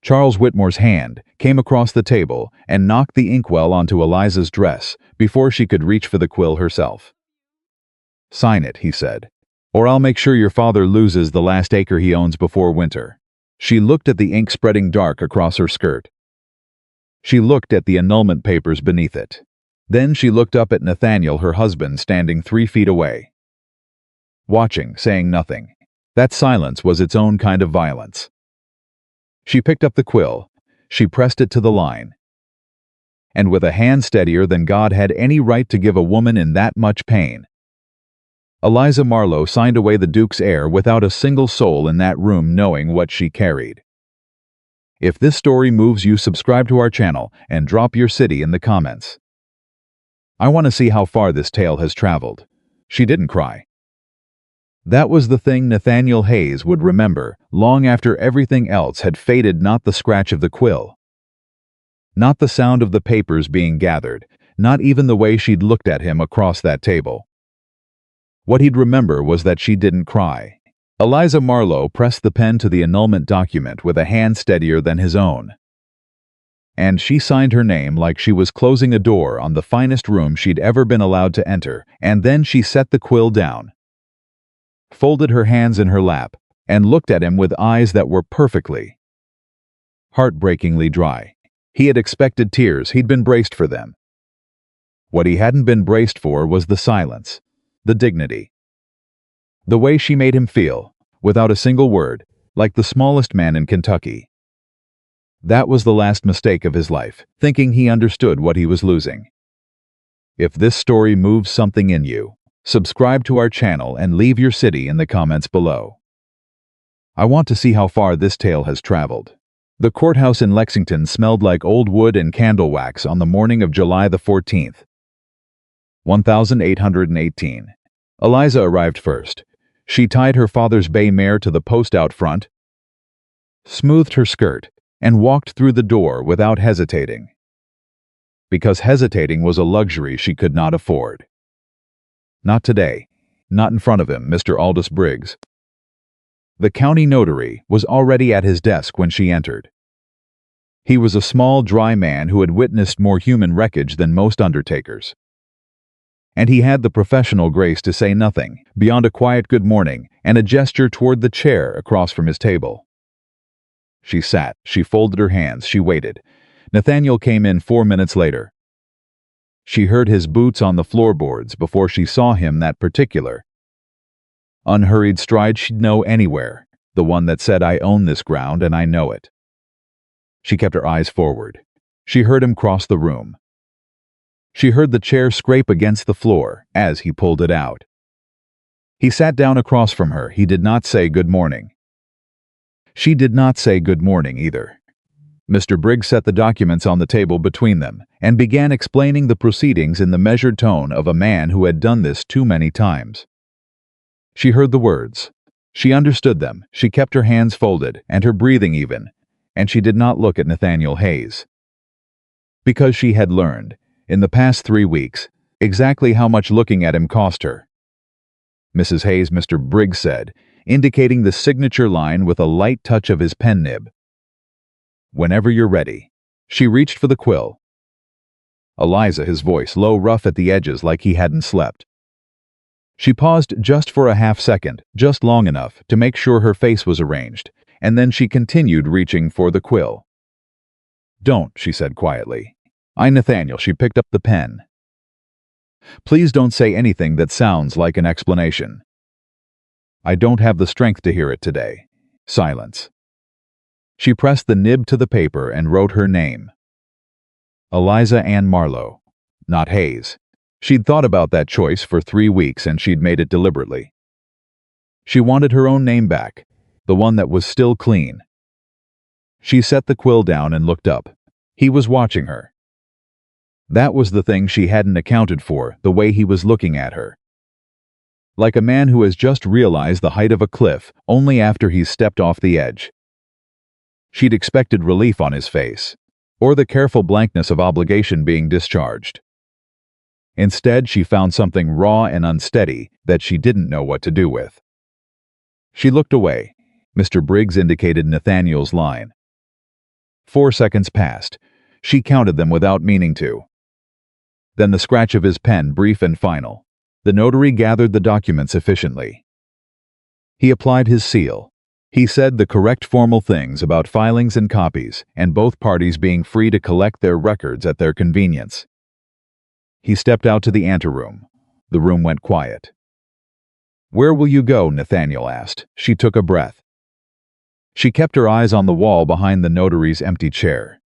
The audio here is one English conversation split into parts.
Charles Whitmore's hand came across the table and knocked the inkwell onto Eliza's dress before she could reach for the quill herself. "Sign it," he said, "or I'll make sure your father loses the last acre he owns before winter." She looked at the ink spreading dark across her skirt. She looked at the annulment papers beneath it. Then she looked up at Nathaniel, her husband, standing 3 feet away. Watching, saying nothing. That silence was its own kind of violence. She picked up the quill. She pressed it to the line. And with a hand steadier than God had any right to give a woman in that much pain, Eliza Marlowe signed away the Duke's heir without a single soul in that room knowing what she carried. If this story moves you, subscribe to our channel and drop your city in the comments. I want to see how far this tale has traveled. She didn't cry. That was the thing Nathaniel Hayes would remember long after everything else had faded, not the scratch of the quill, not the sound of the papers being gathered, not even the way she'd looked at him across that table. What he'd remember was that she didn't cry. Eliza Marlowe pressed the pen to the annulment document with a hand steadier than his own. And she signed her name like she was closing a door on the finest room she'd ever been allowed to enter, and then she set the quill down, folded her hands in her lap, and looked at him with eyes that were perfectly, heartbreakingly dry. He had expected tears, he'd been braced for them. What he hadn't been braced for was the silence, the dignity. The way she made him feel, without a single word, like the smallest man in Kentucky. That was the last mistake of his life, thinking he understood what he was losing. If this story moves something in you, subscribe to our channel and leave your city in the comments below. I want to see how far this tale has traveled. The courthouse in Lexington smelled like old wood and candle wax on the morning of July the 14th, 1818. Eliza arrived first. She tied her father's bay mare to the post out front, smoothed her skirt, and walked through the door without hesitating. Because hesitating was a luxury she could not afford. Not today. Not in front of him, Mr. Aldous Briggs. The county notary was already at his desk when she entered. He was a small, dry man who had witnessed more human wreckage than most undertakers. And he had the professional grace to say nothing beyond a quiet good morning and a gesture toward the chair across from his table. She sat, she folded her hands, she waited. Nathaniel came in 4 minutes later. She heard his boots on the floorboards before she saw him, that particular unhurried stride she'd know anywhere, the one that said, "I own this ground and I know it." She kept her eyes forward. She heard him cross the room. She heard the chair scrape against the floor as he pulled it out. He sat down across from her. He did not say good morning. She did not say good morning either. Mr. Briggs set the documents on the table between them and began explaining the proceedings in the measured tone of a man who had done this too many times. She heard the words. She understood them. She kept her hands folded and her breathing even, and she did not look at Nathaniel Hayes. Because she had learned, in the past 3 weeks, exactly how much looking at him cost her. "Mrs. Hayes," Mr. Briggs said, indicating the signature line with a light touch of his pen nib. "Whenever you're ready." She reached for the quill. Eliza, his voice low, rough at the edges like he hadn't slept. She paused just for a half second, just long enough to make sure her face was arranged, and then she continued reaching for the quill. "Don't," she said quietly. Nathaniel, she picked up the pen. "Please don't say anything that sounds like an explanation. I don't have the strength to hear it today." Silence. She pressed the nib to the paper and wrote her name. Eliza Ann Marlowe, not Hayes. She'd thought about that choice for 3 weeks and she'd made it deliberately. She wanted her own name back, the one that was still clean. She set the quill down and looked up. He was watching her. That was the thing she hadn't accounted for, the way he was looking at her. Like a man who has just realized the height of a cliff only after he's stepped off the edge. She'd expected relief on his face, or the careful blankness of obligation being discharged. Instead, she found something raw and unsteady that she didn't know what to do with. She looked away. Mr. Briggs indicated Nathaniel's line. 4 seconds passed. She counted them without meaning to. Then the scratch of his pen, brief and final. The notary gathered the documents efficiently. He applied his seal. He said the correct formal things about filings and copies, and both parties being free to collect their records at their convenience. He stepped out to the anteroom. The room went quiet. "Where will you go?" Nathaniel asked. She took a breath. She kept her eyes on the wall behind the notary's empty chair.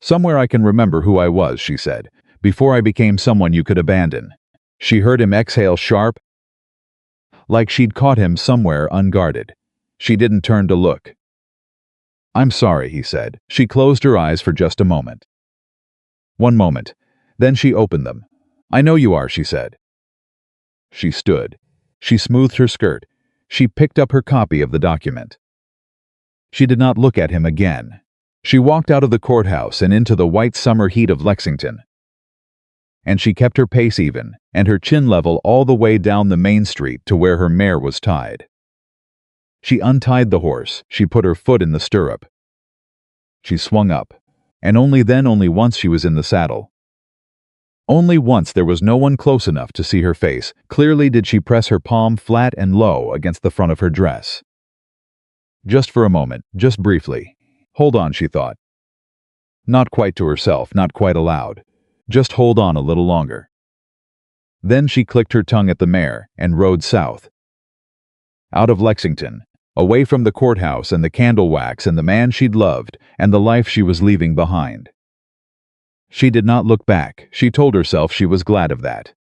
"Somewhere I can remember who I was," she said, "before I became someone you could abandon." She heard him exhale sharp, like she'd caught him somewhere unguarded. She didn't turn to look. "I'm sorry," he said. She closed her eyes for just a moment. One moment. Then she opened them. "I know you are," she said. She stood. She smoothed her skirt. She picked up her copy of the document. She did not look at him again. She walked out of the courthouse and into the white summer heat of Lexington. And she kept her pace even, and her chin level all the way down the main street to where her mare was tied. She untied the horse. She put her foot in the stirrup. She swung up, and only once she was in the saddle. Only once there was no one close enough to see her face. Clearly did she press her palm flat and low against the front of her dress. Just for a moment, just briefly. "Hold on," she thought. Not quite to herself, not quite aloud. Just hold on a little longer. Then she clicked her tongue at the mare and rode south. Out of Lexington, away from the courthouse and the candle wax and the man she'd loved and the life she was leaving behind. She did not look back. She told herself she was glad of that.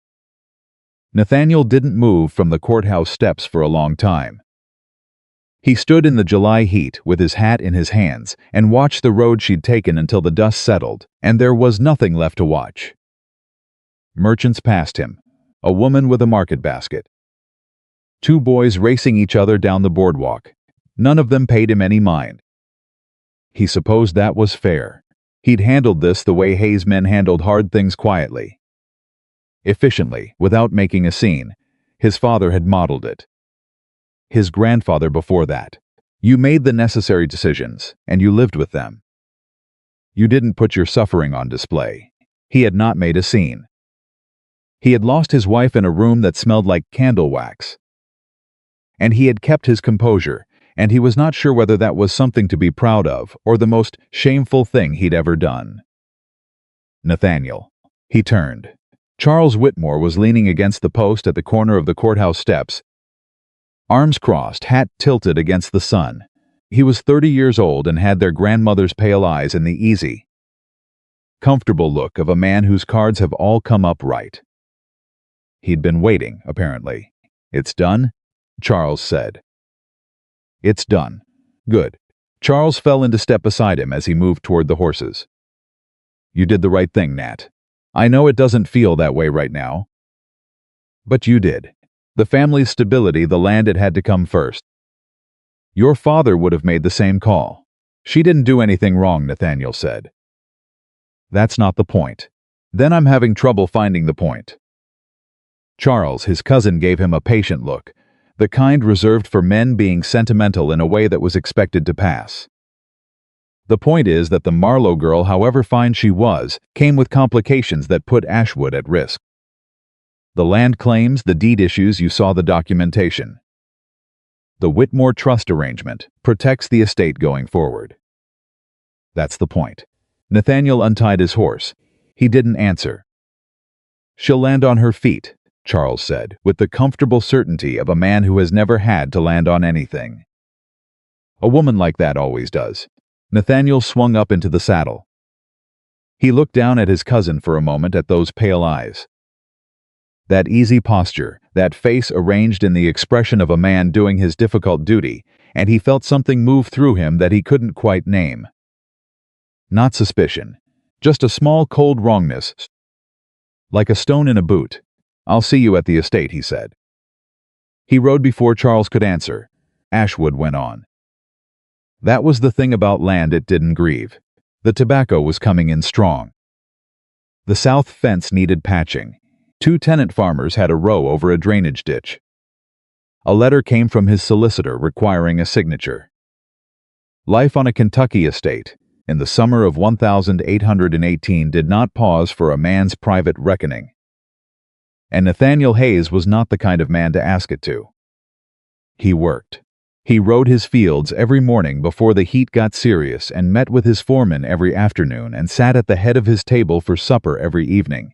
Nathaniel didn't move from the courthouse steps for a long time. He stood in the July heat with his hat in his hands and watched the road she'd taken until the dust settled, and there was nothing left to watch. Merchants passed him, a woman with a market basket. 2 boys racing each other down the boardwalk. None of them paid him any mind. He supposed that was fair. He'd handled this the way Hayes men handled hard things, quietly. Efficiently, without making a scene. His father had modeled it. His grandfather before that. You made the necessary decisions, and you lived with them. You didn't put your suffering on display. He had not made a scene. He had lost his wife in a room that smelled like candle wax. And he had kept his composure, and he was not sure whether that was something to be proud of or the most shameful thing he'd ever done. Nathaniel. He turned. Charles Whitmore was leaning against the post at the corner of the courthouse steps, arms crossed, hat tilted against the sun. He was 30 years old and had their grandmother's pale eyes and the easy, comfortable look of a man whose cards have all come up right. He'd been waiting, apparently. "It's done?" Charles said. "It's done." "Good." Charles fell into step beside him as he moved toward the horses. "You did the right thing, Nat. I know it doesn't feel that way right now. But you did. The family's stability, the land, it had to come first. Your father would have made the same call." "She didn't do anything wrong," Nathaniel said. "That's not the point." "Then I'm having trouble finding the point." Charles, his cousin, gave him a patient look, the kind reserved for men being sentimental in a way that was expected to pass. "The point is that the Marlowe girl, however fine she was, came with complications that put Ashwood at risk. The land claims, the deed issues, you saw the documentation. The Whitmore trust arrangement protects the estate going forward." "That's the point." Nathaniel untied his horse. He didn't answer. "She'll land on her feet," Charles said, with the comfortable certainty of a man who has never had to land on anything. "A woman like that always does." Nathaniel swung up into the saddle. He looked down at his cousin for a moment, at those pale eyes. That easy posture, that face arranged in the expression of a man doing his difficult duty, and he felt something move through him that he couldn't quite name. Not suspicion, just a small cold wrongness, like a stone in a boot. "I'll see you at the estate," he said. He rode before Charles could answer. Ashwood went on. "That was the thing about land it didn't grieve. The tobacco was coming in strong. The south fence needed patching. 2 tenant farmers had a row over a drainage ditch. A letter came from his solicitor requiring a signature. Life on a Kentucky estate, in the summer of 1818 did not pause for a man's private reckoning. And Nathaniel Hayes was not the kind of man to ask it to. He worked. He rode his fields every morning before the heat got serious and met with his foreman every afternoon and sat at the head of his table for supper every evening.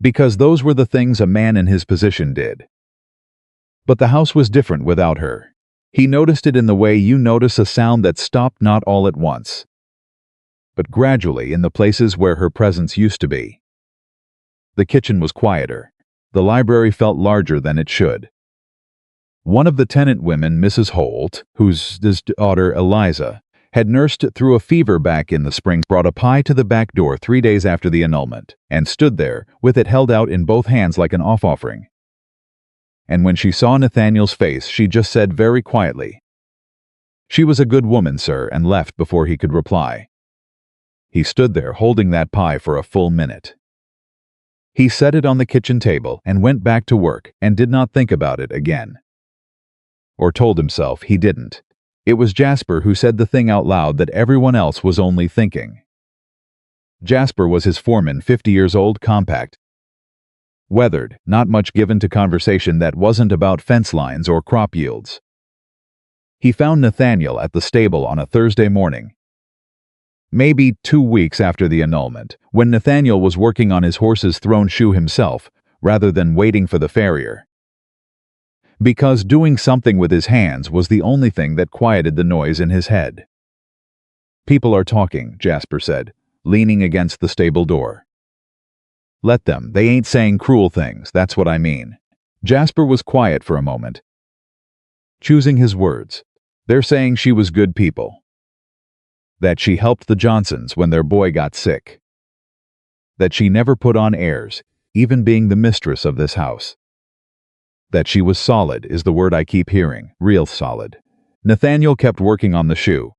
Because those were the things a man in his position did. But the house was different without her. He noticed it in the way you notice a sound that stopped not all at once, but gradually in the places where her presence used to be. The kitchen was quieter. The library felt larger than it should. One of the tenant women, Mrs. Holt, whose daughter Eliza had nursed through a fever back in the spring, brought a pie to the back door 3 days after the annulment, and stood there with it held out in both hands like an off-offering. And when she saw Nathaniel's face, she just said very quietly, "She was a good woman, sir," and left before he could reply. He stood there holding that pie for a full minute. He set it on the kitchen table and went back to work and did not think about it again. Or told himself he didn't. It was Jasper who said the thing out loud that everyone else was only thinking. Jasper was his foreman, 50 years old, compact, weathered, not much given to conversation that wasn't about fence lines or crop yields. He found Nathaniel at the stable on a Thursday morning, maybe 2 weeks after the annulment, when Nathaniel was working on his horse's thrown shoe himself, rather than waiting for the farrier. Because doing something with his hands was the only thing that quieted the noise in his head. "People are talking," Jasper said, leaning against the stable door. "Let them. They ain't saying cruel things, that's what I mean." Jasper was quiet for a moment, choosing his words. "They're saying she was good people. That she helped the Johnsons when their boy got sick. That she never put on airs, even being the mistress of this house. That she was solid is the word I keep hearing, real solid." Nathaniel kept working on the shoe.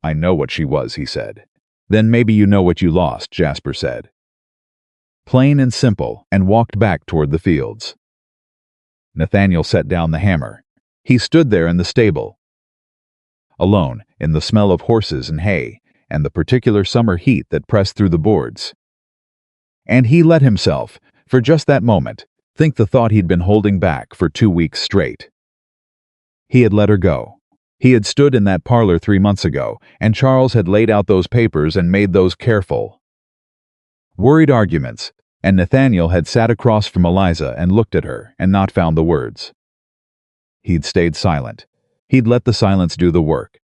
"I know what she was," he said. "Then maybe you know what you lost," Jasper said. Plain and simple, and walked back toward the fields. Nathaniel set down the hammer. He stood there in the stable, alone, in the smell of horses and hay, and the particular summer heat that pressed through the boards. And he let himself, for just that moment, think the thought he'd been holding back for 2 weeks straight. He had let her go. He had stood in that parlor 3 months ago, and Charles had laid out those papers and made those careful, worried arguments, and Nathaniel had sat across from Eliza and looked at her and not found the words. He'd stayed silent. He'd let the silence do the work.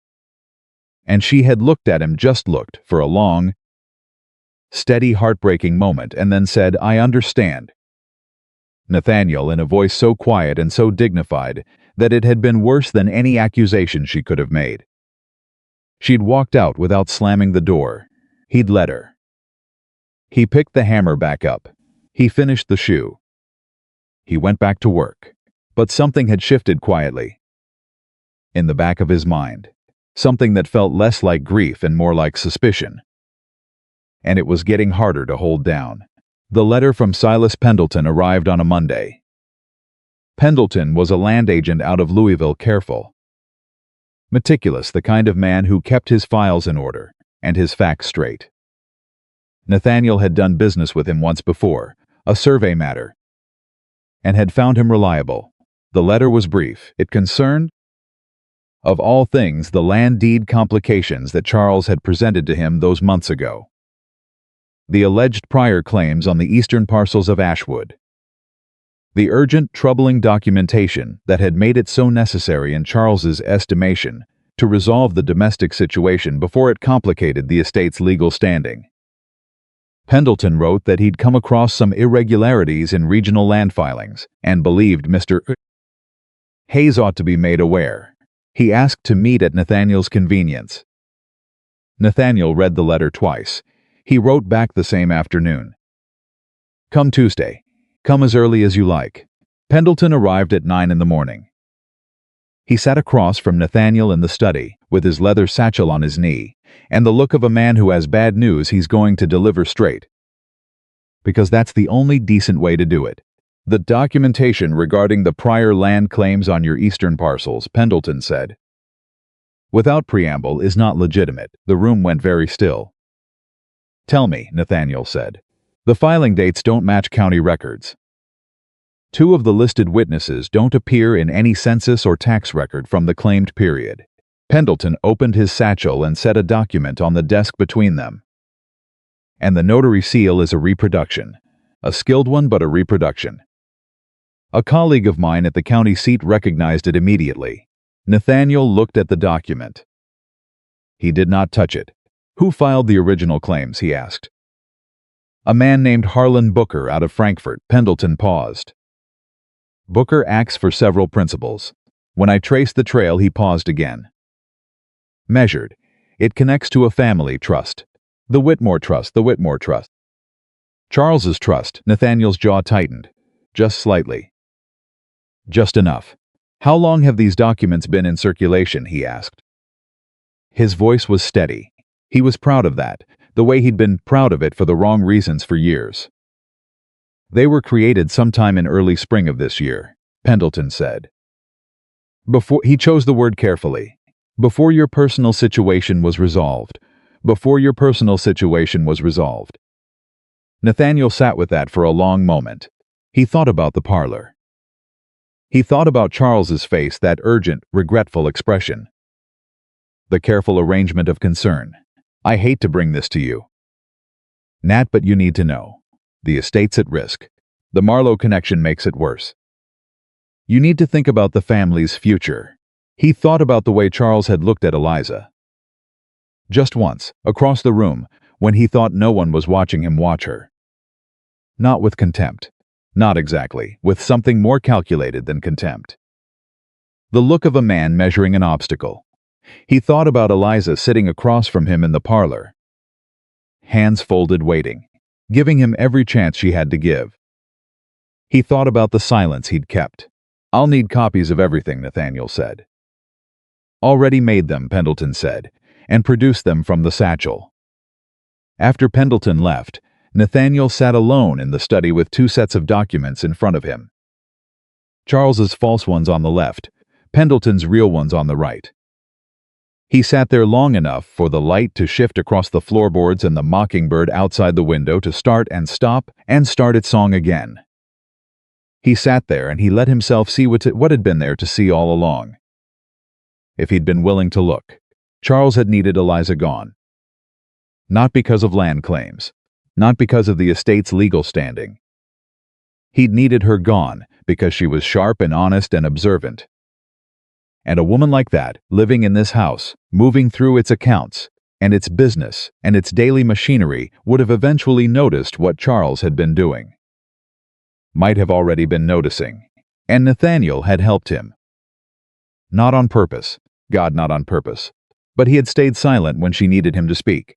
And she had looked at him, just looked, for a long, steady, heartbreaking moment, and then said, "I understand." Nathaniel, in a voice so quiet and so dignified that it had been worse than any accusation she could have made. She'd walked out without slamming the door. He'd let her. He picked the hammer back up. He finished the shoe. He went back to work. But something had shifted quietly in the back of his mind, something that felt less like grief and more like suspicion. And it was getting harder to hold down. The letter from Silas Pendleton arrived on a Monday. Pendleton was a land agent out of Louisville, careful, meticulous, the kind of man who kept his files in order and his facts straight. Nathaniel had done business with him once before, a survey matter, and had found him reliable. The letter was brief. It concerned, of all things, the land deed complications that Charles had presented to him those months ago. The alleged prior claims on the eastern parcels of Ashwood. The urgent, troubling documentation that had made it so necessary in Charles's estimation to resolve the domestic situation before it complicated the estate's legal standing. Pendleton wrote that he'd come across some irregularities in regional land filings and believed Mr. Hayes ought to be made aware. He asked to meet at Nathaniel's convenience. Nathaniel read the letter twice. He wrote back the same afternoon. "Come Tuesday. Come as early as you like." Pendleton arrived at 9 in the morning. He sat across from Nathaniel in the study, with his leather satchel on his knee, and the look of a man who has bad news he's going to deliver straight. Because that's the only decent way to do it. "The documentation regarding the prior land claims on your eastern parcels," Pendleton said. without preamble is not legitimate. The room went very still. "Tell me," Nathaniel said. "The filing dates don't match county records. Two of the listed witnesses don't appear in any census or tax record from the claimed period." Pendleton opened his satchel and set a document on the desk between them. "And the notary seal is a reproduction. A skilled one, but a reproduction." A colleague of mine at the county seat recognized it immediately. Nathaniel looked at the document. He did not touch it. "Who filed the original claims?" he asked. "A man named Harlan Booker out of Frankfurt." Pendleton paused. "Booker acts for several principles. When I traced the trail," he paused again. "Measured. It connects to a family trust. The Whitmore Trust, the Whitmore Trust." "Charles's trust." Nathaniel's jaw tightened. Just slightly. "Just enough. How long have these documents been in circulation?" he asked. His voice was steady. He was proud of that, the way he'd been proud of it for the wrong reasons for years. "They were created sometime in early spring of this year," Pendleton said. He chose the word carefully. "Before your personal situation was resolved. Before your personal situation was resolved." Nathaniel sat with that for a long moment. He thought about the parlor. He thought about Charles's face, that urgent, regretful expression. The careful arrangement of concern. "I hate to bring this to you, Nat, but you need to know. The estate's at risk. The Marlowe connection makes it worse. You need to think about the family's future." He thought about the way Charles had looked at Eliza. Just once, across the room, when he thought no one was watching him watch her. Not with contempt. Not exactly, with something more calculated than contempt. The look of a man measuring an obstacle. He thought about Eliza sitting across from him in the parlor. Hands folded, waiting, giving him every chance she had to give. He thought about the silence he'd kept. "I'll need copies of everything," Nathaniel said. "Already made them," Pendleton said, and produced them from the satchel. After Pendleton left, Nathaniel sat alone in the study with two sets of documents in front of him. Charles's false ones on the left, Pendleton's real ones on the right. He sat there long enough for the light to shift across the floorboards and the mockingbird outside the window to start and stop and start its song again. He sat there and he let himself see what had been there to see all along. If he'd been willing to look, Charles had needed Eliza gone. Not because of land claims, not because of the estate's legal standing. He'd needed her gone because she was sharp and honest and observant. And a woman like that, living in this house, moving through its accounts, and its business, and its daily machinery, would have eventually noticed what Charles had been doing. Might have already been noticing, and Nathaniel had helped him. Not on purpose, God, not on purpose, but he had stayed silent when she needed him to speak.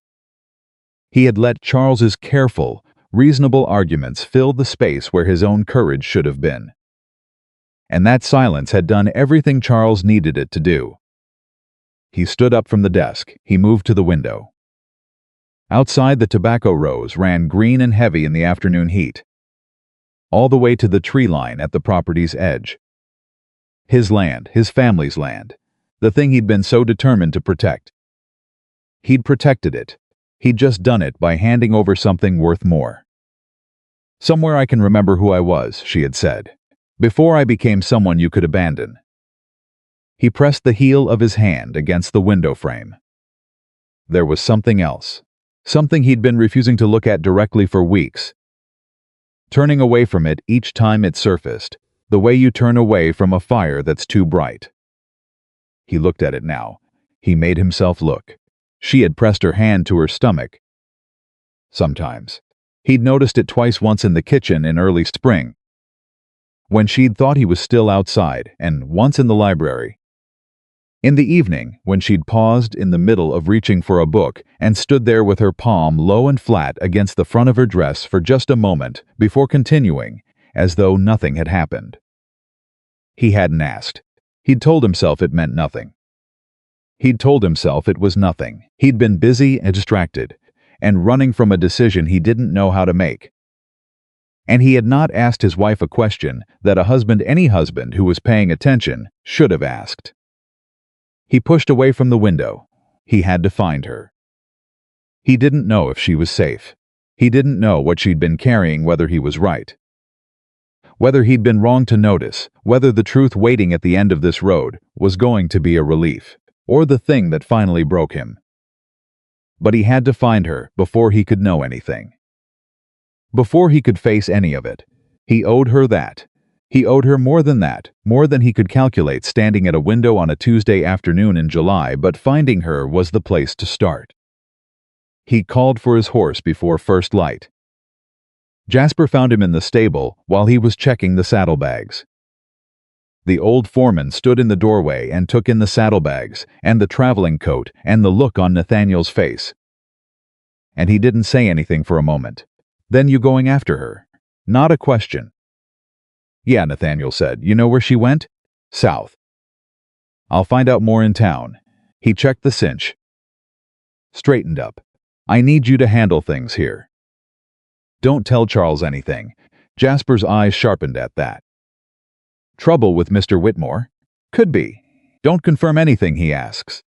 He had let Charles's careful, reasonable arguments fill the space where his own courage should have been. And that silence had done everything Charles needed it to do. He stood up from the desk. He moved to the window. Outside, the tobacco rows ran green and heavy in the afternoon heat, all the way to the tree line at the property's edge. His land, his family's land, the thing he'd been so determined to protect. He'd protected it. He'd just done it by handing over something worth more. "Somewhere I can remember who I was," she had said, "before I became someone you could abandon." He pressed the heel of his hand against the window frame. There was something else, something he'd been refusing to look at directly for weeks. Turning away from it each time it surfaced, the way you turn away from a fire that's too bright. He looked at it now. He made himself look. She had pressed her hand to her stomach. Sometimes. He'd noticed it twice, once in the kitchen in early spring, when she'd thought he was still outside, and once in the library. In the evening, when she'd paused in the middle of reaching for a book and stood there with her palm low and flat against the front of her dress for just a moment before continuing, as though nothing had happened. He hadn't asked. He'd told himself it meant nothing. He'd told himself it was nothing. He'd been busy and distracted, and running from a decision he didn't know how to make. And he had not asked his wife a question that a husband, any husband who was paying attention, should have asked. He pushed away from the window. He had to find her. He didn't know if she was safe. He didn't know what she'd been carrying, whether he was right, whether he'd been wrong to notice, whether the truth waiting at the end of this road was going to be a relief, or the thing that finally broke him. But he had to find her before he could know anything. Before he could face any of it. He owed her that. He owed her more than that, more than he could calculate standing at a window on a Tuesday afternoon in July, but finding her was the place to start. He called for his horse before first light. Jasper found him in the stable while he was checking the saddlebags. The old foreman stood in the doorway and took in the saddlebags and the traveling coat and the look on Nathaniel's face. And he didn't say anything for a moment. "Then you going after her?" Not a question. "Yeah," Nathaniel said. "You know where she went?" "South." "I'll find out more in town." He checked the cinch. Straightened up. "I need you to handle things here. Don't tell Charles anything." Jasper's eyes sharpened at that. "Trouble with Mr. Whitmore?" "Could be." "Don't confirm anything he asks.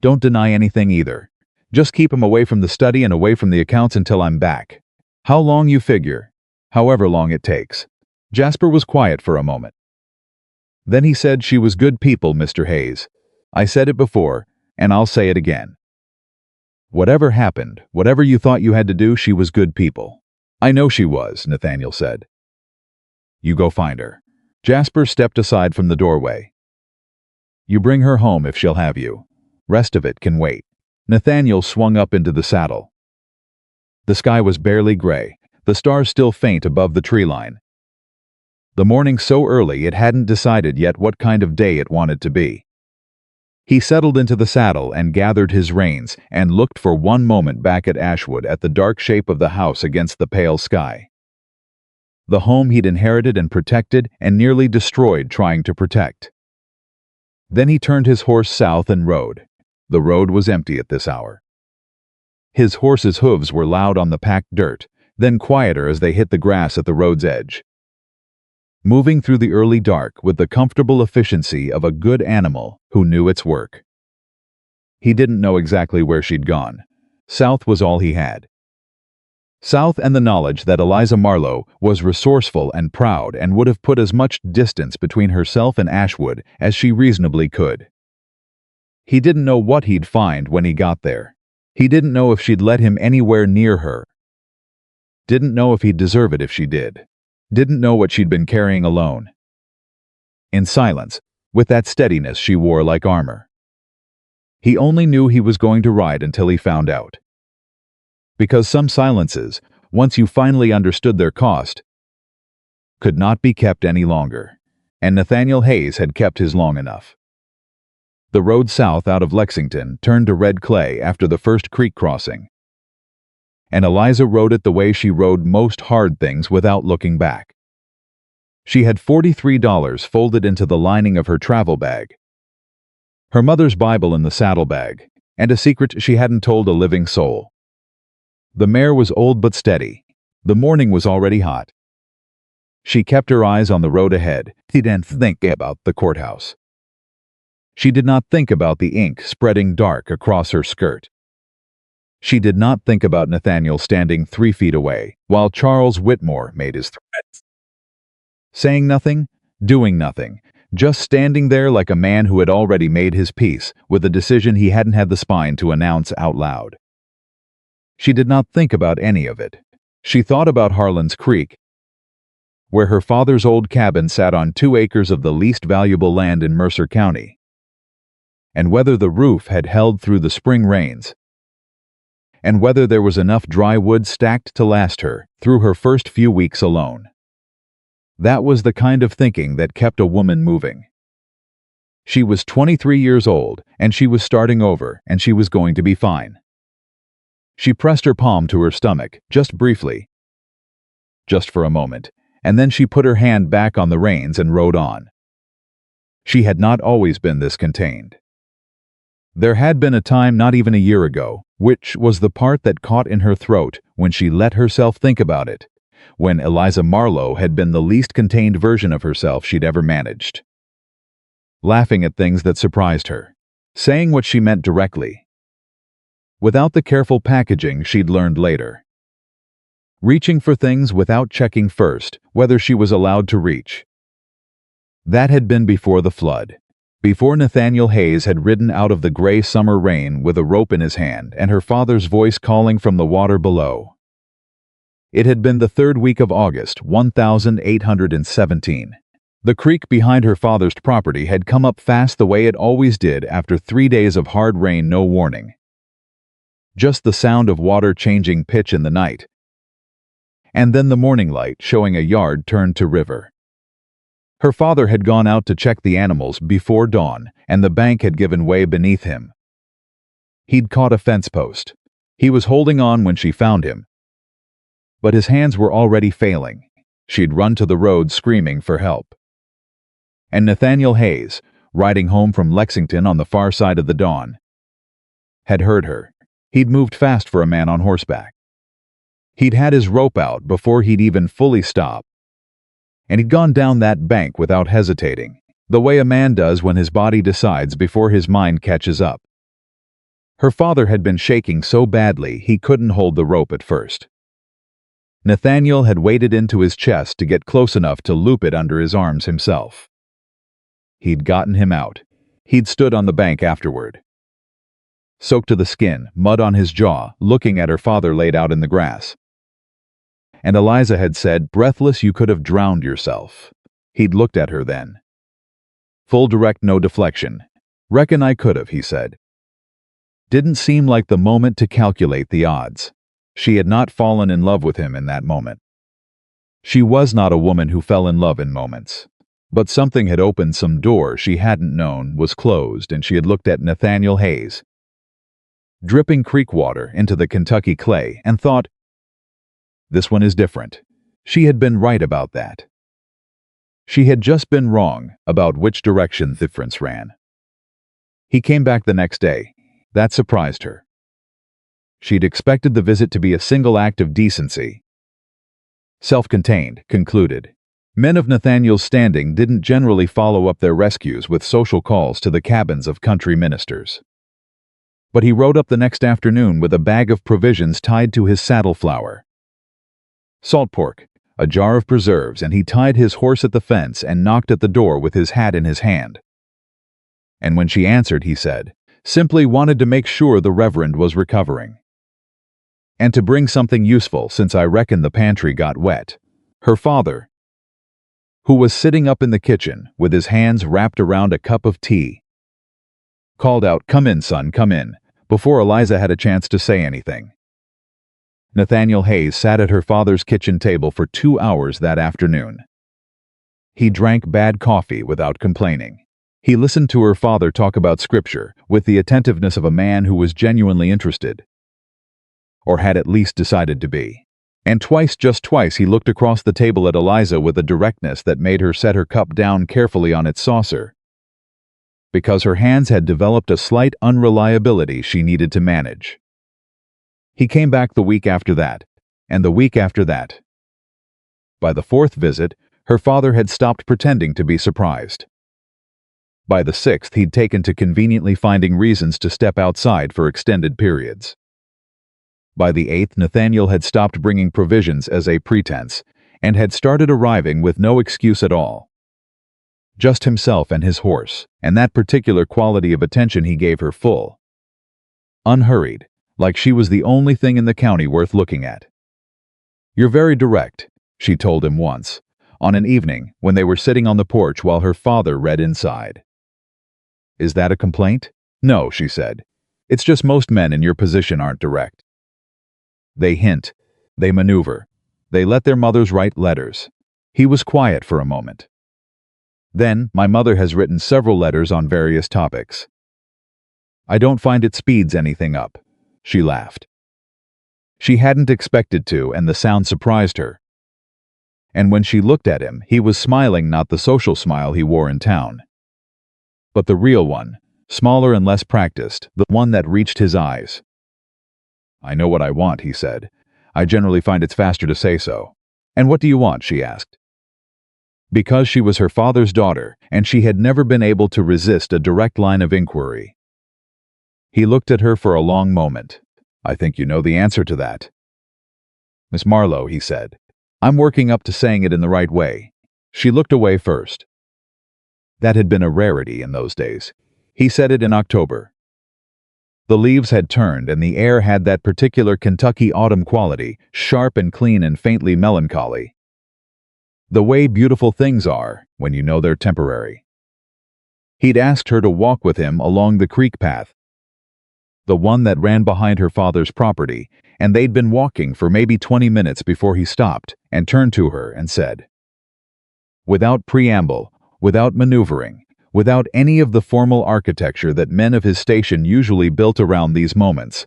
Don't deny anything either. Just keep him away from the study and away from the accounts until I'm back. How long you figure?" "However long it takes." Jasper was quiet for a moment. Then he said, "She was good people, Mr. Hayes. I said it before, and I'll say it again. Whatever happened, whatever you thought you had to do, she was good people." "I know she was," Nathaniel said. "You go find her." Jasper stepped aside from the doorway. "You bring her home if she'll have you. Rest of it can wait." Nathaniel swung up into the saddle. The sky was barely gray, the stars still faint above the tree line. The morning so early it hadn't decided yet what kind of day it wanted to be. He settled into the saddle and gathered his reins and looked for one moment back at Ashwood, at the dark shape of the house against the pale sky. The home he'd inherited and protected and nearly destroyed trying to protect. Then he turned his horse south and rode. The road was empty at this hour. His horse's hooves were loud on the packed dirt, then quieter as they hit the grass at the road's edge. Moving through the early dark with the comfortable efficiency of a good animal who knew its work. He didn't know exactly where she'd gone. South was all he had. South, and the knowledge that Eliza Marlowe was resourceful and proud and would have put as much distance between herself and Ashwood as she reasonably could. He didn't know what he'd find when he got there. He didn't know if she'd let him anywhere near her. Didn't know if he'd deserve it if she did. Didn't know what she'd been carrying alone. In silence, with that steadiness she wore like armor. He only knew he was going to ride until he found out. Because some silences, once you finally understood their cost, could not be kept any longer, and Nathaniel Hayes had kept his long enough. The road south out of Lexington turned to red clay after the first creek crossing. And Eliza rode it the way she rode most hard things, without looking back. She had $43 folded into the lining of her travel bag, her mother's Bible in the saddlebag, and a secret she hadn't told a living soul. The mare was old but steady. The morning was already hot. She kept her eyes on the road ahead. She didn't think about the courthouse. She did not think about the ink spreading dark across her skirt. She did not think about Nathaniel standing 3 feet away while Charles Whitmore made his threats. Saying nothing, doing nothing, just standing there like a man who had already made his peace with a decision he hadn't had the spine to announce out loud. She did not think about any of it. She thought about Harlan's Creek, where her father's old cabin sat on 2 acres of the least valuable land in Mercer County, and whether the roof had held through the spring rains, and whether there was enough dry wood stacked to last her through her first few weeks alone. That was the kind of thinking that kept a woman moving. She was 23 years old, and she was starting over, and she was going to be fine. She pressed her palm to her stomach, just briefly, just for a moment, and then she put her hand back on the reins and rode on. She had not always been this contained. There had been a time not even a year ago, which was the part that caught in her throat when she let herself think about it, when Eliza Marlowe had been the least contained version of herself she'd ever managed. laughing at things that surprised her, saying what she meant directly, without the careful packaging she'd learned later. Reaching for things without checking first whether she was allowed to reach. That had been before the flood, before Nathaniel Hayes had ridden out of the gray summer rain with a rope in his hand and her father's voice calling from the water below. It had been the third week of August, 1817. The creek behind her father's property had come up fast the way it always did after 3 days of hard rain, no warning. Just the sound of water changing pitch in the night, and then the morning light showing a yard turned to river. Her father had gone out to check the animals before dawn, and the bank had given way beneath him. He'd caught a fence post. He was holding on when she found him, but his hands were already failing. She'd run to the road screaming for help. And Nathaniel Hayes, riding home from Lexington on the far side of the dawn, had heard her. He'd moved fast for a man on horseback. He'd had his rope out before he'd even fully stopped, and he'd gone down that bank without hesitating, the way a man does when his body decides before his mind catches up. Her father had been shaking so badly he couldn't hold the rope at first. Nathaniel had waded into his chest to get close enough to loop it under his arms himself. He'd gotten him out. He'd stood on the bank afterward, soaked to the skin, mud on his jaw, looking at her father laid out in the grass. And Eliza had said, breathless, you could have drowned yourself. He'd looked at her then. Full direct, no deflection. Reckon I could have, he said. Didn't seem like the moment to calculate the odds. She had not fallen in love with him in that moment. She was not a woman who fell in love in moments. But something had opened some door she hadn't known was closed, and she had looked at Nathaniel Hayes, dripping creek water into the Kentucky clay, and thought, this one is different. She had been right about that. She had just been wrong about which direction the difference ran. He came back the next day. That surprised her. She'd expected the visit to be a single act of decency. Self-contained, concluded. Men of Nathaniel's standing didn't generally follow up their rescues with social calls to the cabins of country ministers. But he rode up the next afternoon with a bag of provisions tied to his saddle flour. Salt pork, a jar of preserves, and he tied his horse at the fence and knocked at the door with his hat in his hand. And when she answered, he said, simply wanted to make sure the Reverend was recovering. And to bring something useful, since I reckon the pantry got wet. Her father, who was sitting up in the kitchen with his hands wrapped around a cup of tea, called out, come in, son, come in, before Eliza had a chance to say anything. Nathaniel Hayes sat at her father's kitchen table for 2 hours that afternoon. He drank bad coffee without complaining. He listened to her father talk about Scripture with the attentiveness of a man who was genuinely interested, or had at least decided to be. And twice, just twice, he looked across the table at Eliza with a directness that made her set her cup down carefully on its saucer, because her hands had developed a slight unreliability she needed to manage. He came back the week after that, and the week after that. By the fourth visit, her father had stopped pretending to be surprised. By the sixth, he'd taken to conveniently finding reasons to step outside for extended periods. By the eighth, Nathaniel had stopped bringing provisions as a pretense, and had started arriving with no excuse at all. Just himself and his horse, and that particular quality of attention he gave her full, unhurried, like she was the only thing in the county worth looking at. You're very direct, she told him once, on an evening when they were sitting on the porch while her father read inside. Is that a complaint? No, she said. It's just most men in your position aren't direct. They hint, they maneuver, they let their mothers write letters. He was quiet for a moment. Then, my mother has written several letters on various topics. I don't find it speeds anything up. She laughed. She hadn't expected to, and the sound surprised her. And when she looked at him, he was smiling, not the social smile he wore in town, but the real one, smaller and less practiced, the one that reached his eyes. I know what I want, he said. I generally find it's faster to say so. And what do you want, she asked. Because she was her father's daughter, and she had never been able to resist a direct line of inquiry. He looked at her for a long moment. "I think you know the answer to that." "Miss Marlowe," he said. "I'm working up to saying it in the right way." She looked away first. That had been a rarity in those days. He said it in October. The leaves had turned, and the air had that particular Kentucky autumn quality, sharp and clean and faintly melancholy. The way beautiful things are, when you know they're temporary. He'd asked her to walk with him along the creek path, the one that ran behind her father's property, and they'd been walking for maybe 20 minutes before he stopped and turned to her and said, without preamble, without maneuvering, without any of the formal architecture that men of his station usually built around these moments,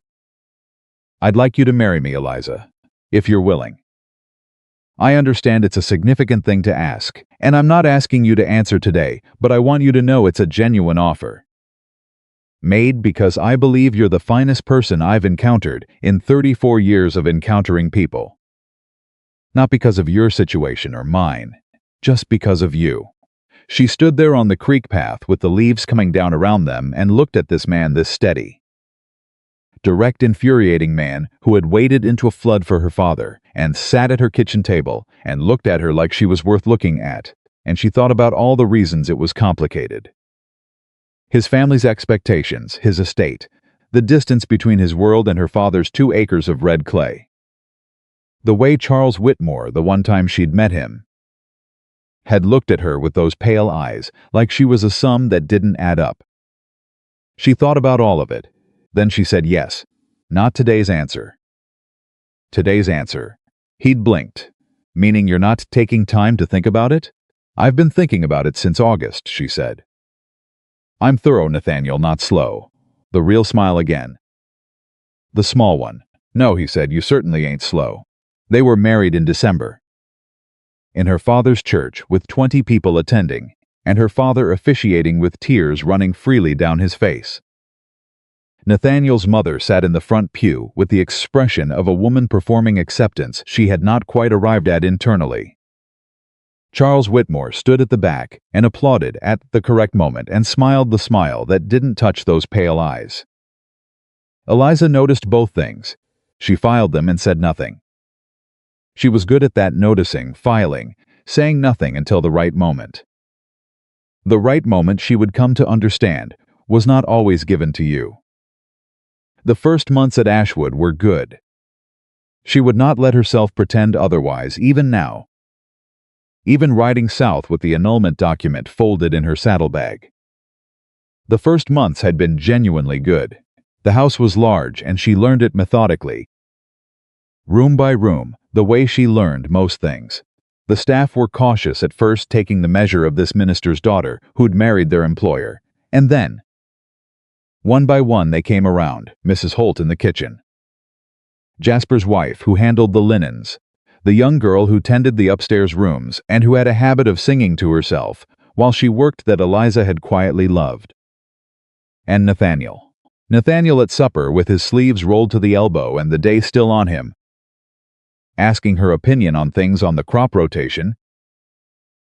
"I'd like you to marry me, Eliza, if you're willing. I understand it's a significant thing to ask, and I'm not asking you to answer today, but I want you to know it's a genuine offer. Made because I believe you're the finest person I've encountered in 34 years of encountering people. Not because of your situation or mine, just because of you." She stood there on the creek path with the leaves coming down around them and looked at this man, this steady, direct, infuriating man who had waded into a flood for her father and sat at her kitchen table and looked at her like she was worth looking at, and she thought about all the reasons it was complicated. His family's expectations, his estate, the distance between his world and her father's 2 acres of red clay. The way Charles Whitmore, the one time she'd met him, had looked at her with those pale eyes, like she was a sum that didn't add up. She thought about all of it. Then she said yes. Not today's answer. Today's answer. He'd blinked. "Meaning you're not taking time to think about it?" "I've been thinking about it since August," she said. "I'm thorough, Nathaniel, not slow." The real smile again. The small one. "No," he said, "you certainly ain't slow." They were married in December, in her father's church with 20 people attending, and her father officiating with tears running freely down his face. Nathaniel's mother sat in the front pew with the expression of a woman performing acceptance she had not quite arrived at internally. Charles Whitmore stood at the back and applauded at the correct moment and smiled the smile that didn't touch those pale eyes. Eliza noticed both things. She filed them and said nothing. She was good at that, noticing, filing, saying nothing until the right moment. The right moment, she would come to understand, was not always given to you. The first months at Ashwood were good. She would not let herself pretend otherwise, even now. Even riding south with the annulment document folded in her saddlebag. The first months had been genuinely good. The house was large, and she learned it methodically, room by room, the way she learned most things. The staff were cautious at first, taking the measure of this minister's daughter who'd married their employer, and then, one by one, they came around. Mrs. Holt in the kitchen, Jasper's wife who handled the linens, the young girl who tended the upstairs rooms and who had a habit of singing to herself while she worked that Eliza had quietly loved, and Nathaniel. Nathaniel at supper with his sleeves rolled to the elbow and the day still on him, asking her opinion on things, on the crop rotation,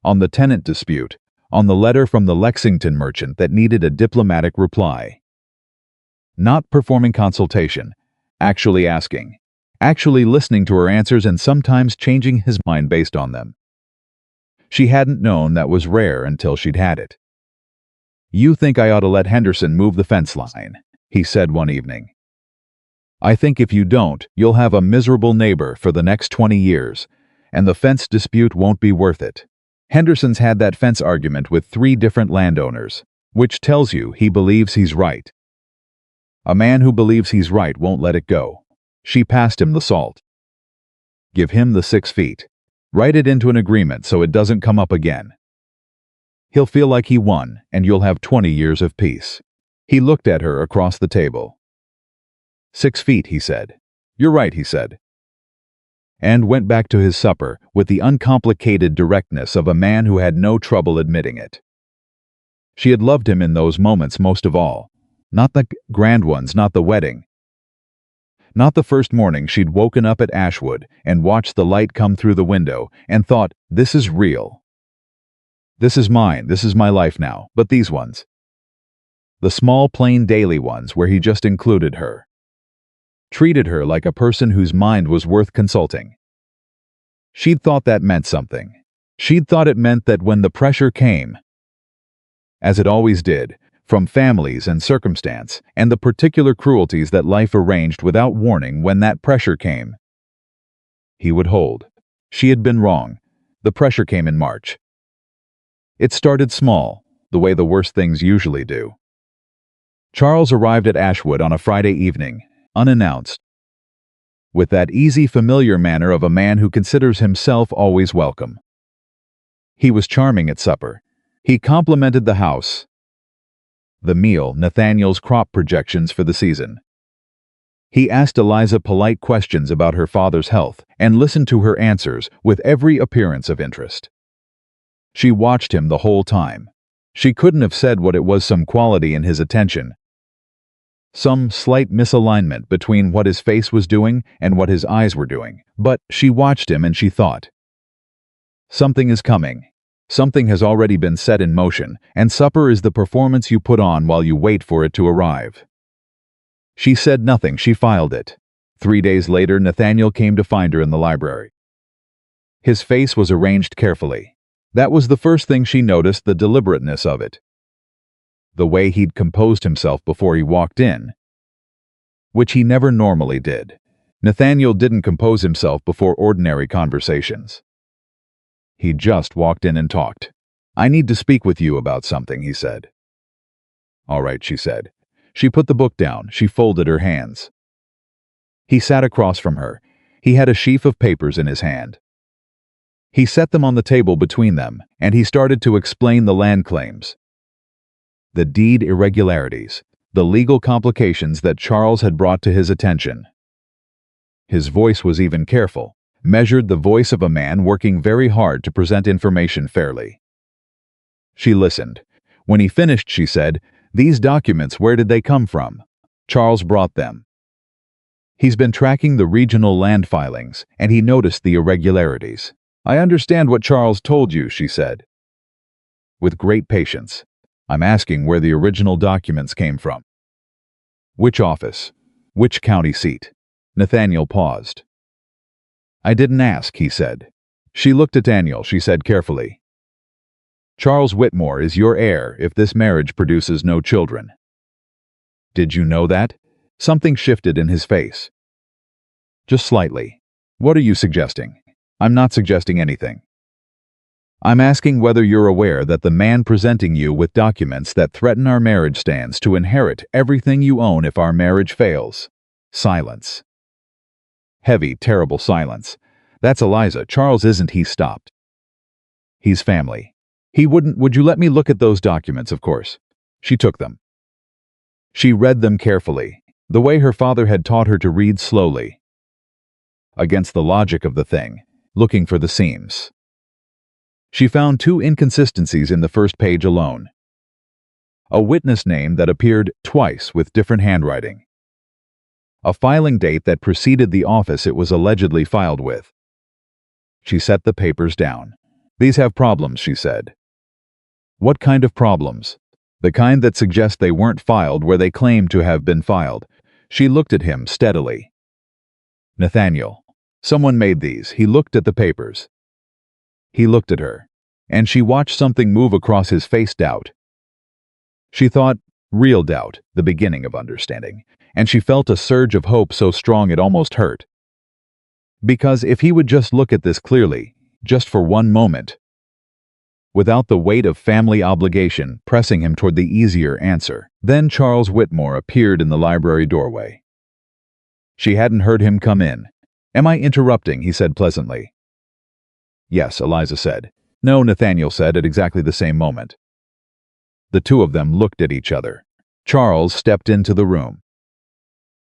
on the tenant dispute, on the letter from the Lexington merchant that needed a diplomatic reply. Not performing consultation, actually asking, actually listening to her answers and sometimes changing his mind based on them. She hadn't known that was rare until she'd had it. "You think I ought to let Henderson move the fence line," he said one evening. "I think if you don't, you'll have a miserable neighbor for the next 20 years, and the fence dispute won't be worth it." Henderson's had that fence argument with 3 different landowners, which tells you he believes he's right. A man who believes he's right won't let it go. She passed him the salt. Give him the 6 feet. Write it into an agreement so it doesn't come up again. He'll feel like he won, and you'll have 20 years of peace. He looked at her across the table. 6 feet, he said. "You're right," he said, and went back to his supper with the uncomplicated directness of a man who had no trouble admitting it. She had loved him in those moments most of all. Not the grand ones, not the wedding. Not the first morning she'd woken up at Ashwood and watched the light come through the window and thought, "This is real." This is mine, this is my life now, but these ones. The small, plain, daily ones where he just included her. Treated her like a person whose mind was worth consulting. She'd thought that meant something. She'd thought it meant that when the pressure came, as it always did, from families and circumstance, and the particular cruelties that life arranged without warning when that pressure came, he would hold. She had been wrong. The pressure came in March. It started small, the way the worst things usually do. Charles arrived at Ashwood on a Friday evening, unannounced, with that easy, familiar manner of a man who considers himself always welcome. He was charming at supper. He complimented the house, the meal, Nathaniel's crop projections for the season. He asked Eliza polite questions about her father's health and listened to her answers with every appearance of interest. She watched him the whole time. She couldn't have said what it was, some quality in his attention, some slight misalignment between what his face was doing and what his eyes were doing, but she watched him and she thought, something is coming. Something has already been set in motion, and supper is the performance you put on while you wait for it to arrive. She said nothing, she filed it. 3 days later, Nathaniel came to find her in the library. His face was arranged carefully. That was the first thing she noticed, the deliberateness of it. The way he'd composed himself before he walked in, which he never normally did. Nathaniel didn't compose himself before ordinary conversations. He just walked in and talked. "I need to speak with you about something," he said. "All right," she said. She put the book down. She folded her hands. He sat across from her. He had a sheaf of papers in his hand. He set them on the table between them, and he started to explain the land claims, the deed irregularities, the legal complications that Charles had brought to his attention. His voice was even careful, measured, the voice of a man working very hard to present information fairly. She listened. When he finished, she said, "These documents, where did they come from?" Charles brought them. He's been tracking the regional land filings, and he noticed the irregularities. "I understand what Charles told you," she said, with great patience. "I'm asking where the original documents came from. Which office? Which county seat?" Nathaniel paused. "I didn't ask," he said. She looked at Daniel. She said carefully, "Charles Whitmore is your heir if this marriage produces no children." "Did you know that?" Something shifted in his face. "Just slightly." "What are you suggesting?" "I'm not suggesting anything. I'm asking whether you're aware that the man presenting you with documents that threaten our marriage stands to inherit everything you own if our marriage fails." Silence. Heavy, terrible silence. "That's Eliza. Charles isn't," he stopped. "He's family. He wouldn't. Would you let me look at those documents?" "Of course." She took them. She read them carefully, the way her father had taught her to read, slowly, against the logic of the thing, looking for the seams. She found 2 inconsistencies in the first page alone. A witness name that appeared twice with different handwriting. A filing date that preceded the office it was allegedly filed with. She set the papers down. "These have problems," she said. "What kind of problems?" "The kind that suggest they weren't filed where they claim to have been filed." She looked at him steadily. "Nathaniel, someone made these." He looked at the papers. He looked at her, and she watched something move across his face. Doubt. She thought, real doubt, the beginning of understanding, and she felt a surge of hope so strong it almost hurt. Because if he would just look at this clearly, just for one moment, without the weight of family obligation pressing him toward the easier answer, then Charles Whitmore appeared in the library doorway. She hadn't heard him come in. "Am I interrupting?" he said pleasantly. "Yes," Eliza said. "No," Nathaniel said at exactly the same moment. The two of them looked at each other. Charles stepped into the room.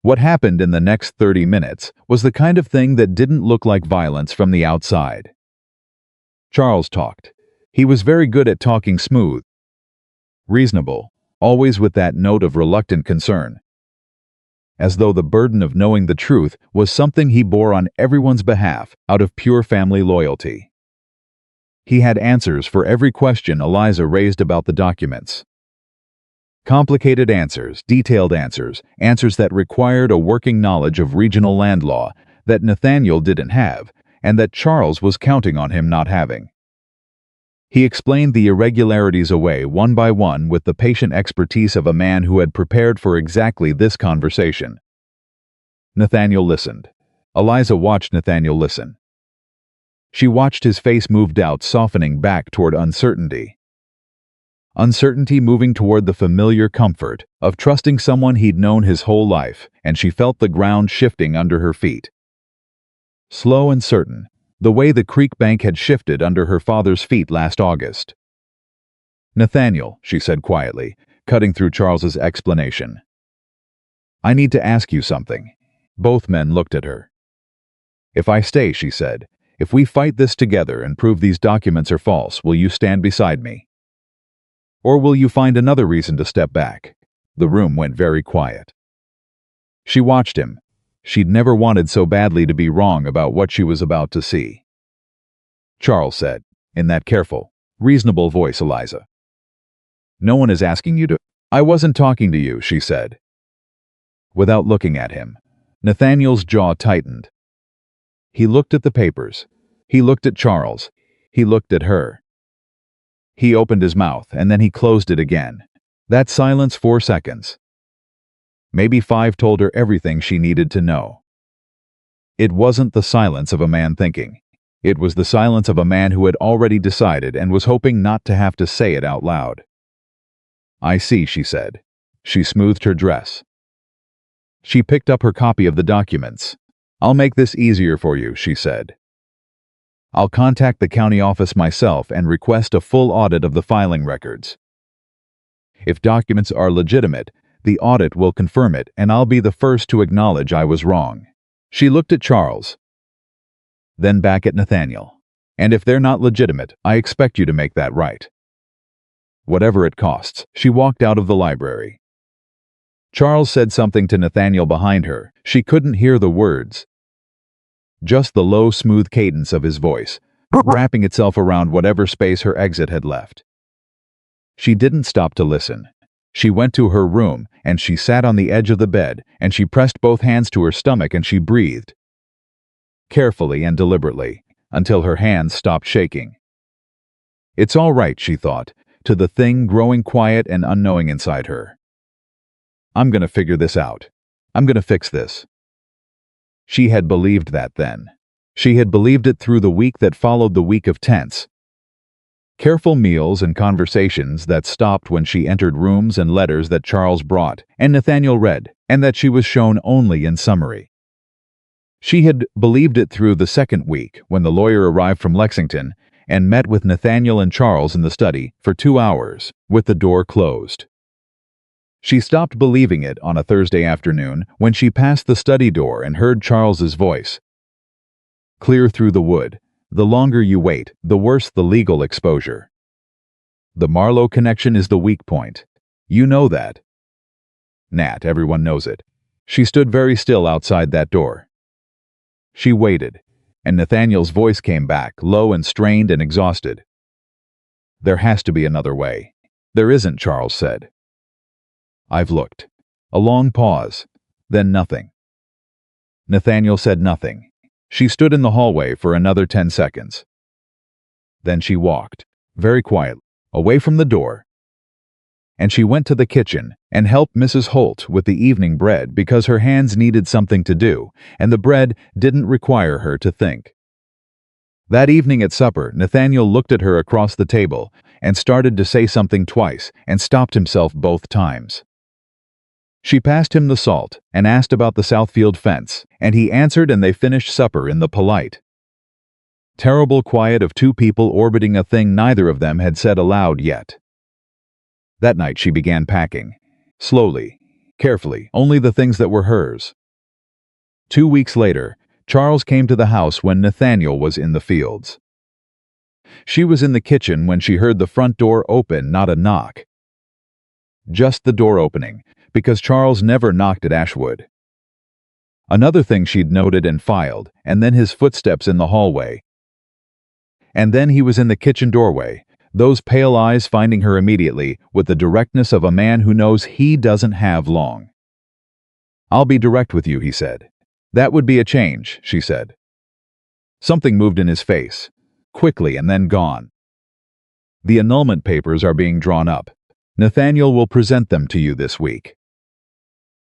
What happened in the next 30 minutes was the kind of thing that didn't look like violence from the outside. Charles talked. He was very good at talking, smooth, reasonable, always with that note of reluctant concern, as though the burden of knowing the truth was something he bore on everyone's behalf out of pure family loyalty. He had answers for every question Eliza raised about the documents. Complicated answers, detailed answers, answers that required a working knowledge of regional land law that Nathaniel didn't have, and that Charles was counting on him not having. He explained the irregularities away one by one with the patient expertise of a man who had prepared for exactly this conversation. Nathaniel listened. Eliza watched Nathaniel listen. She watched his face move out, softening back toward uncertainty. Uncertainty moving toward the familiar comfort of trusting someone he'd known his whole life, and she felt the ground shifting under her feet. Slow and certain, the way the creek bank had shifted under her father's feet last August. "Nathaniel," she said quietly, cutting through Charles's explanation. "I need to ask you something." Both men looked at her. "If I stay," she said, "if we fight this together and prove these documents are false, will you stand beside me? Or will you find another reason to step back?" The room went very quiet. She watched him. She'd never wanted so badly to be wrong about what she was about to see. Charles said, in that careful, reasonable voice, "Eliza, no one is asking you to—" "I wasn't talking to you," she said. Without looking at him, Nathaniel's jaw tightened. He looked at the papers. He looked at Charles. He looked at her. He opened his mouth, and then he closed it again. That silence 4 seconds. Maybe 5 told her everything she needed to know. It wasn't the silence of a man thinking. It was the silence of a man who had already decided and was hoping not to have to say it out loud. "I see," she said. She smoothed her dress. She picked up her copy of the documents. "I'll make this easier for you," she said. "I'll contact the county office myself and request a full audit of the filing records. If documents are legitimate, the audit will confirm it, and I'll be the first to acknowledge I was wrong." She looked at Charles, then back at Nathaniel. "And if they're not legitimate, I expect you to make that right. Whatever it costs." She walked out of the library. Charles said something to Nathaniel behind her. She couldn't hear the words. Just the low, smooth cadence of his voice, wrapping itself around whatever space her exit had left. She didn't stop to listen. She went to her room, and she sat on the edge of the bed, and she pressed both hands to her stomach, and she breathed, carefully and deliberately, until her hands stopped shaking. "It's all right," she thought, to the thing growing quiet and unknowing inside her. "I'm going to figure this out. I'm going to fix this." She had believed that then. She had believed it through the week that followed the week of tense, careful meals and conversations that stopped when she entered rooms, and letters that Charles brought and Nathaniel read, and that she was shown only in summary. She had believed it through the second week when the lawyer arrived from Lexington and met with Nathaniel and Charles in the study for 2 hours, with the door closed. She stopped believing it on a Thursday afternoon when she passed the study door and heard Charles's voice. "Clear through the wood. The longer you wait, the worse the legal exposure. The Marlowe connection is the weak point. You know that." "Nat, everyone knows it." She stood very still outside that door. She waited, and Nathaniel's voice came back, low and strained and exhausted. "There has to be another way." "There isn't," Charles said. "I've looked." A long pause, then nothing. Nathaniel said nothing. She stood in the hallway for another 10 seconds. Then she walked, very quietly, away from the door. And she went to the kitchen and helped Mrs. Holt with the evening bread because her hands needed something to do, and the bread didn't require her to think. That evening at supper, Nathaniel looked at her across the table and started to say something twice and stopped himself both times. She passed him the salt and asked about the Southfield fence, and he answered, and they finished supper in the polite, terrible quiet of 2 people orbiting a thing neither of them had said aloud yet. That night she began packing, slowly, carefully, only the things that were hers. 2 weeks later, Charles came to the house when Nathaniel was in the fields. She was in the kitchen when she heard the front door open, not a knock. Just the door opening, because Charles never knocked at Ashwood. Another thing she'd noted and filed, and then his footsteps in the hallway. And then he was in the kitchen doorway, those pale eyes finding her immediately with the directness of a man who knows he doesn't have long. "I'll be direct with you," he said. "That would be a change," she said. Something moved in his face, quickly and then gone. "The annulment papers are being drawn up. Nathaniel will present them to you this week.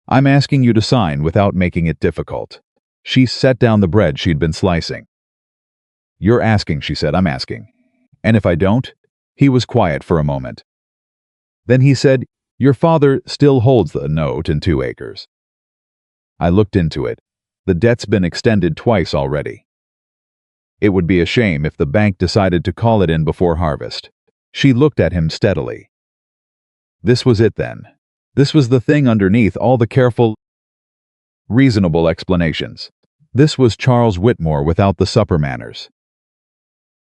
I'm asking you to sign without making it difficult." She set down the bread she'd been slicing. "You're asking," she said. "I'm asking. And if I don't?" He was quiet for a moment. Then he said, "Your father still holds the note and 2 acres. I looked into it. The debt's been extended twice already. It would be a shame if the bank decided to call it in before harvest." She looked at him steadily. This was it then. This was the thing underneath all the careful, reasonable explanations. This was Charles Whitmore without the supper manners.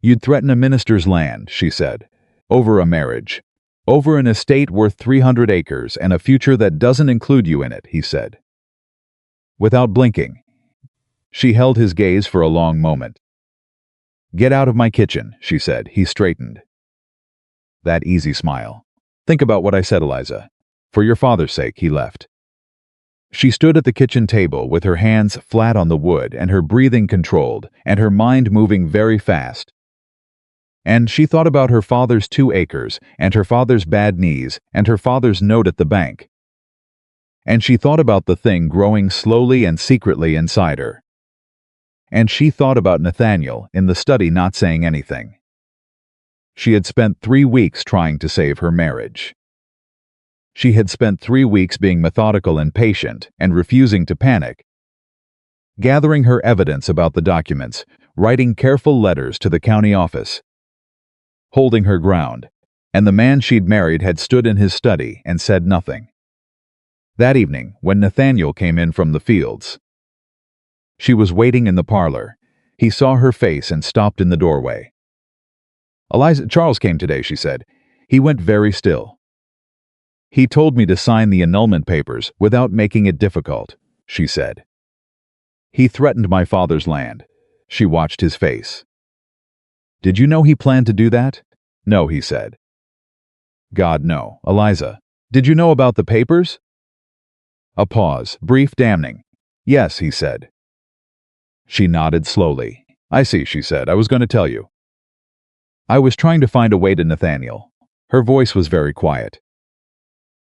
"You'd threaten a minister's land," she said, "over a marriage. Over an estate worth 300 acres and a future that doesn't include you in it," he said. Without blinking, she held his gaze for a long moment. "Get out of my kitchen," she said. He straightened. That easy smile. "Think about what I said, Eliza. For your father's sake," he left. She stood at the kitchen table with her hands flat on the wood and her breathing controlled and her mind moving very fast. And she thought about her father's 2 acres and her father's bad knees and her father's note at the bank. And she thought about the thing growing slowly and secretly inside her. And she thought about Nathaniel in the study not saying anything. She had spent 3 weeks trying to save her marriage. She had spent 3 weeks being methodical and patient and refusing to panic, gathering her evidence about the documents, writing careful letters to the county office, holding her ground, and the man she'd married had stood in his study and said nothing. That evening, when Nathaniel came in from the fields, she was waiting in the parlor. He saw her face and stopped in the doorway. "Eliza, Charles came today," she said. "He went very still. He told me to sign the annulment papers without making it difficult," she said. "He threatened my father's land." She watched his face. "Did you know he planned to do that?" "No," he said. "God, no. Eliza, did you know about the papers?" A pause, brief, damning. "Yes," he said. She nodded slowly. "I see," she said. "I was going to tell you. I was trying to find a way to Nathaniel." Her voice was very quiet.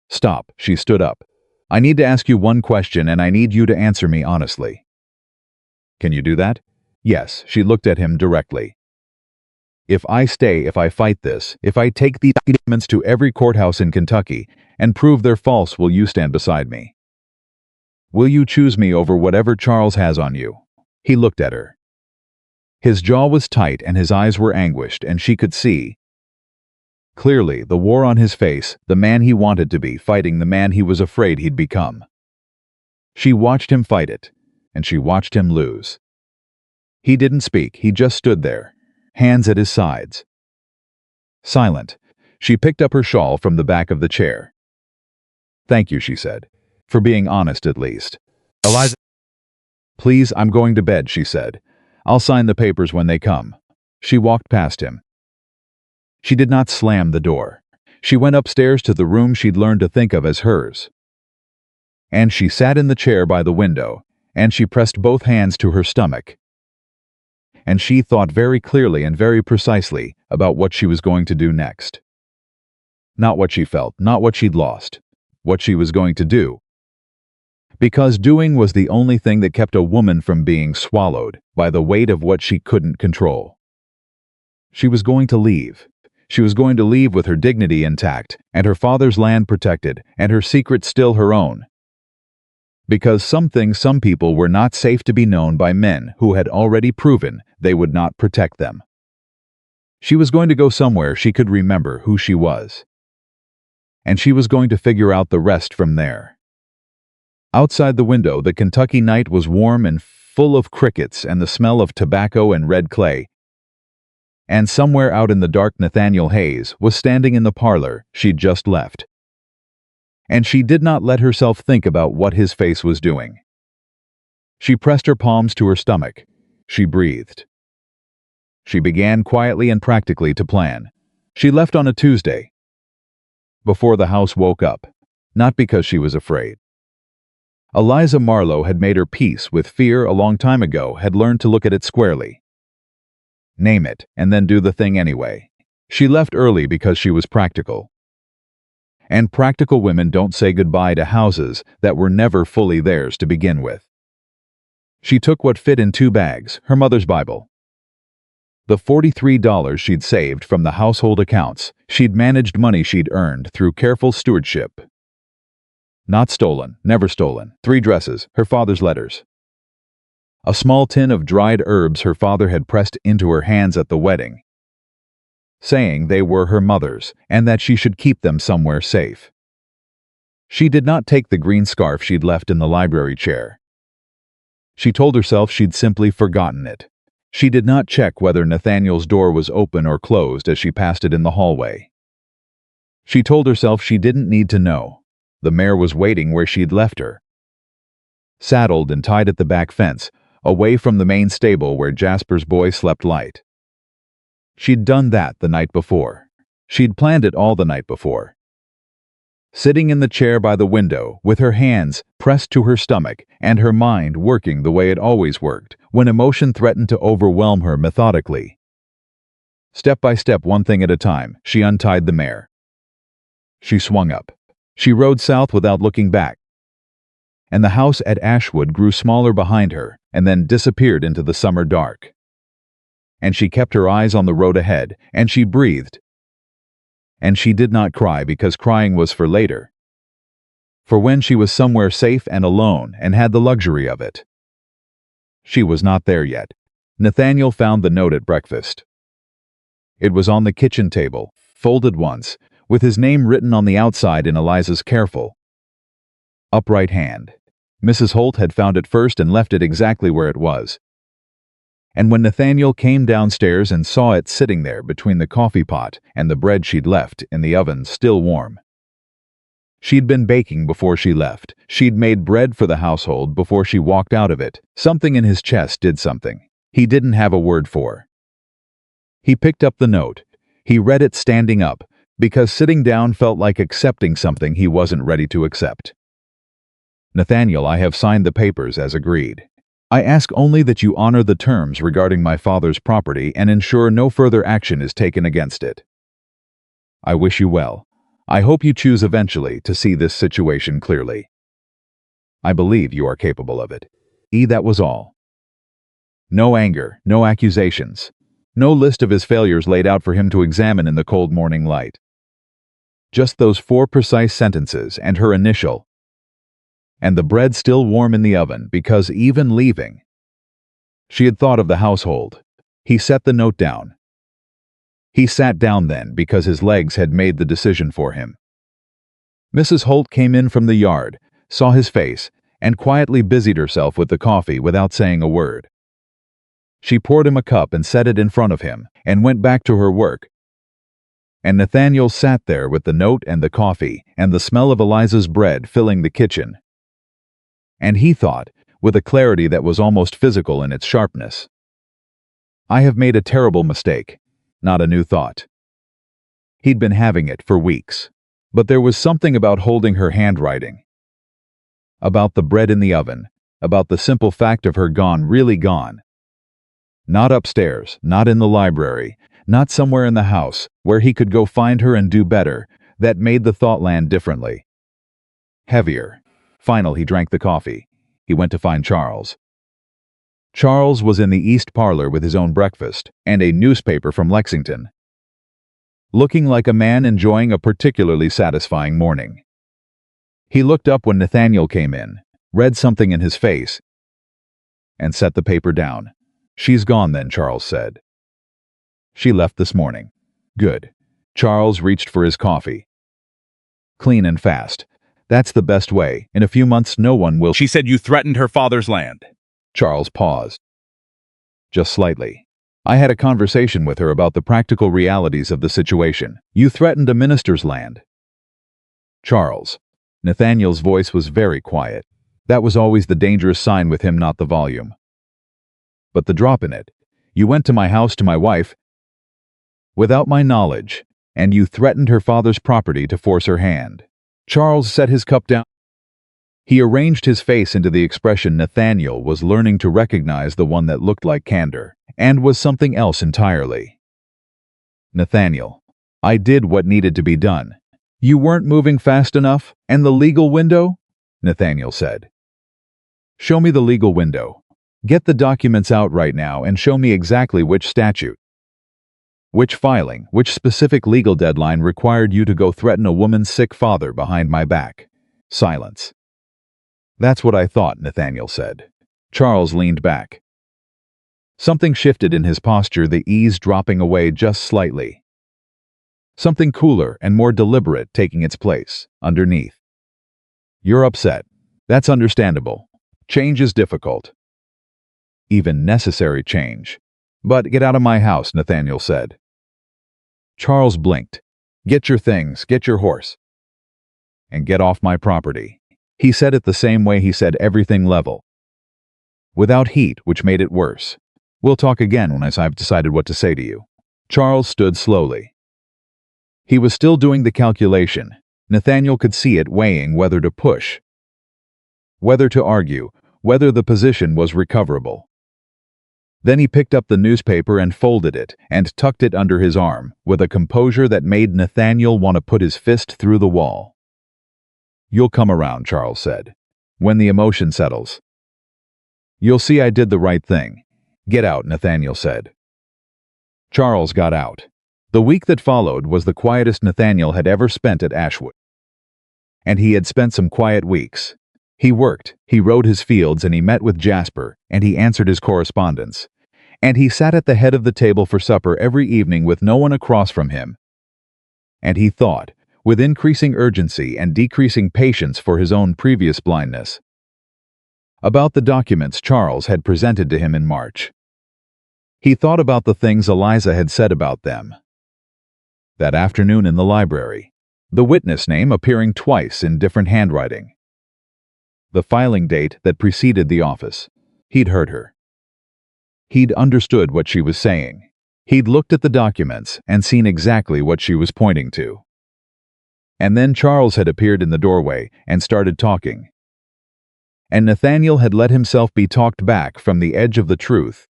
"Stop." She stood up. "I need to ask you one question and I need you to answer me honestly." "Can you do that?" "Yes." She looked at him directly. "If I stay, if I fight this, if I take these documents to every courthouse in Kentucky and prove they're false, will you stand beside me? Will you choose me over whatever Charles has on you?" He looked at her. His jaw was tight and his eyes were anguished, and she could see clearly the war on his face, the man he wanted to be fighting the man he was afraid he'd become. She watched him fight it, and she watched him lose. He didn't speak, he just stood there, hands at his sides. Silent, she picked up her shawl from the back of the chair. "Thank you," she said, "for being honest at least." "Eliza, please, I'm going to bed," she said. "I'll sign the papers when they come." She walked past him. She did not slam the door. She went upstairs to the room she'd learned to think of as hers. And she sat in the chair by the window, and she pressed both hands to her stomach. And she thought very clearly and very precisely about what she was going to do next. Not what she felt, not what she'd lost, what she was going to do. Because doing was the only thing that kept a woman from being swallowed by the weight of what she couldn't control. She was going to leave. She was going to leave with her dignity intact, and her father's land protected, and her secret still her own. Because some things, some people were not safe to be known by men who had already proven they would not protect them. She was going to go somewhere she could remember who she was. And she was going to figure out the rest from there. Outside the window, the Kentucky night was warm and full of crickets and the smell of tobacco and red clay. And somewhere out in the dark, Nathaniel Hayes was standing in the parlor she'd just left. And she did not let herself think about what his face was doing. She pressed her palms to her stomach. She breathed. She began quietly and practically to plan. She left on a Tuesday, before the house woke up, not because she was afraid. Eliza Marlowe had made her peace with fear a long time ago, had learned to look at it squarely. Name it, and then do the thing anyway. She left early because she was practical. And practical women don't say goodbye to houses that were never fully theirs to begin with. She took what fit in 2 bags, her mother's Bible, the $43 she'd saved from the household accounts. She'd managed money she'd earned through careful stewardship. Not stolen, never stolen. 3 dresses, her father's letters. A small tin of dried herbs her father had pressed into her hands at the wedding, saying they were her mother's and that she should keep them somewhere safe. She did not take the green scarf she'd left in the library chair. She told herself she'd simply forgotten it. She did not check whether Nathaniel's door was open or closed as she passed it in the hallway. She told herself she didn't need to know. The mare was waiting where she'd left her, saddled and tied at the back fence, away from the main stable where Jasper's boy slept light. She'd done that the night before. She'd planned it all the night before. Sitting in the chair by the window, with her hands pressed to her stomach and her mind working the way it always worked, when emotion threatened to overwhelm her methodically. Step by step, one thing at a time, she untied the mare. She swung up. She rode south without looking back. And the house at Ashwood grew smaller behind her and then disappeared into the summer dark. And she kept her eyes on the road ahead, and she breathed. And she did not cry, because crying was for later. For when she was somewhere safe and alone and had the luxury of it. She was not there yet. Nathaniel found the note at breakfast. It was on the kitchen table, folded once, with his name written on the outside in Eliza's careful, upright hand. Mrs. Holt had found it first and left it exactly where it was. And when Nathaniel came downstairs and saw it sitting there between the coffee pot and the bread she'd left in the oven still warm. She'd been baking before she left. She'd made bread for the household before she walked out of it. Something in his chest did something he didn't have a word for. He picked up the note. He read it standing up, because sitting down felt like accepting something he wasn't ready to accept. Nathaniel, I have signed the papers as agreed. I ask only that you honor the terms regarding my father's property and ensure no further action is taken against it. I wish you well. I hope you choose eventually to see this situation clearly. I believe you are capable of it. That was all. No anger, no accusations, no list of his failures laid out for him to examine in the cold morning light. Just those 4 precise sentences and her initial. And the bread still warm in the oven, because even leaving, she had thought of the household. He set the note down. He sat down then because his legs had made the decision for him. Mrs. Holt came in from the yard, saw his face, and quietly busied herself with the coffee without saying a word. She poured him a cup and set it in front of him, and went back to her work. And Nathaniel sat there with the note and the coffee, and the smell of Eliza's bread filling the kitchen. And he thought, with a clarity that was almost physical in its sharpness, I have made a terrible mistake, not a new thought. He'd been having it for weeks, but there was something about holding her handwriting, about the bread in the oven, about the simple fact of her gone, really gone. Not upstairs, not in the library, not somewhere in the house where he could go find her and do better, that made the thought land differently. Heavier. Finally, he drank the coffee. He went to find Charles. Charles was in the east parlor with his own breakfast and a newspaper from Lexington, looking like a man enjoying a particularly satisfying morning. He looked up when Nathaniel came in, read something in his face, and set the paper down. She's gone then, Charles said. She left this morning. Good. Charles reached for his coffee. Clean and fast. That's the best way. In a few months no one will— She said you threatened her father's land. Charles paused. Just slightly. I had a conversation with her about the practical realities of the situation. You threatened a minister's land. Charles. Nathaniel's voice was very quiet. That was always the dangerous sign with him, not the volume, but the drop in it. You went to my house to my wife without my knowledge, and you threatened her father's property to force her hand. Charles set his cup down. He arranged his face into the expression Nathaniel was learning to recognize, the one that looked like candor, and was something else entirely. Nathaniel, I did what needed to be done. You weren't moving fast enough, and the legal window? Nathaniel said. Show me the legal window. Get the documents out right now and show me exactly which statute, which filing, which specific legal deadline required you to go threaten a woman's sick father behind my back. Silence. That's what I thought, Nathaniel said. Charles leaned back. Something shifted in his posture, the ease dropping away just slightly. Something cooler and more deliberate taking its place, underneath. You're upset. That's understandable. Change is difficult. Even necessary change. But get out of my house, Nathaniel said. Charles blinked. Get your things, get your horse. And get off my property. He said it the same way he said everything, level. Without heat, which made it worse. We'll talk again when I've decided what to say to you. Charles stood slowly. He was still doing the calculation. Nathaniel could see it, weighing whether to push, whether to argue, whether the position was recoverable. Then he picked up the newspaper and folded it and tucked it under his arm with a composure that made Nathaniel want to put his fist through the wall. You'll come around, Charles said, when the emotion settles. You'll see I did the right thing. Get out, Nathaniel said. Charles got out. The week that followed was the quietest Nathaniel had ever spent at Ashwood. And he had spent some quiet weeks. He worked, he rode his fields, and he met with Jasper, and he answered his correspondence. And he sat at the head of the table for supper every evening with no one across from him. And he thought, with increasing urgency and decreasing patience for his own previous blindness, about the documents Charles had presented to him in March. He thought about the things Eliza had said about them. That afternoon in the library, the witness name appearing twice in different handwriting. The filing date that preceded the office. He'd heard her. He'd understood what she was saying. He'd looked at the documents and seen exactly what she was pointing to. And then Charles had appeared in the doorway and started talking. And Nathaniel had let himself be talked back from the edge of the truth.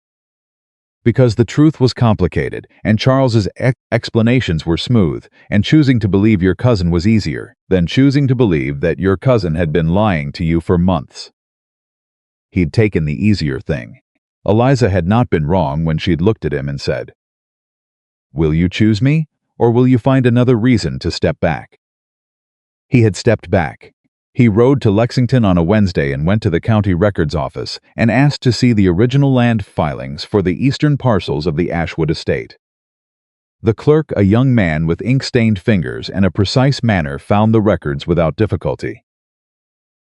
Because the truth was complicated, and Charles's explanations were smooth, and choosing to believe your cousin was easier than choosing to believe that your cousin had been lying to you for months. He'd taken the easier thing. Eliza had not been wrong when she'd looked at him and said, "Will you choose me, or will you find another reason to step back?" He had stepped back. He rode to Lexington on a Wednesday and went to the county records office and asked to see the original land filings for the eastern parcels of the Ashwood estate. The clerk, a young man with ink-stained fingers and a precise manner, found the records without difficulty.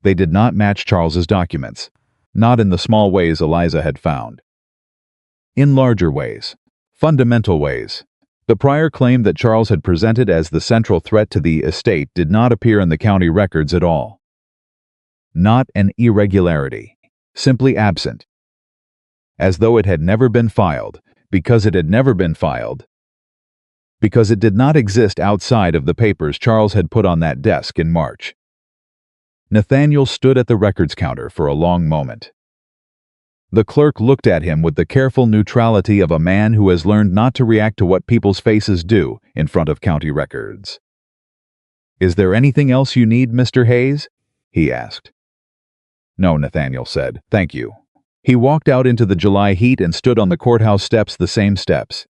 They did not match Charles's documents, not in the small ways Eliza had found. In larger ways, fundamental ways. The prior claim that Charles had presented as the central threat to the estate did not appear in the county records at all. Not an irregularity, simply absent. As though it had never been filed, because it had never been filed. Because it did not exist outside of the papers Charles had put on that desk in March. Nathaniel stood at the records counter for a long moment. The clerk looked at him with the careful neutrality of a man who has learned not to react to what people's faces do in front of county records. "Is there anything else you need, Mr. Hayes?" he asked. "No," Nathaniel said. "Thank you." He walked out into the July heat and stood on the courthouse steps, the same steps.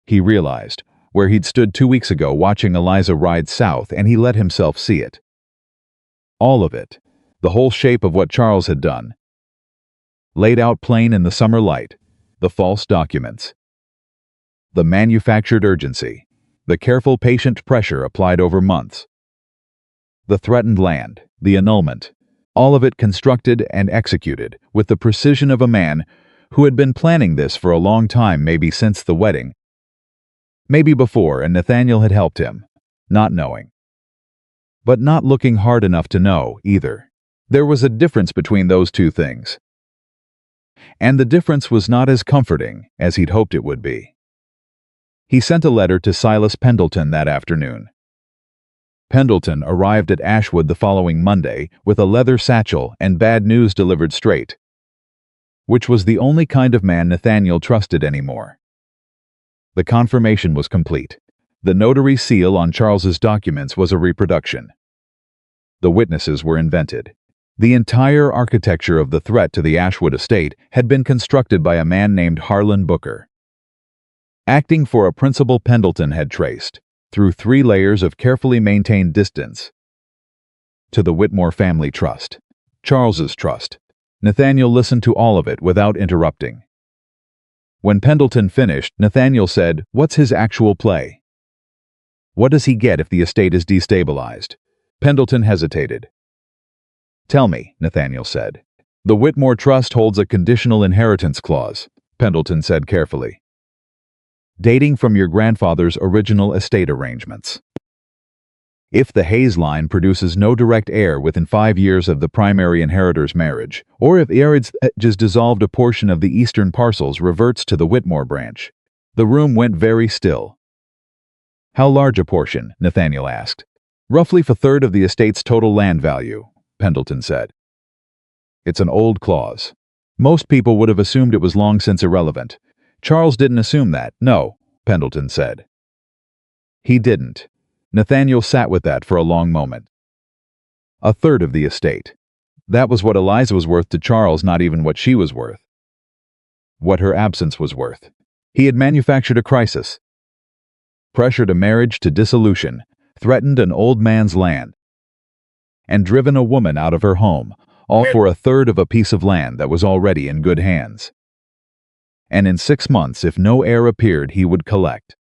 He realized, where he'd stood 2 weeks ago watching Eliza ride south, and he let himself see it. All of it, the whole shape of what Charles had done. Laid out plain in the summer light, the false documents. The manufactured urgency, the careful patient pressure applied over months. The threatened land, the annulment, all of it constructed and executed with the precision of a man who had been planning this for a long time, maybe since the wedding. Maybe before, and Nathaniel had helped him, not knowing. But not looking hard enough to know, either. There was a difference between those two things. and the difference was not as comforting as he'd hoped it would be. He sent a letter to Silas Pendleton that afternoon. Pendleton arrived at Ashwood the following Monday with a leather satchel and bad news delivered straight, which was the only kind of man Nathaniel trusted anymore. The confirmation was complete. The notary seal on Charles's documents was a reproduction. The witnesses were invented. The entire architecture of the threat to the Ashwood estate had been constructed by a man named Harlan Booker. Acting for a principal Pendleton had traced, through 3 layers of carefully maintained distance, to the Whitmore family trust, Charles's trust. Nathaniel listened to all of it without interrupting. When Pendleton finished, Nathaniel said, "What's his actual play? What does he get if the estate is destabilized?" Pendleton hesitated. "Tell me," Nathaniel said. "The Whitmore Trust holds a conditional inheritance clause," Pendleton said carefully, "dating from your grandfather's original estate arrangements. If the Hayes line produces no direct heir within 5 years of the primary inheritor's marriage, or if Heird's just dissolved a portion of the eastern parcels reverts to the Whitmore branch." The room went very still. "How large a portion?" Nathaniel asked. "Roughly a third of the estate's total land value," Pendleton said. "It's an old clause. Most people would have assumed it was long since irrelevant. Charles didn't assume that, no," Pendleton said. "He didn't." Nathaniel sat with that for a long moment. A third of the estate. That was what Eliza was worth to Charles, not even what she was worth. What her absence was worth. He had manufactured a crisis, pressured a marriage to dissolution, threatened an old man's land, and driven a woman out of her home, all for a third of a piece of land that was already in good hands. And in 6 months, if no heir appeared, he would collect.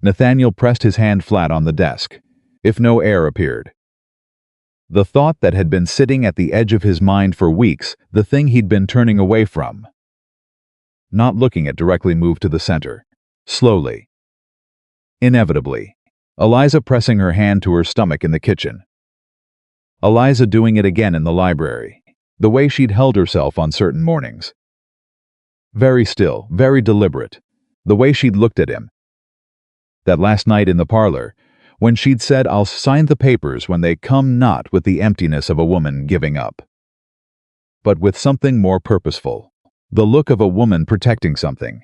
Nathaniel pressed his hand flat on the desk. If no heir appeared. The thought that had been sitting at the edge of his mind for weeks, the thing he'd been turning away from, not looking at, directly moved to the center. Slowly. Inevitably. Eliza pressing her hand to her stomach in the kitchen. Eliza doing it again in the library. The way she'd held herself on certain mornings. Very still, very deliberate. The way she'd looked at him. That last night in the parlor, when she'd said, "I'll sign the papers when they come," not with the emptiness of a woman giving up, but with something more purposeful. The look of a woman protecting something.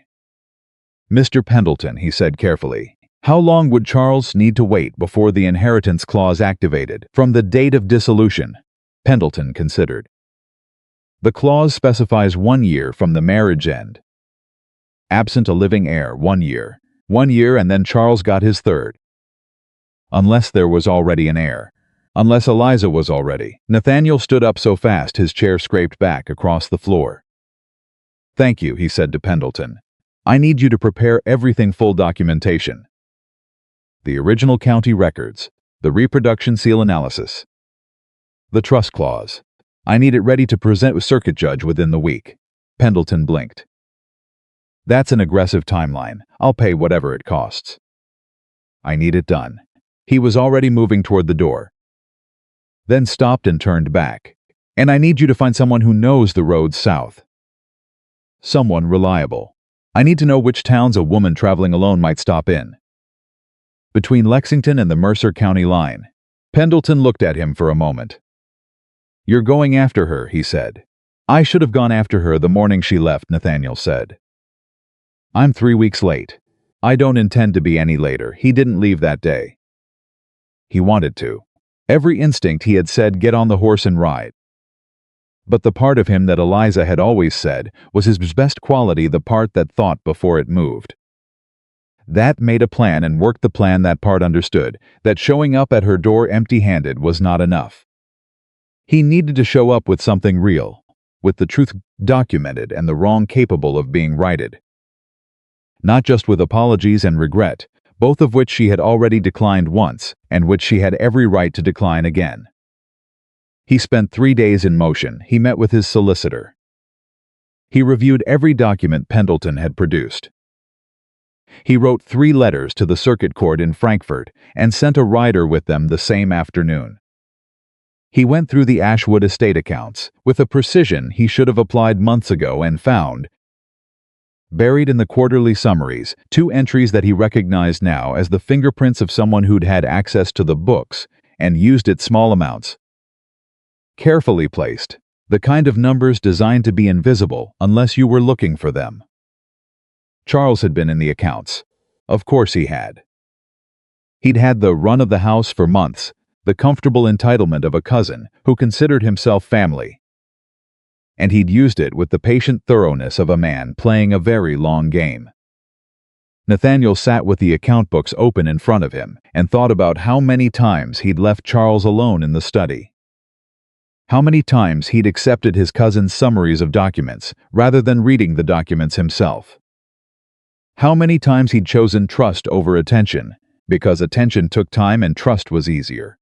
"Mr. Pendleton," he said carefully, "how long would Charles need to wait before the inheritance clause activated from the date of dissolution?" Pendleton considered. "The clause specifies 1 year from the marriage end. Absent a living heir, 1 year. 1 year, and then Charles got his third. Unless there was already an heir. Unless Eliza was already." Nathaniel stood up so fast his chair scraped back across the floor. "Thank you," he said to Pendleton. "I need you to prepare everything, full documentation. The original county records, the reproduction seal analysis, the trust clause. I need it ready to present with circuit judge within the week." Pendleton blinked. "That's an aggressive timeline. I'll pay whatever it costs. I need it done." He was already moving toward the door, then stopped and turned back. "And I need you to find someone who knows the roads south. Someone reliable. I need to know which towns a woman traveling alone might stop in. Between Lexington and the Mercer County line." Pendleton looked at him for a moment. "You're going after her," he said. "I should have gone after her the morning she left," Nathaniel said. "I'm 3 weeks late. I don't intend to be any later." He didn't leave that day. He wanted to. Every instinct he had said, "Get on the horse and ride." But the part of him that Eliza had always said was his best quality, the part that thought before it moved. That made a plan and worked the plan. That part understood that showing up at her door empty-handed was not enough. He needed to show up with something real, with the truth documented and the wrong capable of being righted. Not just with apologies and regret, both of which she had already declined once, and which she had every right to decline again. He spent 3 days in motion. He met with his solicitor. He reviewed every document Pendleton had produced. He wrote 3 letters to the circuit court in Frankfurt and sent a rider with them the same afternoon. He went through the Ashwood estate accounts with a precision he should have applied months ago and found, buried in the quarterly summaries, 2 entries that he recognized now as the fingerprints of someone who'd had access to the books and used it small amounts. Carefully placed, the kind of numbers designed to be invisible unless you were looking for them. Charles had been in the accounts. Of course he had. He'd had the run of the house for months, the comfortable entitlement of a cousin who considered himself family. And he'd used it with the patient thoroughness of a man playing a very long game. Nathaniel sat with the account books open in front of him and thought about how many times he'd left Charles alone in the study. How many times he'd accepted his cousin's summaries of documents rather than reading the documents himself. How many times he'd chosen trust over attention, because attention took time and trust was easier.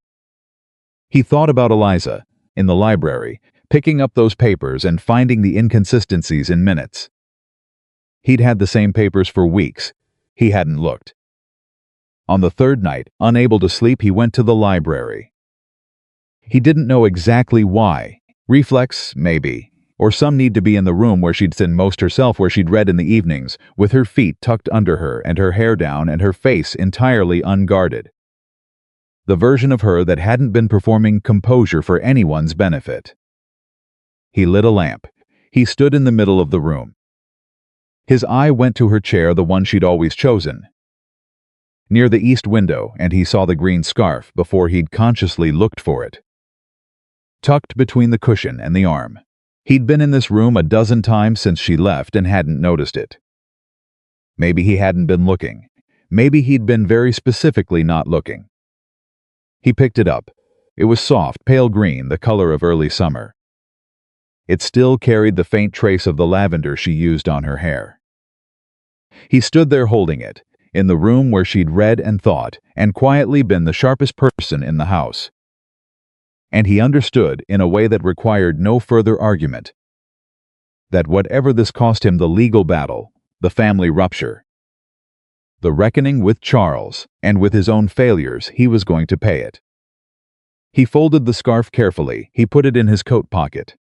He thought about Eliza, in the library, picking up those papers and finding the inconsistencies in minutes. He'd had the same papers for weeks. He hadn't looked. On the third night, unable to sleep, he went to the library. He didn't know exactly why. Reflex, maybe. Or some need to be in the room where she'd spend most herself, where she'd read in the evenings, with her feet tucked under her and her hair down and her face entirely unguarded. The version of her that hadn't been performing composure for anyone's benefit. He lit a lamp. He stood in the middle of the room. His eye went to her chair, the one she'd always chosen, near the east window, and he saw the green scarf before he'd consciously looked for it. Tucked between the cushion and the arm. He'd been in this room a dozen times since she left and hadn't noticed it. Maybe he hadn't been looking. Maybe he'd been very specifically not looking. He picked it up. It was soft, pale green, the color of early summer. It still carried the faint trace of the lavender she used on her hair. He stood there holding it, in the room where she'd read and thought, and quietly been the sharpest person in the house. And he understood, in a way that required no further argument, that whatever this cost him, the legal battle, the family rupture, the reckoning with Charles, and with his own failures, he was going to pay it. He folded the scarf carefully. He put it in his coat pocket.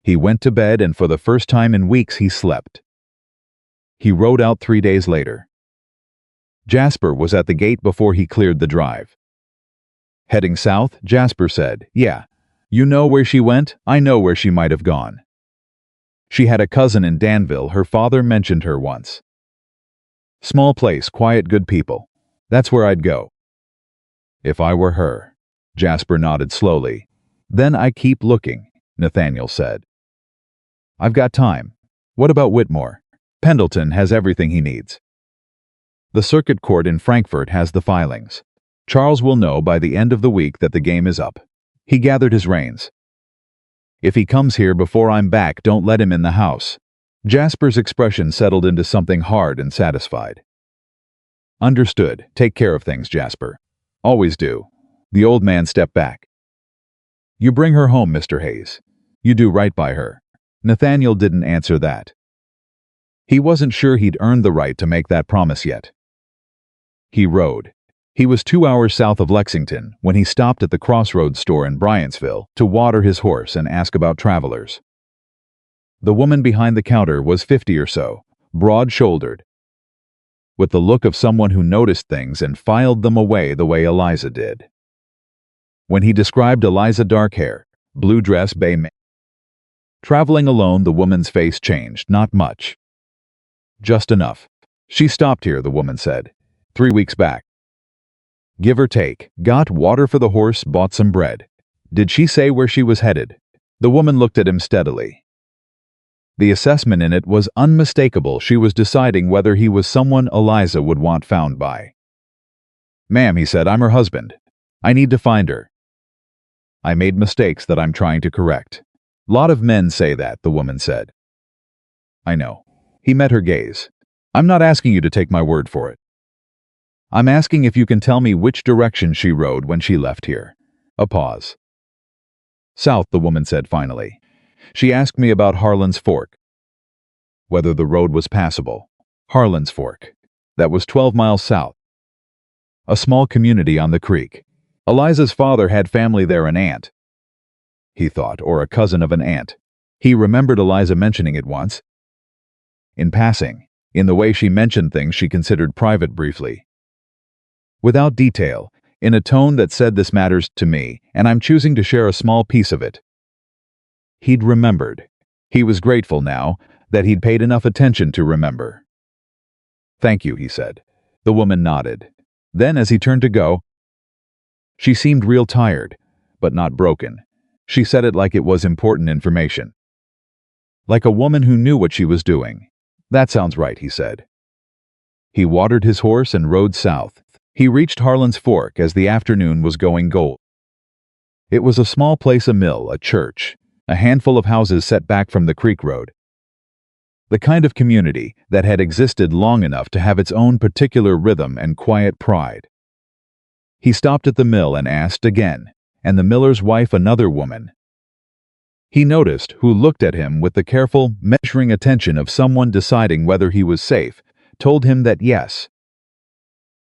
He went to bed, and for the first time in weeks he slept. He rode out 3 days later. Jasper was at the gate before he cleared the drive. Heading south, Jasper said, "Yeah, you know where she went? I know where she might have gone. She had a cousin in Danville. Her father mentioned her once. Small place, quiet, good people. That's where I'd go. If I were her." Jasper nodded slowly. "Then I keep looking," Nathaniel said. "I've got time. What about Whitmore? Pendleton has everything he needs. The circuit court in Frankfurt has the filings. Charles will know by the end of the week that the game is up." He gathered his reins. "If he comes here before I'm back, don't let him in the house." Jasper's expression settled into something hard and satisfied. "Understood. Take care of things, Jasper. Always do." The old man stepped back. "You bring her home, Mr. Hayes. You do right by her." Nathaniel didn't answer that. He wasn't sure he'd earned the right to make that promise yet. He rode. He was 2 hours south of Lexington when he stopped at the Crossroads store in Bryantsville to water his horse and ask about travelers. The woman behind the counter was 50 or so, broad-shouldered, with the look of someone who noticed things and filed them away the way Eliza did. When he described Eliza, dark hair, blue dress, bay makeup. Traveling alone, the woman's face changed, not much. "Just enough. She stopped here," the woman said. 3 weeks back. Give or take. Got water for the horse, bought some bread. Did she say where she was headed?" The woman looked at him steadily. The assessment in it was unmistakable. She was deciding whether he was someone Eliza would want found by. "Ma'am," he said, "I'm her husband. I need to find her. I made mistakes that I'm trying to correct." "Lot of men say that," the woman said. "I know." He met her gaze. "I'm not asking you to take my word for it. I'm asking if you can tell me which direction she rode when she left here." A pause. "South," the woman said finally. "She asked me about Harlan's Fork. Whether the road was passable." Harlan's Fork. That was 12 miles south. A small community on the creek. Eliza's father had family there, an aunt, he thought, or a cousin of an aunt. He remembered Eliza mentioning it once. In passing, in the way she mentioned things she considered private briefly. Without detail, in a tone that said, "This matters to me, and I'm choosing to share a small piece of it." He'd remembered. He was grateful now that he'd paid enough attention to remember. "Thank you," he said. The woman nodded. Then, as he turned to go, she seemed real tired, but not broken. She said it like it was important information. Like a woman who knew what she was doing. "That sounds right," he said. He watered his horse and rode south. He reached Harlan's Fork as the afternoon was going gold. It was a small place, a mill, a church, a handful of houses set back from the creek road. The kind of community that had existed long enough to have its own particular rhythm and quiet pride. He stopped at the mill and asked again, and the miller's wife, another woman, he noticed, who looked at him with the careful, measuring attention of someone deciding whether he was safe, told him that yes.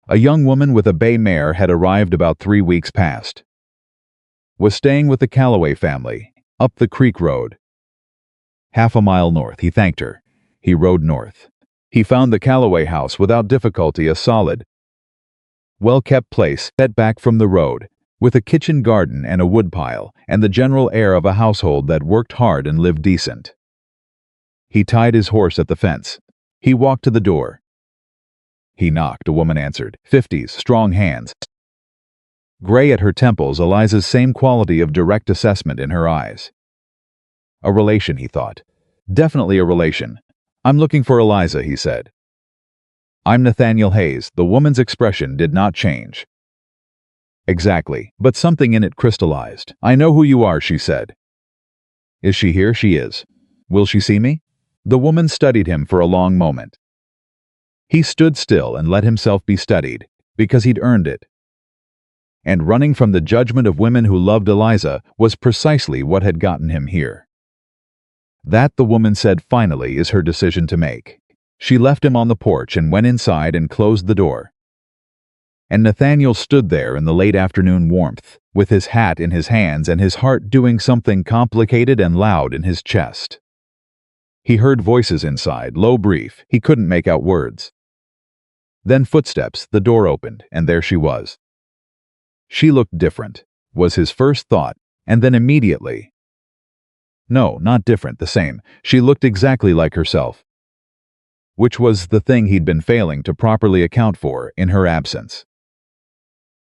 A young woman with a bay mare had arrived about 3 weeks past. Was staying with the Calloway family, up the creek road. Half a mile north, he thanked her. He rode north. He found the Calloway house without difficulty, a solid, well-kept place set back from the road, with a kitchen garden and a woodpile, and the general air of a household that worked hard and lived decent. He tied his horse at the fence. He walked to the door. He knocked, a woman answered, 50s, strong hands. Gray at her temples, Eliza's same quality of direct assessment in her eyes. A relation, he thought. Definitely a relation. "I'm looking for Eliza," he said. "I'm Nathaniel Hayes." The woman's expression did not change. "Exactly, but something in it crystallized. "I know who you are," she said. "Is she here?" "She is." "Will she see me?" The woman studied him for a long moment. He stood still and let himself be studied, because he'd earned it. And running from the judgment of women who loved Eliza was precisely what had gotten him here. That, the woman said finally, is her decision to make. She left him on the porch and went inside and closed the door. And Nathaniel stood there in the late afternoon warmth, with his hat in his hands and his heart doing something complicated and loud in his chest. He heard voices inside, low, brief, he couldn't make out words. Then footsteps, the door opened, and there she was. She looked different, was his first thought, and then immediately. No, not different, the same. She looked exactly like herself. Which was the thing he'd been failing to properly account for in her absence.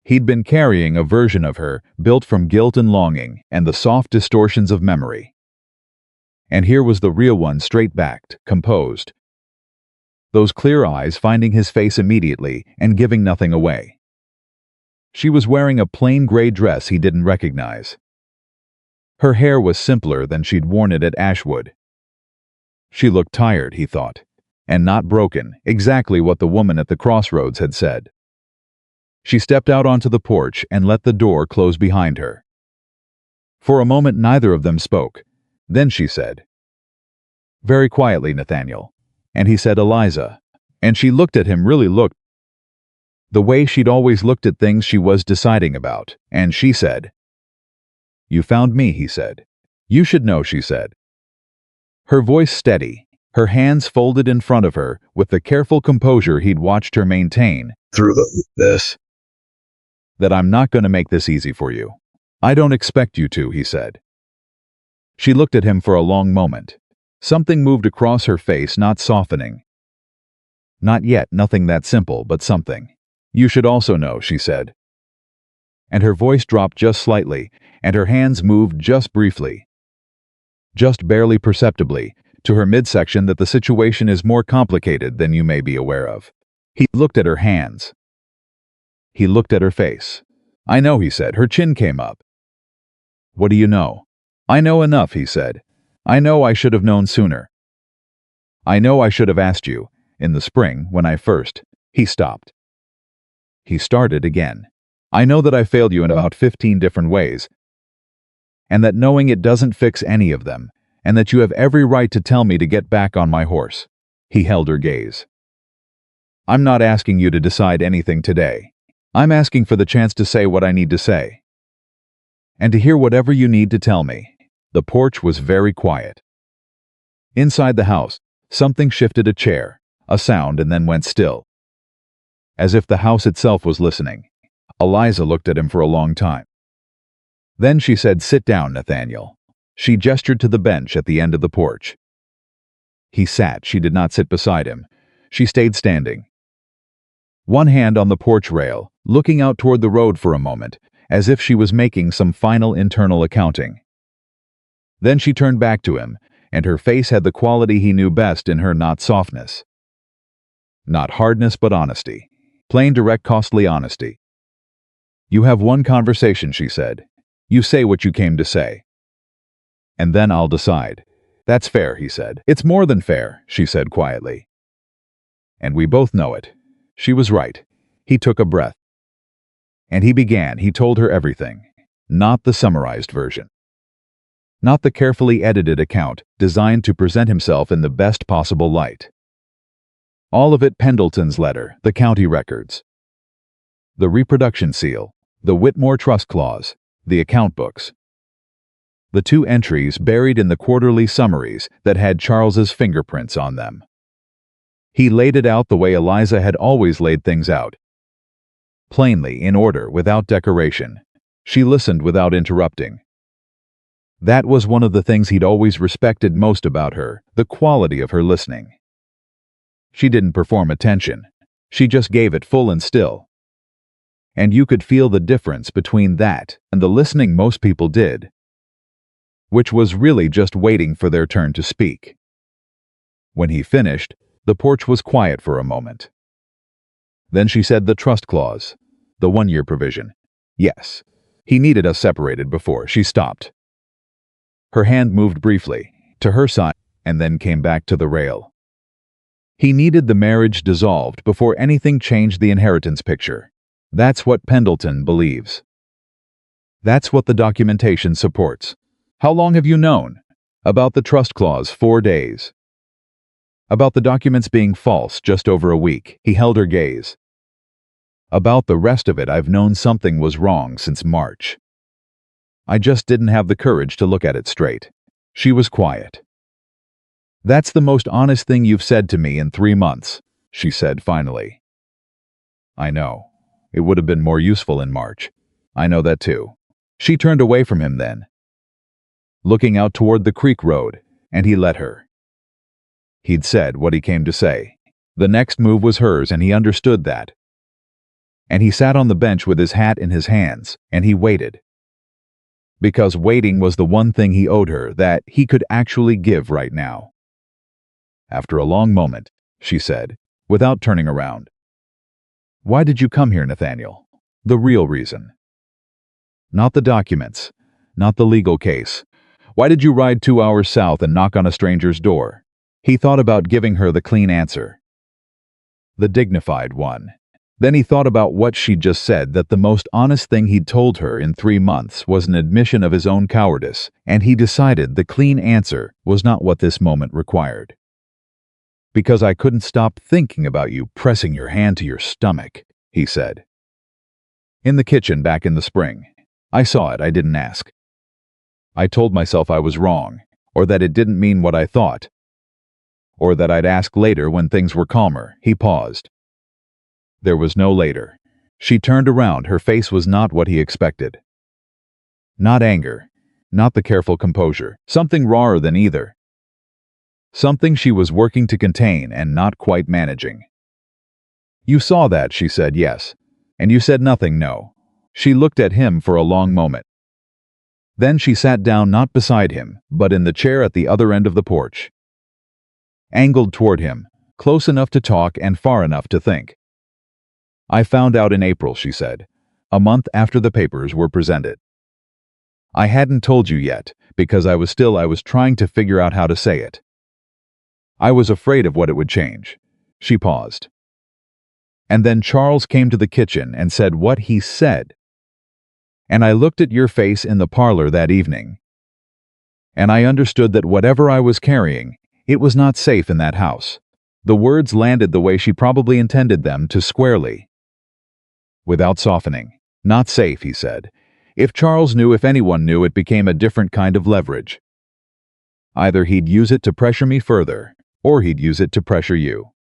He'd been carrying a version of her built from guilt and longing and the soft distortions of memory. And here was the real one, straight-backed, composed. Those clear eyes finding his face immediately and giving nothing away. She was wearing a plain gray dress he didn't recognize. Her hair was simpler than she'd worn it at Ashwood. She looked tired, he thought, and not broken, exactly what the woman at the crossroads had said. She stepped out onto the porch and let the door close behind her. For a moment neither of them spoke. Then she said, very quietly, "Nathaniel." And he said, "Eliza." And she looked at him, really looked, the way she'd always looked at things she was deciding about. And she said, "You found me," he said. "You should know," she said. Her voice steady, her hands folded in front of her with the careful composure he'd watched her maintain through this. "That I'm not going to make this easy for you. I don't expect you to," he said. She looked at him for a long moment. Something moved across her face, not softening. Not yet, nothing that simple, but something. "You should also know," she said. And her voice dropped just slightly, and her hands moved just briefly, just barely perceptibly, to her midsection, that the situation is more complicated than you may be aware of. He looked at her hands. He looked at her face. "I know," he said. Her chin came up. "What do you know?" "I know enough," he said. "I know I should have known sooner. I know I should have asked you, in the spring, when I first—" He stopped. He started again. "I know that I failed you in about 15 different ways, and that knowing it doesn't fix any of them, and that you have every right to tell me to get back on my horse." He held her gaze. "I'm not asking you to decide anything today. I'm asking for the chance to say what I need to say. And to hear whatever you need to tell me. The porch was very quiet. Inside the house, something shifted a chair, a sound, and then went still. As if the house itself was listening. Eliza looked at him for a long time. Then she said, "Sit down, Nathaniel." She gestured to the bench at the end of the porch. He sat. She did not sit beside him. She stayed standing. One hand on the porch rail, looking out toward the road for a moment, as if she was making some final internal accounting. Then she turned back to him, and her face had the quality he knew best in her: not softness. Not hardness, but honesty. Plain, direct, costly honesty. "You have one conversation," she said. "You say what you came to say. And then I'll decide." "That's fair," he said. "It's more than fair," she said quietly. "And we both know it." She was right. He took a breath. And he began. He told her everything. Not the summarized version. Not the carefully edited account, designed to present himself in the best possible light. All of it: Pendleton's letter, the county records, the reproduction seal, the Whitmore trust clause, the account books. The 2 entries buried in the quarterly summaries that had Charles's fingerprints on them. He laid it out the way Eliza had always laid things out. Plainly, in order, without decoration. She listened without interrupting. That was one of the things he'd always respected most about her, the quality of her listening. She didn't perform attention. She just gave it full and still. And you could feel the difference between that and the listening most people did, which was really just waiting for their turn to speak. When he finished, the porch was quiet for a moment. Then she said, "The trust clause, the 1-year provision." "Yes. He needed us separated before." She stopped. Her hand moved briefly to her side and then came back to the rail. "He needed the marriage dissolved before anything changed the inheritance picture. That's what Pendleton believes. That's what the documentation supports." "How long have you known?" "About the trust clause, 4 days. About the documents being false, just over a week." He held her gaze. "About the rest of it, I've known something was wrong since March. I just didn't have the courage to look at it straight." She was quiet. "That's the most honest thing you've said to me in 3 months, she said finally. "I know. It would have been more useful in March. I know that too." She turned away from him then, looking out toward the creek road, and he let her. He'd said what he came to say. The next move was hers, and he understood that. And he sat on the bench with his hat in his hands, and he waited. Because waiting was the one thing he owed her that he could actually give right now. After a long moment, she said, without turning around, "Why did you come here, Nathaniel? The real reason. Not the documents, not the legal case. Why did you ride 2 hours south and knock on a stranger's door?" He thought about giving her the clean answer, the dignified one. Then he thought about what she'd just said, that the most honest thing he'd told her in 3 months was an admission of his own cowardice, and he decided the clean answer was not what this moment required. "Because I couldn't stop thinking about you pressing your hand to your stomach," he said. "In the kitchen back in the spring. I saw it, I didn't ask. I told myself I was wrong, or that it didn't mean what I thought, or that I'd ask later when things were calmer." He paused. There was no later. She turned around. Her face was not what he expected. Not anger, not the careful composure, something rawer than either. Something she was working to contain and not quite managing. "You saw that," she said. "Yes. And you said nothing, no." She looked at him for a long moment. Then she sat down, not beside him, but in the chair at the other end of the porch, angled toward him, close enough to talk and far enough to think. "I found out in April," she said, "a month after the papers were presented. I hadn't told you yet, because I was trying to figure out how to say it. I was afraid of what it would change." She paused. "And then Charles came to the kitchen and said what he said. And I looked at your face in the parlor that evening. And I understood that whatever I was carrying, it was not safe in that house." The words landed the way she probably intended them to, squarely. without softening. Not safe, he said. If Charles knew, if anyone knew, it became a different kind of leverage. Either he'd use it to pressure me further, or he'd use it to pressure you.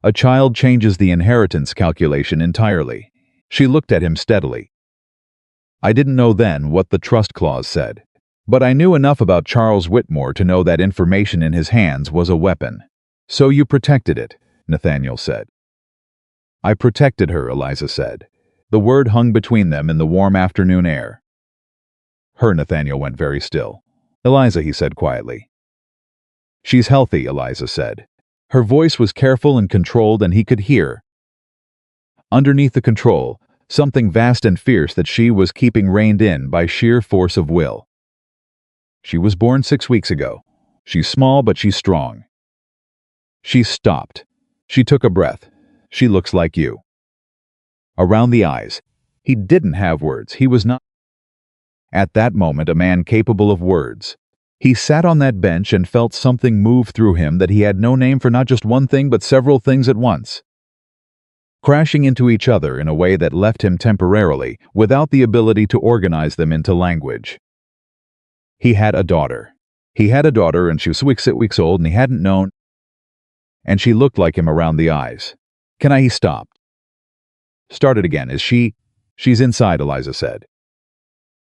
A child changes the inheritance calculation entirely. She looked at him steadily. I didn't know then what the trust clause said, but I knew enough about Charles Whitmore to know that information in his hands was a weapon. So you protected it, Nathaniel said. I protected her, Eliza said. The word hung between them in the warm afternoon air. Her, Nathaniel went very still. Eliza, he said quietly. She's healthy, Eliza said. Her voice was careful and controlled, and he could hear, underneath the control, something vast and fierce that she was keeping reined in by sheer force of will. She was born 6 weeks ago. She's small, but she's strong. She stopped. She took a breath. She looks like you. Around the eyes. He didn't have words. He was not, at that moment, a man capable of words. He sat on that bench and felt something move through him that he had no name for, not just one thing, but several things at once, crashing into each other in a way that left him temporarily without the ability to organize them into language. He had a daughter. He had a daughter, and she was 6 weeks old, and he hadn't known, and she looked like him around the eyes. He stopped. Started again. She's inside, Eliza said.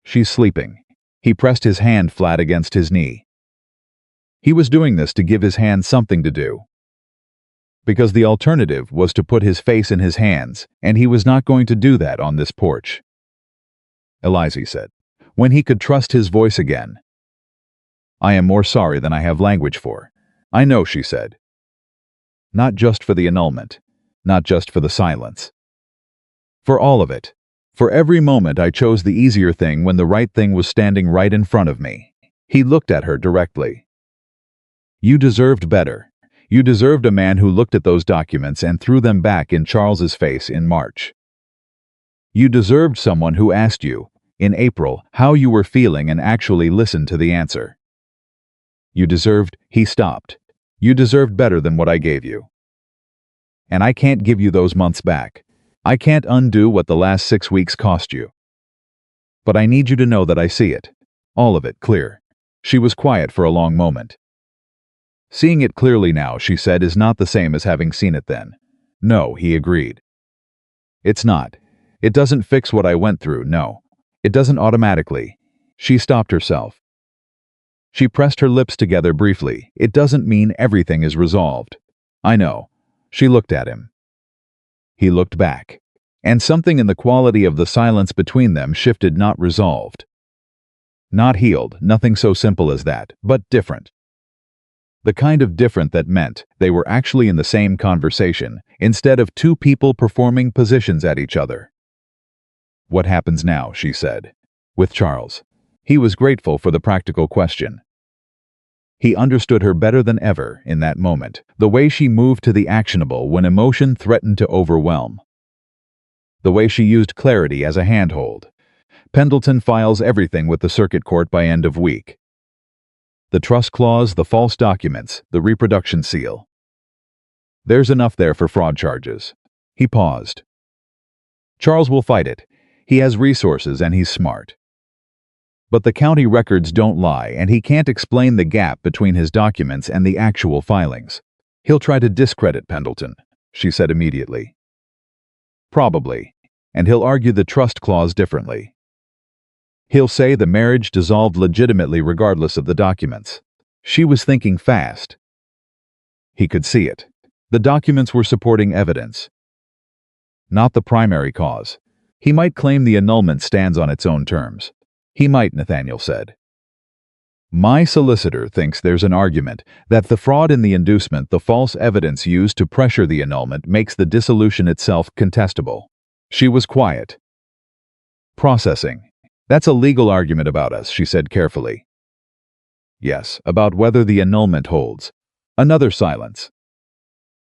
She's sleeping. He pressed his hand flat against his knee. He was doing this to give his hand something to do, because the alternative was to put his face in his hands, and he was not going to do that on this porch. Eliza said, when he could trust his voice again. I am more sorry than I have language for. I know, she said. Not just for the annulment, not just for the silence. For all of it. For every moment I chose the easier thing when the right thing was standing right in front of me. He looked at her directly. You deserved better. You deserved a man who looked at those documents and threw them back in Charles's face in March. You deserved someone who asked you, in April, how you were feeling and actually listened to the answer. You deserved, he stopped. You deserved better than what I gave you. And I can't give you those months back. I can't undo what the last 6 weeks cost you. But I need you to know that I see it. All of it, clear. She was quiet for a long moment. Seeing it clearly now, she said, is not the same as having seen it then. No, he agreed. It's not. It doesn't fix what I went through, no. It doesn't automatically. She stopped herself. She pressed her lips together briefly. It doesn't mean everything is resolved. I know. She looked at him. He looked back, and something in the quality of the silence between them shifted, not resolved. Not healed, nothing so simple as that, but different. The kind of different that meant they were actually in the same conversation, instead of two people performing positions at each other. What happens now, she said. With Charles. He was grateful for the practical question. He understood her better than ever in that moment, the way she moved to the actionable when emotion threatened to overwhelm. The way she used clarity as a handhold. Pendleton files everything with the circuit court by end of week. The trust clause, the false documents, the reproduction seal. There's enough there for fraud charges. He paused. Charles will fight it. He has resources and he's smart. But the county records don't lie, and he can't explain the gap between his documents and the actual filings. He'll try to discredit Pendleton, she said immediately. Probably. And he'll argue the trust clause differently. He'll say the marriage dissolved legitimately regardless of the documents. She was thinking fast. He could see it. The documents were supporting evidence. Not the primary cause. He might claim the annulment stands on its own terms. He might, Nathaniel said. My solicitor thinks there's an argument that the fraud in the inducement, the false evidence used to pressure the annulment, makes the dissolution itself contestable. She was quiet. Processing. That's a legal argument about us, she said carefully. Yes, about whether the annulment holds. Another silence.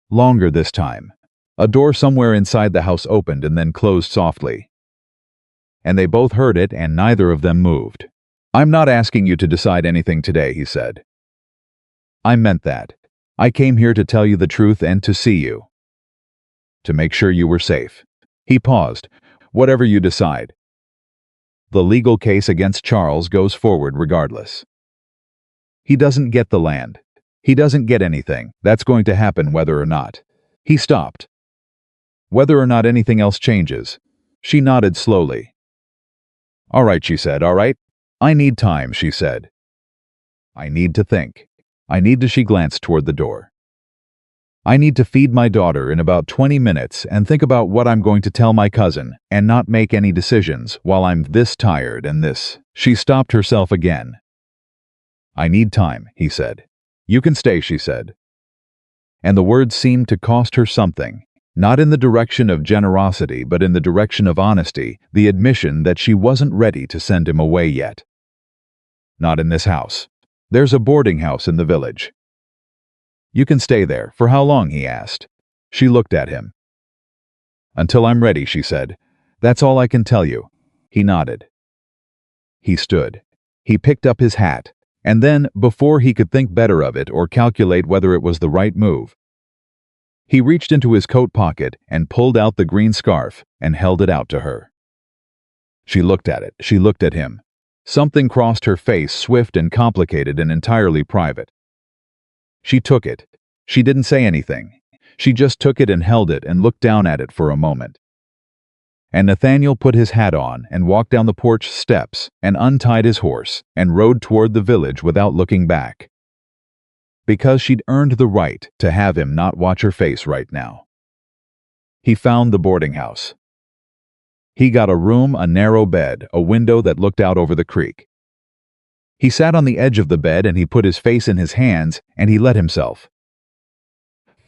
Longer this time. A door somewhere inside the house opened and then closed softly. And they both heard it, and neither of them moved. I'm not asking you to decide anything today, he said. I meant that. I came here to tell you the truth and to see you. To make sure you were safe. He paused. Whatever you decide. The legal case against Charles goes forward regardless. He doesn't get the land. He doesn't get anything. That's going to happen whether or not. He stopped. Whether or not anything else changes. She nodded slowly. All right, she said, all right. I need time, she said. I need to think. I need to, she glanced toward the door. I need to feed my daughter in about 20 minutes and think about what I'm going to tell my cousin and not make any decisions while I'm this tired and this. She stopped herself again. I need time, he said. You can stay, she said. And the words seemed to cost her something, not in the direction of generosity but in the direction of honesty, the admission that she wasn't ready to send him away yet. Not in this house. There's a boarding house in the village. You can stay there. For how long? He asked. She looked at him. Until I'm ready, she said. That's all I can tell you. He nodded. He stood. He picked up his hat, and then, before he could think better of it or calculate whether it was the right move, he reached into his coat pocket and pulled out the green scarf and held it out to her. She looked at it. She looked at him. Something crossed her face, swift and complicated and entirely private. She took it. She didn't say anything. She just took it and held it and looked down at it for a moment. And Nathaniel put his hat on and walked down the porch steps and untied his horse and rode toward the village without looking back. Because she'd earned the right to have him not watch her face right now. He found the boarding house. He got a room, a narrow bed, a window that looked out over the creek. He sat on the edge of the bed and he put his face in his hands and he let himself.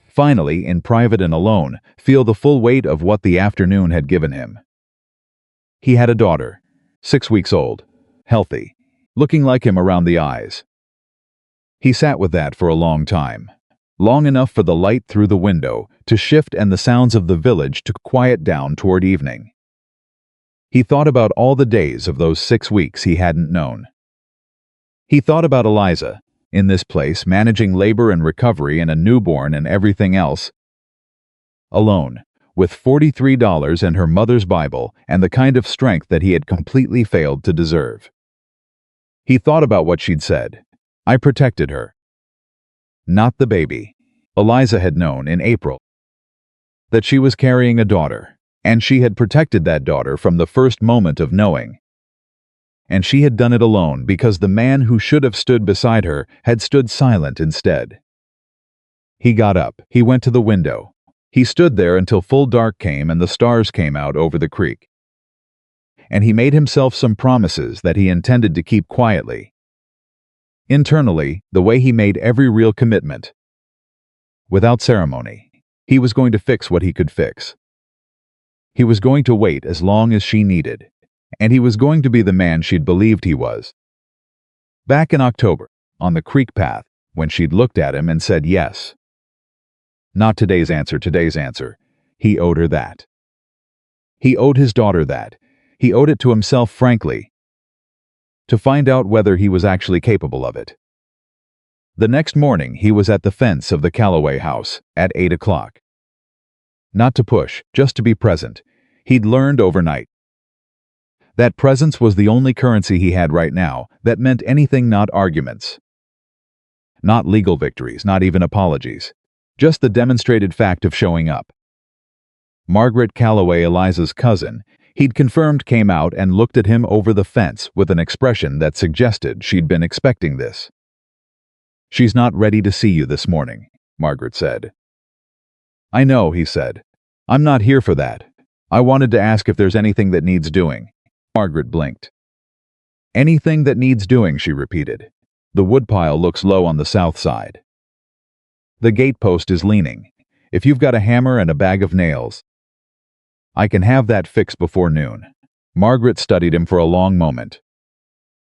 Finally, in private and alone, feel the full weight of what the afternoon had given him. He had a daughter, 6 weeks old, healthy, looking like him around the eyes. He sat with that for a long time, long enough for the light through the window to shift and the sounds of the village to quiet down toward evening. He thought about all the days of those 6 weeks he hadn't known. He thought about Eliza, in this place, managing labor and recovery and a newborn and everything else. Alone, with $43 and her mother's Bible and the kind of strength that he had completely failed to deserve. He thought about what she'd said. I protected her. Not the baby. Eliza had known in April that she was carrying a daughter, and she had protected that daughter from the first moment of knowing. And she had done it alone because the man who should have stood beside her had stood silent instead. He got up. He went to the window. He stood there until full dark came and the stars came out over the creek. And he made himself some promises that he intended to keep quietly. Internally, the way he made every real commitment. Without ceremony. He was going to fix what he could fix. He was going to wait as long as she needed. And he was going to be the man she'd believed he was. Back in October, on the creek path, when she'd looked at him and said yes. Not today's answer. He owed her that. He owed his daughter that. He owed it to himself, frankly. To find out whether he was actually capable of it. The next morning, he was at the fence of the Calloway house at 8 o'clock. Not to push, just to be present. He'd learned overnight. That presence was the only currency he had right now that meant anything, not arguments. Not legal victories, not even apologies. Just the demonstrated fact of showing up. Margaret Calloway, Eliza's cousin, he'd confirmed, came out and looked at him over the fence with an expression that suggested she'd been expecting this. She's not ready to see you this morning, Margaret said. I know, he said. I'm not here for that. I wanted to ask if there's anything that needs doing. Margaret blinked. Anything that needs doing, she repeated. The woodpile looks low on the south side. The gatepost is leaning. If you've got a hammer and a bag of nails, I can have that fixed before noon. Margaret studied him for a long moment.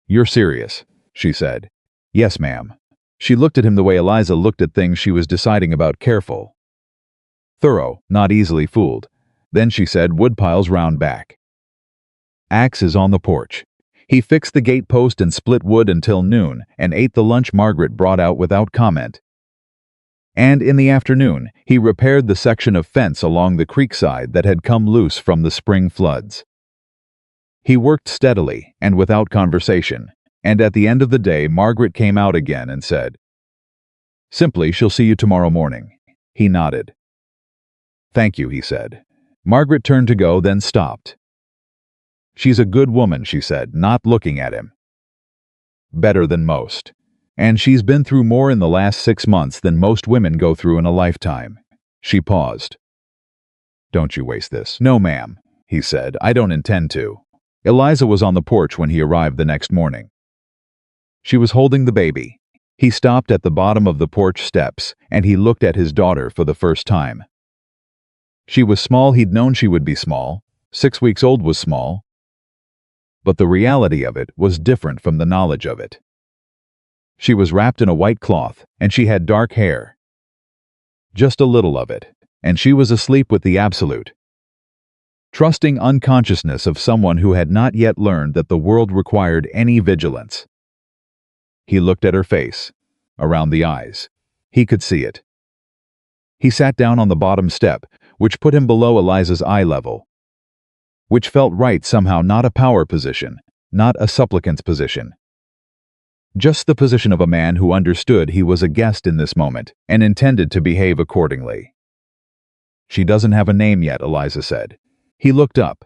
You're serious, she said. Yes, ma'am. She looked at him the way Eliza looked at things she was deciding about, careful. Thorough, not easily fooled. Then she said, woodpile's round back. Axe is on the porch. He fixed the gatepost and split wood until noon and ate the lunch Margaret brought out without comment. And in the afternoon, he repaired the section of fence along the creekside that had come loose from the spring floods. He worked steadily and without conversation, and at the end of the day Margaret came out again and said, "Simply, she'll see you tomorrow morning." He nodded. "Thank you," he said. Margaret turned to go, then stopped. "She's a good woman," she said, not looking at him. "Better than most. And she's been through more in the last 6 months than most women go through in a lifetime." She paused. "Don't you waste this." "No, ma'am," he said. "I don't intend to." Eliza was on the porch when he arrived the next morning. She was holding the baby. He stopped at the bottom of the porch steps, and he looked at his daughter for the first time. She was small. He'd known she would be small. 6 weeks old was small. But the reality of it was different from the knowledge of it. She was wrapped in a white cloth, and she had dark hair. Just a little of it, and she was asleep with the absolute, trusting unconsciousness of someone who had not yet learned that the world required any vigilance. He looked at her face, around the eyes. He could see it. He sat down on the bottom step, which put him below Eliza's eye level, which felt right somehow, not a power position, not a supplicant's position. Just the position of a man who understood he was a guest in this moment and intended to behave accordingly. "She doesn't have a name yet," Eliza said. He looked up.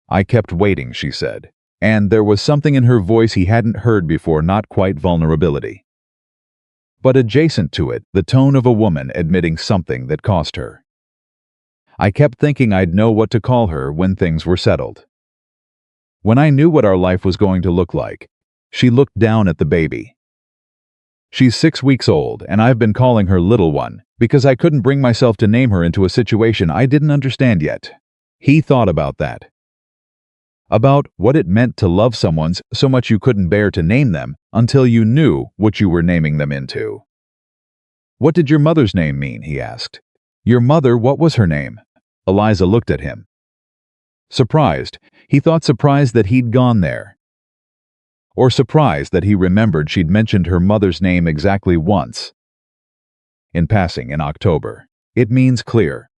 "I kept waiting," she said, and there was something in her voice he hadn't heard before, not quite vulnerability, but adjacent to it, the tone of a woman admitting something that cost her. "I kept thinking I'd know what to call her when things were settled. When I knew what our life was going to look like." She looked down at the baby. "She's 6 weeks old, and I've been calling her Little One, because I couldn't bring myself to name her into a situation I didn't understand yet." He thought about that. About what it meant to love someone so much you couldn't bear to name them until you knew what you were naming them into. "What did your mother's name mean?" he asked. "Your mother, what was her name?" Eliza looked at him. Surprised. He thought surprised that he'd gone there. Or surprised that he remembered she'd mentioned her mother's name exactly once. In passing, in October. "It means clear.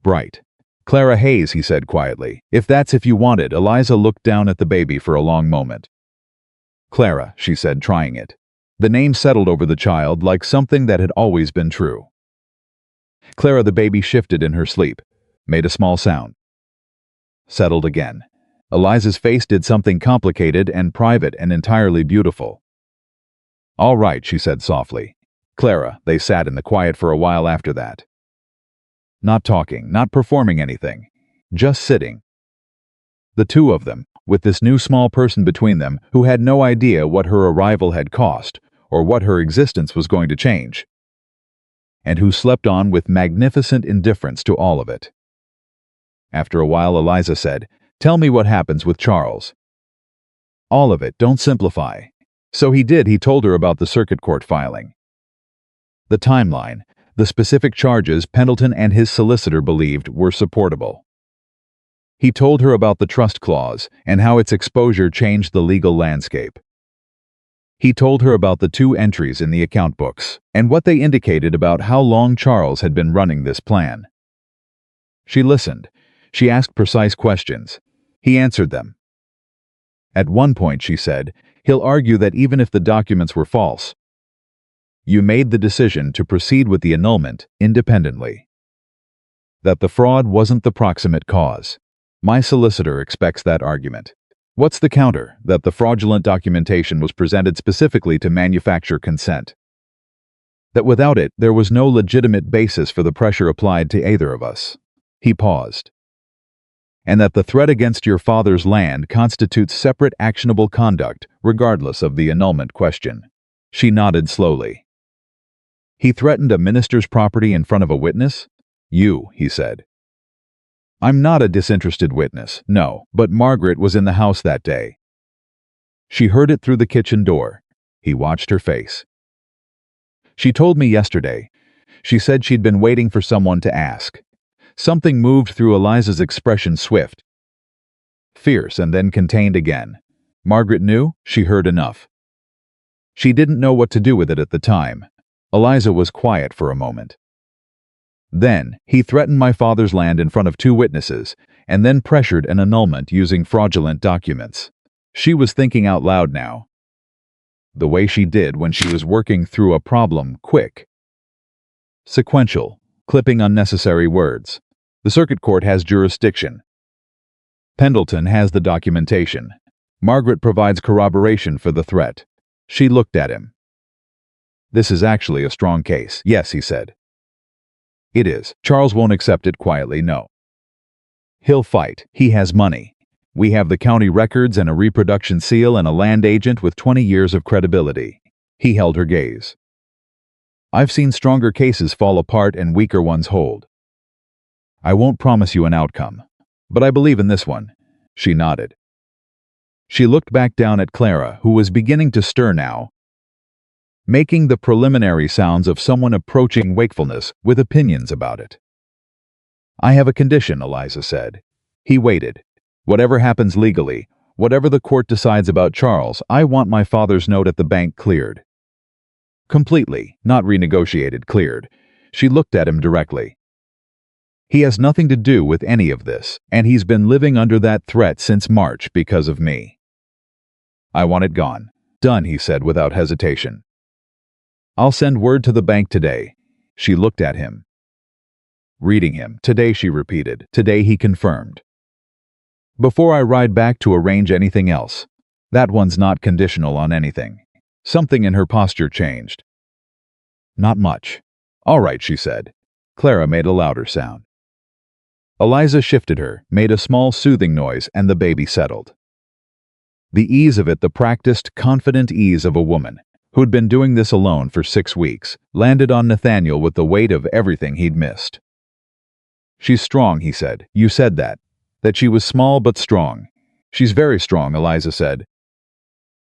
Bright. Clara Hayes," he said quietly. "If that's if you wanted." Eliza looked down at the baby for a long moment. "Clara," she said, trying it. The name settled over the child like something that had always been true. Clara. The baby shifted in her sleep, made a small sound, settled again. Eliza's face did something complicated and private and entirely beautiful. "All right," she said softly. "Clara." They sat in the quiet for a while after that. Not talking, not performing anything, just sitting. The two of them, with this new small person between them who had no idea what her arrival had cost or what her existence was going to change, and who slept on with magnificent indifference to all of it. After a while, Eliza said, "Tell me what happens with Charles." "All of it, don't simplify." So he did. He told her about the circuit court filing, the timeline, the specific charges Pendleton and his solicitor believed were supportable. He told her about the trust clause and how its exposure changed the legal landscape. He told her about the 2 entries in the account books and what they indicated about how long Charles had been running this plan. She listened. She asked precise questions. He answered them. At one point, she said, "He'll argue that even if the documents were false, you made the decision to proceed with the annulment independently. That the fraud wasn't the proximate cause. My solicitor expects that argument. What's the counter? That the fraudulent documentation was presented specifically to manufacture consent. That without it, there was no legitimate basis for the pressure applied to either of us." He paused. "And that the threat against your father's land constitutes separate actionable conduct, regardless of the annulment question." She nodded slowly. "He threatened a minister's property in front of a witness?" "You," he said. "I'm not a disinterested witness, no, but Margaret was in the house that day. She heard it through the kitchen door." He watched her face. "She told me yesterday. She said she'd been waiting for someone to ask." Something moved through Eliza's expression, swift, fierce, and then contained again. Margaret knew. She heard enough. She didn't know what to do with it at the time. Eliza was quiet for a moment. Then, he threatened my father's land in front of 2 witnesses, and then pressured an annulment using fraudulent documents. She was thinking out loud now. The way she did when she was working through a problem quick. Sequential, clipping unnecessary words. The circuit court has jurisdiction. Pendleton has the documentation. Margaret provides corroboration for the threat. She looked at him. This is actually a strong case. Yes, he said. It is. Charles won't accept it quietly, no. He'll fight. He has money. We have the county records and a reproduction seal and a land agent with 20 years of credibility. He held her gaze. I've seen stronger cases fall apart and weaker ones hold. I won't promise you an outcome, but I believe in this one. She nodded. She looked back down at Clara, who was beginning to stir now, making the preliminary sounds of someone approaching wakefulness with opinions about it. I have a condition, Eliza said. He waited. Whatever happens legally, whatever the court decides about Charles, I want my father's note at the bank cleared. Completely, not renegotiated, cleared. She looked at him directly. He has nothing to do with any of this, and he's been living under that threat since March because of me. I want it gone. Done, he said without hesitation. I'll send word to the bank today. She looked at him. Reading him. Today, she repeated. Today, he confirmed. Before I ride back to arrange anything else. That one's not conditional on anything. Something in her posture changed. Not much. All right, she said. Clara made a louder sound. Eliza shifted her, made a small soothing noise, and the baby settled. The ease of it, the practiced, confident ease of a woman who'd been doing this alone for 6 weeks, landed on Nathaniel with the weight of everything he'd missed. She's strong, he said. You said that. That she was small but strong. She's very strong, Eliza said.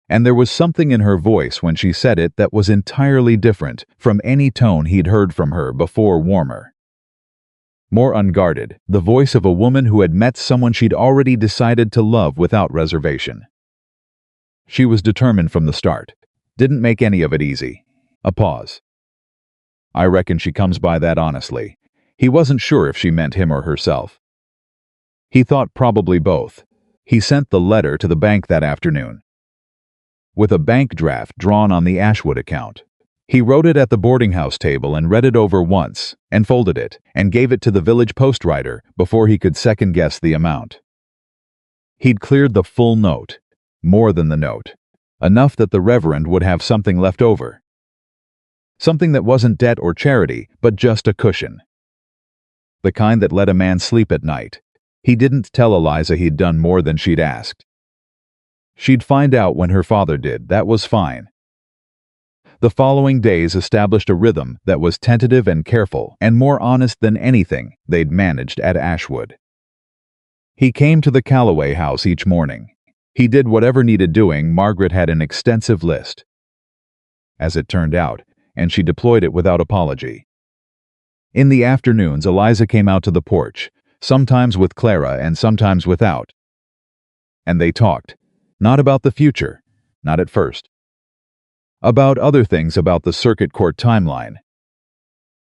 And there was something in her voice when she said it that was entirely different from any tone he'd heard from her before, warmer. More unguarded, the voice of a woman who had met someone she'd already decided to love without reservation. She was determined from the start. Didn't make any of it easy. A pause. I reckon she comes by that honestly. He wasn't sure if she meant him or herself. He thought probably both. He sent the letter to the bank that afternoon, with a bank draft drawn on the Ashwood account. He wrote it at the boarding house table and read it over once, and folded it, and gave it to the village postwriter before he could second-guess the amount. He'd cleared the full note, more than the note, enough that the Reverend would have something left over. Something that wasn't debt or charity, but just a cushion. The kind that let a man sleep at night. He didn't tell Eliza he'd done more than she'd asked. She'd find out when her father did, that was fine. The following days established a rhythm that was tentative and careful, and more honest than anything they'd managed at Ashwood. He came to the Calloway house each morning. He did whatever needed doing. Margaret had an extensive list, as it turned out, and she deployed it without apology. In the afternoons, Eliza came out to the porch, sometimes with Clara and sometimes without. And they talked, not about the future, not at first. About other things, about the circuit court timeline.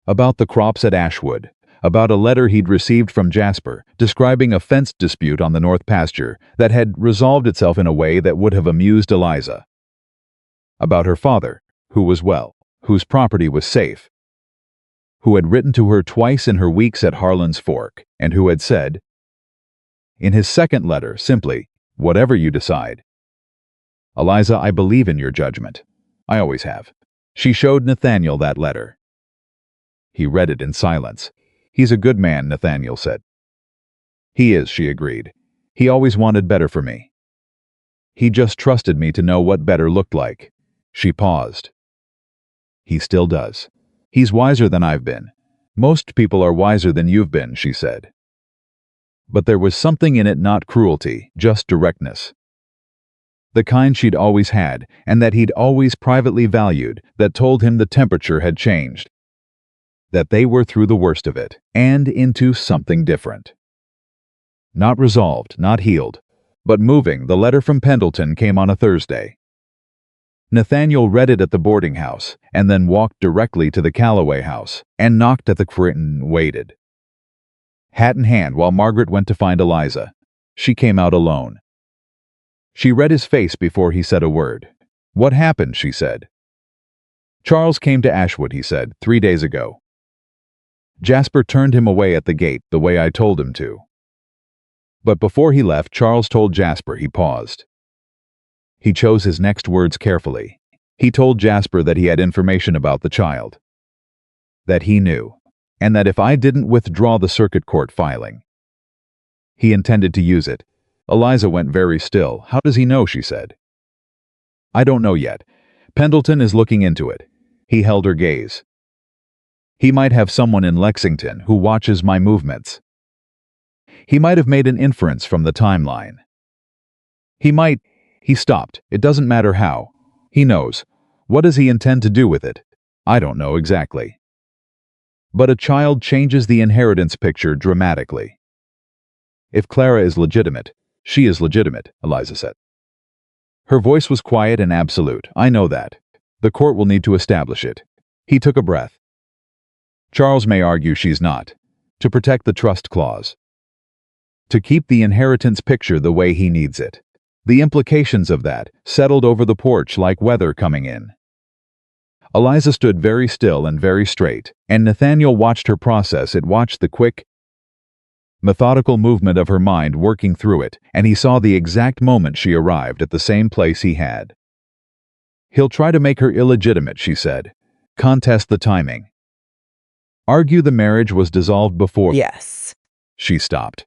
About the crops at Ashwood. About a letter he'd received from Jasper, describing a fence dispute on the north pasture that had resolved itself in a way that would have amused Eliza. About her father, who was well, whose property was safe, who had written to her twice in her weeks at Harlan's Fork, and who had said, in his second letter, simply, whatever you decide. Eliza, I believe in your judgment. I always have. She showed Nathaniel that letter. He read it in silence. He's a good man, Nathaniel said. He is, she agreed. He always wanted better for me. He just trusted me to know what better looked like. She paused. He still does. He's wiser than I've been. Most people are wiser than you've been, she said. But there was something in it, not cruelty, just directness. The kind she'd always had, and that he'd always privately valued, that told him the temperature had changed. That they were through the worst of it, and into something different. Not resolved, not healed, but moving. The letter from Pendleton came on a Thursday. Nathaniel read it at the boarding house, and then walked directly to the Calloway house, and knocked at the curtain and waited. Hat in hand while Margaret went to find Eliza. She came out alone. She read his face before he said a word. "What happened?" she said. "Charles came to Ashwood," he said, 3 days ago. Jasper turned him away at the gate the way I told him to. But before he left, Charles told Jasper. He paused. He chose his next words carefully. He told Jasper that he had information about the child. That he knew. And that if I didn't withdraw the circuit court filing, he intended to use it. Eliza went very still. "How does he know?" she said. "I don't know yet. Pendleton is looking into it." He held her gaze. "He might have someone in Lexington who watches my movements. He might have made an inference from the timeline. He might—" He stopped. "It doesn't matter how. He knows. What does he intend to do with it? I don't know exactly. But a child changes the inheritance picture dramatically. If Clara is legitimate, she is legitimate," Eliza said. Her voice was quiet and absolute. "I know that. The court will need to establish it." He took a breath. "Charles may argue she's not. To protect the trust clause. To keep the inheritance picture the way he needs it. The implications of that settled over the porch like weather coming in." Eliza stood very still and very straight, and Nathaniel watched her process. It watched the quick, methodical movement of her mind working through it, and he saw the exact moment she arrived at the same place he had. "He'll try to make her illegitimate," she said. "Contest the timing. Argue the marriage was dissolved before—" Yes. She stopped.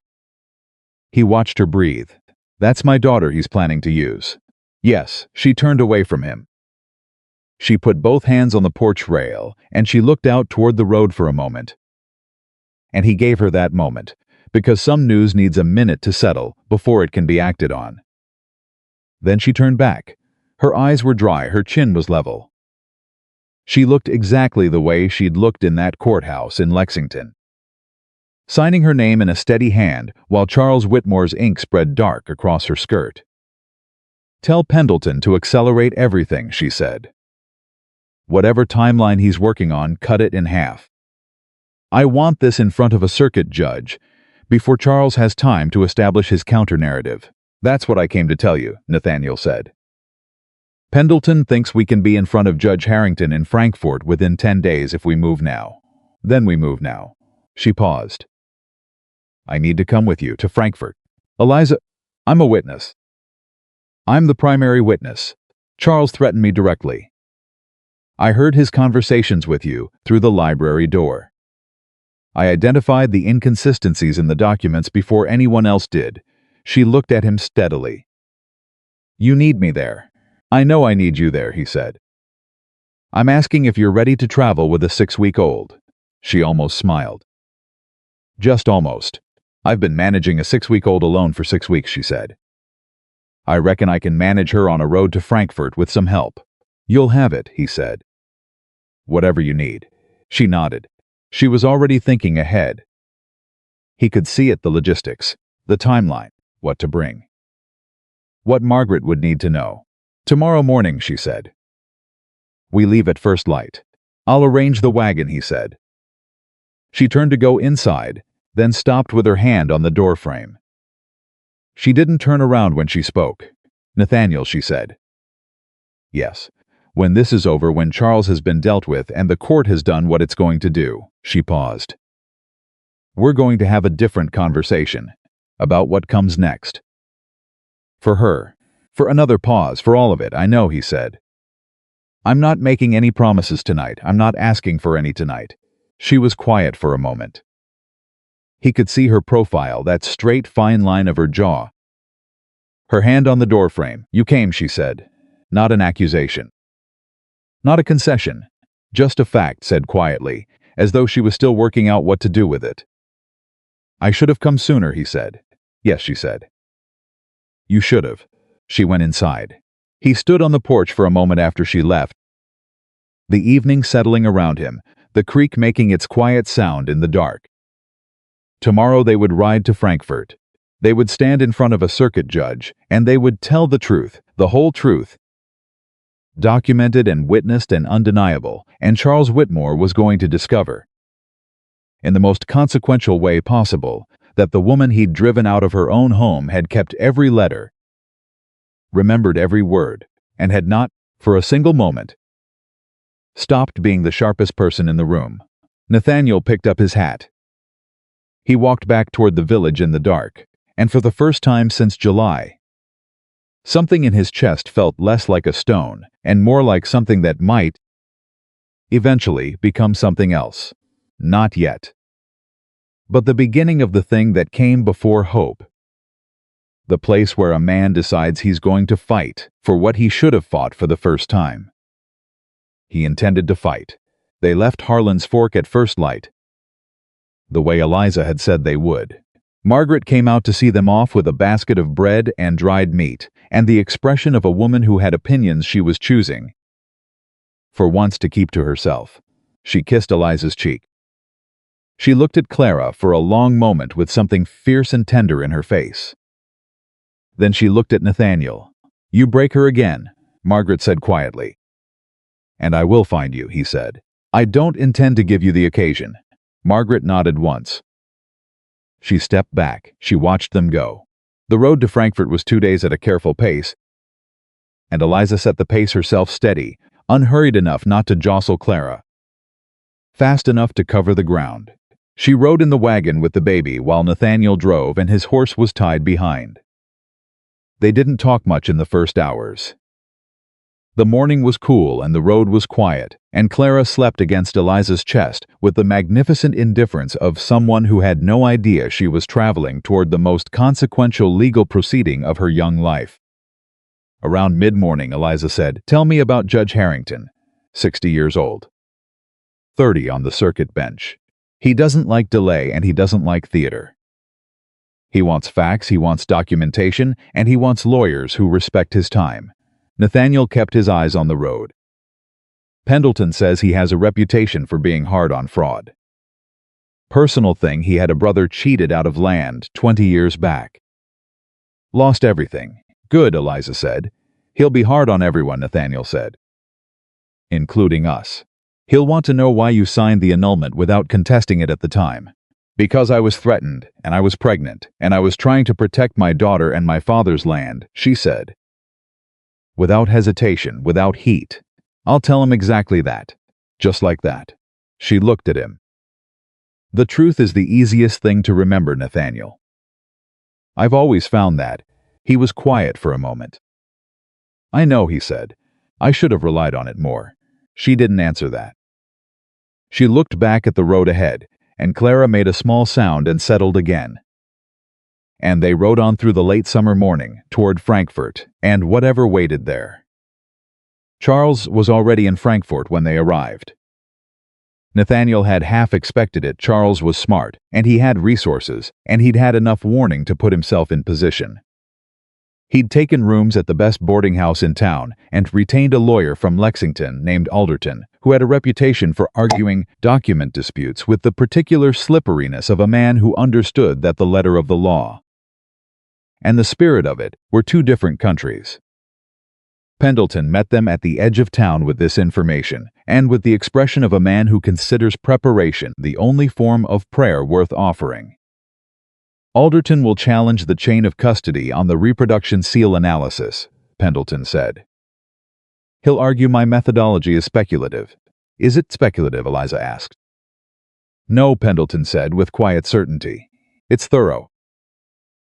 He watched her breathe. "That's my daughter he's planning to use." "Yes." She turned away from him. She put both hands on the porch rail, and she looked out toward the road for a moment. And he gave her that moment, because some news needs a minute to settle before it can be acted on. Then she turned back. Her eyes were dry, her chin was level. She looked exactly the way she'd looked in that courthouse in Lexington, signing her name in a steady hand while Charles Whitmore's ink spread dark across her skirt. "Tell Pendleton to accelerate everything," she said. "Whatever timeline he's working on, cut it in half. I want this in front of a circuit judge before Charles has time to establish his counter-narrative." "That's what I came to tell you," Nathaniel said. "Pendleton thinks we can be in front of Judge Harrington in Frankfort within 10 days if we move now. Then we move now." She paused. "I need to come with you to Frankfort." "Eliza, I'm a witness. I'm the primary witness. Charles threatened me directly. I heard his conversations with you through the library door. I identified the inconsistencies in the documents before anyone else did." She looked at him steadily. "You need me there." "I know I need you there," he said. "I'm asking if you're ready to travel with a 6-week-old. She almost smiled. "Just almost. I've been managing a 6-week-old alone for 6 weeks," she said. "I reckon I can manage her on a road to Frankfurt with some help." "You'll have it," he said. "Whatever you need." She nodded. She was already thinking ahead. He could see it, the logistics, the timeline, what to bring. What Margaret would need to know. "Tomorrow morning," she said. "We leave at first light. I'll arrange the wagon," he said. She turned to go inside, then stopped with her hand on the doorframe. She didn't turn around when she spoke. "Nathaniel," she said. "Yes. When this is over, when Charles has been dealt with and the court has done what it's going to do." She paused. "We're going to have a different conversation about what comes next." For her. For another pause, for all of it, "I know," he said. "I'm not making any promises tonight. I'm not asking for any tonight." She was quiet for a moment. He could see her profile, that straight, fine line of her jaw. Her hand on the doorframe. "You came," she said. "Not an accusation. Not a concession. Just a fact," said quietly, as though she was still working out what to do with it. "I should have come sooner," he said. "Yes," she said. "You should have." She went inside. He stood on the porch for a moment after she left, the evening settling around him, the creek making its quiet sound in the dark. Tomorrow they would ride to Frankfurt. They would stand in front of a circuit judge, and they would tell the truth, the whole truth. documented and witnessed and undeniable, and Charles Whitmore was going to discover, in the most consequential way possible, that the woman he'd driven out of her own home had kept every letter, remembered every word, and had not, for a single moment, stopped being the sharpest person in the room. Nathaniel picked up his hat. He walked back toward the village in the dark, and for the first time since July, something in his chest felt less like a stone and more like something that might, eventually, become something else. Not yet. But the beginning of the thing that came before hope. The place where a man decides he's going to fight for what he should have fought for the first time. He intended to fight. They left Harlan's Fork at first light, the way Eliza had said they would. Margaret came out to see them off with a basket of bread and dried meat, and the expression of a woman who had opinions she was choosing, for once, to keep to herself. She kissed Eliza's cheek. She looked at Clara for a long moment with something fierce and tender in her face. Then she looked at Nathaniel. "You break her again," Margaret said quietly. "And I will find you," he said. "I don't intend to give you the occasion." Margaret nodded once. She stepped back. She watched them go. The road to Frankfurt was 2 days at a careful pace, and Eliza set the pace herself steady, unhurried enough not to jostle Clara, fast enough to cover the ground. She rode in the wagon with the baby while Nathaniel drove and his horse was tied behind. They didn't talk much in the first hours. The morning was cool and the road was quiet, and Clara slept against Eliza's chest with the magnificent indifference of someone who had no idea she was traveling toward the most consequential legal proceeding of her young life. Around mid-morning, Eliza said, "Tell me about Judge Harrington, 60 years old. 30 on the circuit bench. He doesn't like delay and he doesn't like theater. He wants facts, he wants documentation, and he wants lawyers who respect his time." Nathaniel kept his eyes on the road. "Pendleton says he has a reputation for being hard on fraud. Personal thing, he had a brother cheated out of land 20 years back. Lost everything." "Good," Eliza said. "He'll be hard on everyone," Nathaniel said. "Including us. He'll want to know why you signed the annulment without contesting it at the time." "Because I was threatened, and I was pregnant, and I was trying to protect my daughter and my father's land," she said. Without hesitation, without heat. "I'll tell him exactly that. Just like that." She looked at him. "The truth is the easiest thing to remember, Nathaniel." "I've always found that." He was quiet for a moment. "I know," he said. "I should have relied on it more." She didn't answer that. She looked back at the road ahead, and Clara made a small sound and settled again. And they rode on through the late summer morning, toward Frankfurt, and whatever waited there. Charles was already in Frankfurt when they arrived. Nathaniel had half expected it. Charles was smart, and he had resources, and he'd had enough warning to put himself in position. He'd taken rooms at the best boarding house in town, and retained a lawyer from Lexington named Alderton, who had a reputation for arguing document disputes with the particular slipperiness of a man who understood that the letter of the law and the spirit of it were two different countries. Pendleton met them at the edge of town with this information, and with the expression of a man who considers preparation the only form of prayer worth offering. "Alderton will challenge the chain of custody on the reproduction seal analysis," Pendleton said. "He'll argue my methodology is speculative." "Is it speculative?" Eliza asked. "No," Pendleton said with quiet certainty. "It's thorough."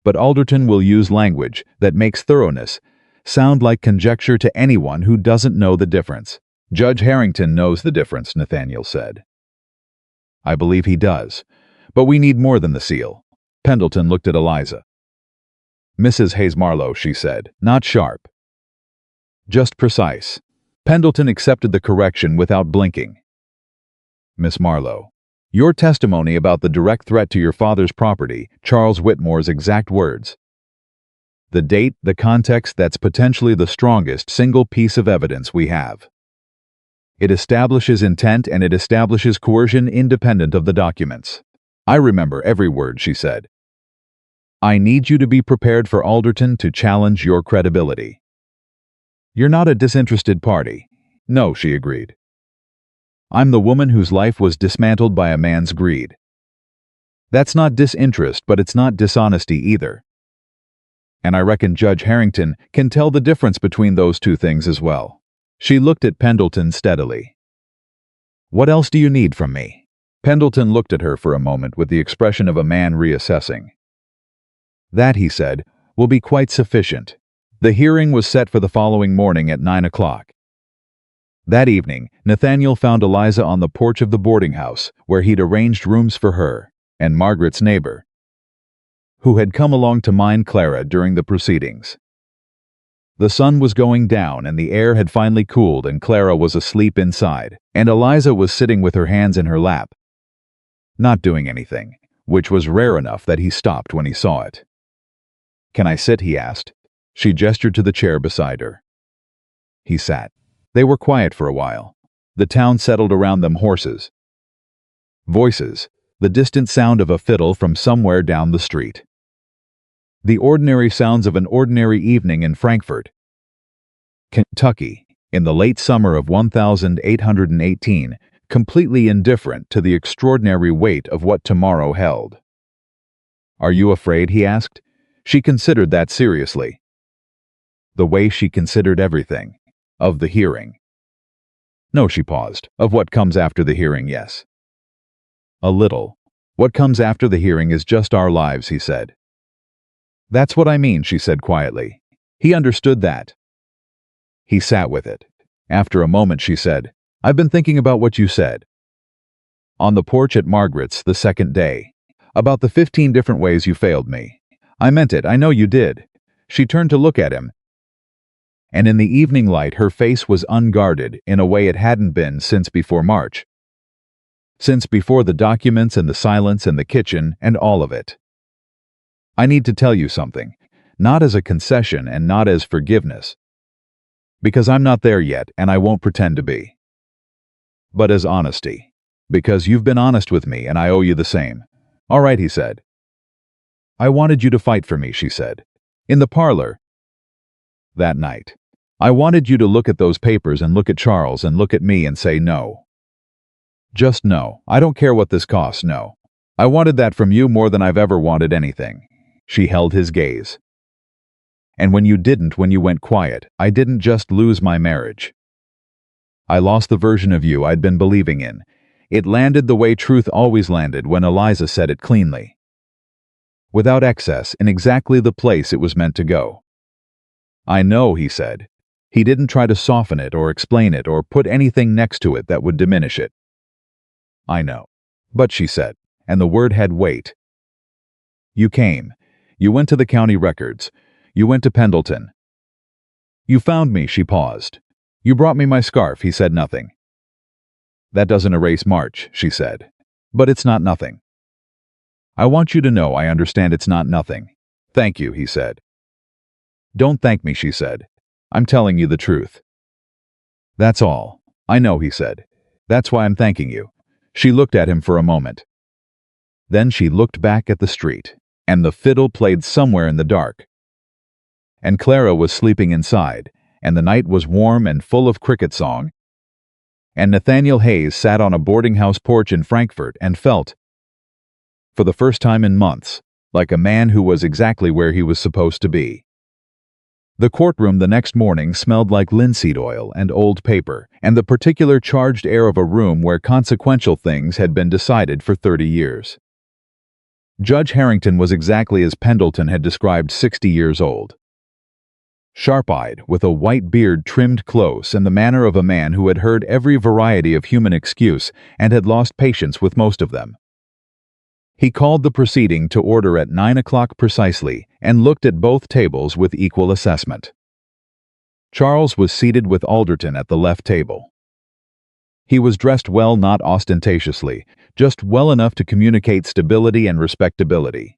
But Alderton will use language that makes thoroughness sound like conjecture to anyone who doesn't know the difference. "Judge Harrington knows the difference," Nathaniel said. "I believe he does. But we need more than the seal." Pendleton looked at Eliza. "Mrs. Hayes Marlowe," she said, "not sharp. Just precise." Pendleton accepted the correction without blinking. "Miss Marlowe, your testimony about the direct threat to your father's property, Charles Whitmore's exact words. The date, the context, that's potentially the strongest single piece of evidence we have. It establishes intent and it establishes coercion independent of the documents." "I remember every word," she said. "I need you to be prepared for Alderton to challenge your credibility." You're not a disinterested party. No, she agreed. I'm the woman whose life was dismantled by a man's greed. That's not disinterest, but it's not dishonesty either. And I reckon Judge Harrington can tell the difference between those two things as well. She looked at Pendleton steadily. What else do you need from me? Pendleton looked at her for a moment with the expression of a man reassessing. That, he said, will be quite sufficient. The hearing was set for the following morning at 9 o'clock. That evening, Nathaniel found Eliza on the porch of the boarding house, where he'd arranged rooms for her and Margaret's neighbor, who had come along to mind Clara during the proceedings. The sun was going down and the air had finally cooled, and Clara was asleep inside, and Eliza was sitting with her hands in her lap, not doing anything, which was rare enough that he stopped when he saw it. Can I sit? He asked. She gestured to the chair beside her. He sat. They were quiet for a while. The town settled around them, horses, voices, the distant sound of a fiddle from somewhere down the street. The ordinary sounds of an ordinary evening in Frankfort, Kentucky, in the late summer of 1818, completely indifferent to the extraordinary weight of what tomorrow held. Are you afraid? He asked. She considered that seriously. The way she considered everything. Of the hearing. No, she paused. Of what comes after the hearing, yes. A little. What comes after the hearing is just our lives, he said. That's what I mean, she said quietly. He understood that. He sat with it. After a moment she said, I've been thinking about what you said. On the porch at Margaret's the second day. About the 15 different ways you failed me. I meant it, I know you did. She turned to look at him, and in the evening light her face was unguarded in a way it hadn't been since before March. Since before the documents and the silence and the kitchen and all of it. I need to tell you something, not as a concession and not as forgiveness, because I'm not there yet and I won't pretend to be, but as honesty, because you've been honest with me and I owe you the same. All right, he said. I wanted you to fight for me, she said. In the parlor. That night. I wanted you to look at those papers and look at Charles and look at me and say no. Just no. I don't care what this costs, no. I wanted that from you more than I've ever wanted anything. She held his gaze. And when you didn't, when you went quiet, I didn't just lose my marriage. I lost the version of you I'd been believing in. It landed the way truth always landed when Eliza said it cleanly. Without excess, in exactly the place it was meant to go. I know, he said. He didn't try to soften it or explain it or put anything next to it that would diminish it. I know. But, she said, and the word had weight. You came. You went to the county records. You went to Pendleton. You found me, she paused. You brought me my scarf, he said nothing. That doesn't erase March, she said. But it's not nothing. I want you to know I understand it's not nothing. Thank you, he said. Don't thank me, she said. I'm telling you the truth. That's all. I know, he said. That's why I'm thanking you. She looked at him for a moment. Then she looked back at the street, and the fiddle played somewhere in the dark. And Clara was sleeping inside, and the night was warm and full of cricket song. And Nathaniel Hayes sat on a boarding house porch in Frankfort and felt, for the first time in months, like a man who was exactly where he was supposed to be. The courtroom the next morning smelled like linseed oil and old paper, and the particular charged air of a room where consequential things had been decided for 30 years. Judge Harrington was exactly as Pendleton had described, 60 years old. Sharp-eyed, with a white beard trimmed close and the manner of a man who had heard every variety of human excuse and had lost patience with most of them. He called the proceeding to order at 9 o'clock precisely and looked at both tables with equal assessment. Charles was seated with Alderton at the left table. He was dressed well, not ostentatiously, just well enough to communicate stability and respectability.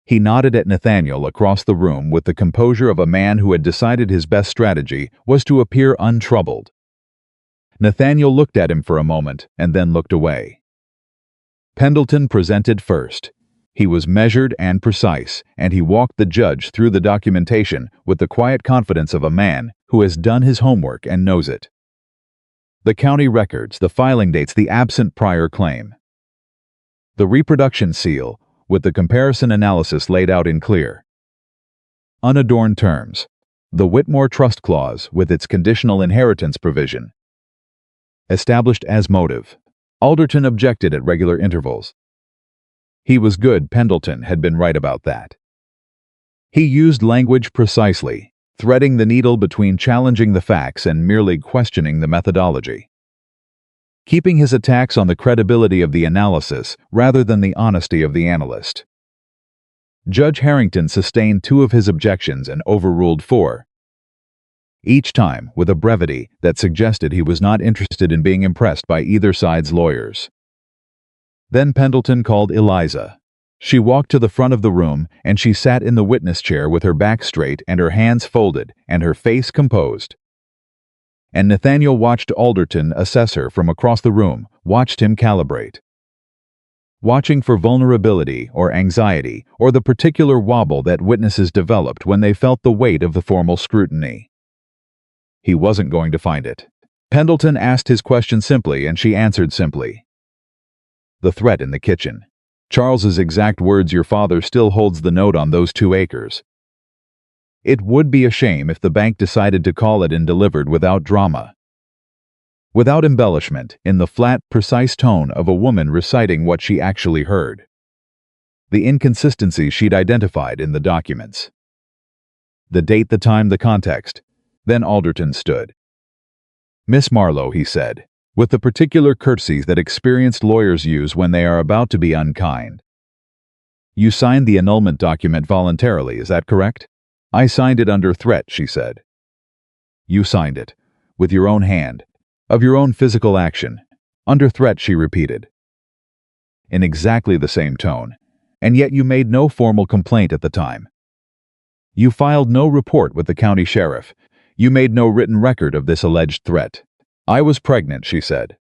He nodded at Nathaniel across the room with the composure of a man who had decided his best strategy was to appear untroubled. Nathaniel looked at him for a moment and then looked away. Pendleton presented first. He was measured and precise, and he walked the judge through the documentation with the quiet confidence of a man who has done his homework and knows it. The county records, the filing dates, the absent prior claim. The reproduction seal, with the comparison analysis laid out in clear, unadorned terms. The Whitmore Trust Clause, with its conditional inheritance provision, established as motive. Alderton objected at regular intervals. He was good, Pendleton had been right about that. He used language precisely, threading the needle between challenging the facts and merely questioning the methodology, keeping his attacks on the credibility of the analysis rather than the honesty of the analyst. Judge Harrington sustained 2 of his objections and overruled 4, each time with a brevity that suggested he was not interested in being impressed by either side's lawyers. Then Pendleton called Eliza. She walked to the front of the room, and she sat in the witness chair with her back straight and her hands folded and her face composed. And Nathaniel watched Alderton assess her from across the room, watched him calibrate, watching for vulnerability or anxiety or the particular wobble that witnesses developed when they felt the weight of the formal scrutiny. He wasn't going to find it. Pendleton asked his question simply, and she answered simply. The threat in the kitchen. Charles's exact words, "Your father still holds the note on those 2 acres. It would be a shame if the bank decided to call it and delivered without drama, without embellishment, in the flat, precise tone of a woman reciting what she actually heard. The inconsistencies she'd identified in the documents. The date, the time, the context." Then Alderton stood. "Miss Marlowe," he said, with the particular courtesies that experienced lawyers use when they are about to be unkind. "You signed the annulment document voluntarily, is that correct?" "I signed it under threat," she said. "You signed it, with your own hand, of your own physical action, under threat," she repeated, in exactly the same tone, "and yet you made no formal complaint at the time. You filed no report with the county sheriff. You made no written record of this alleged threat." "I was pregnant," she said.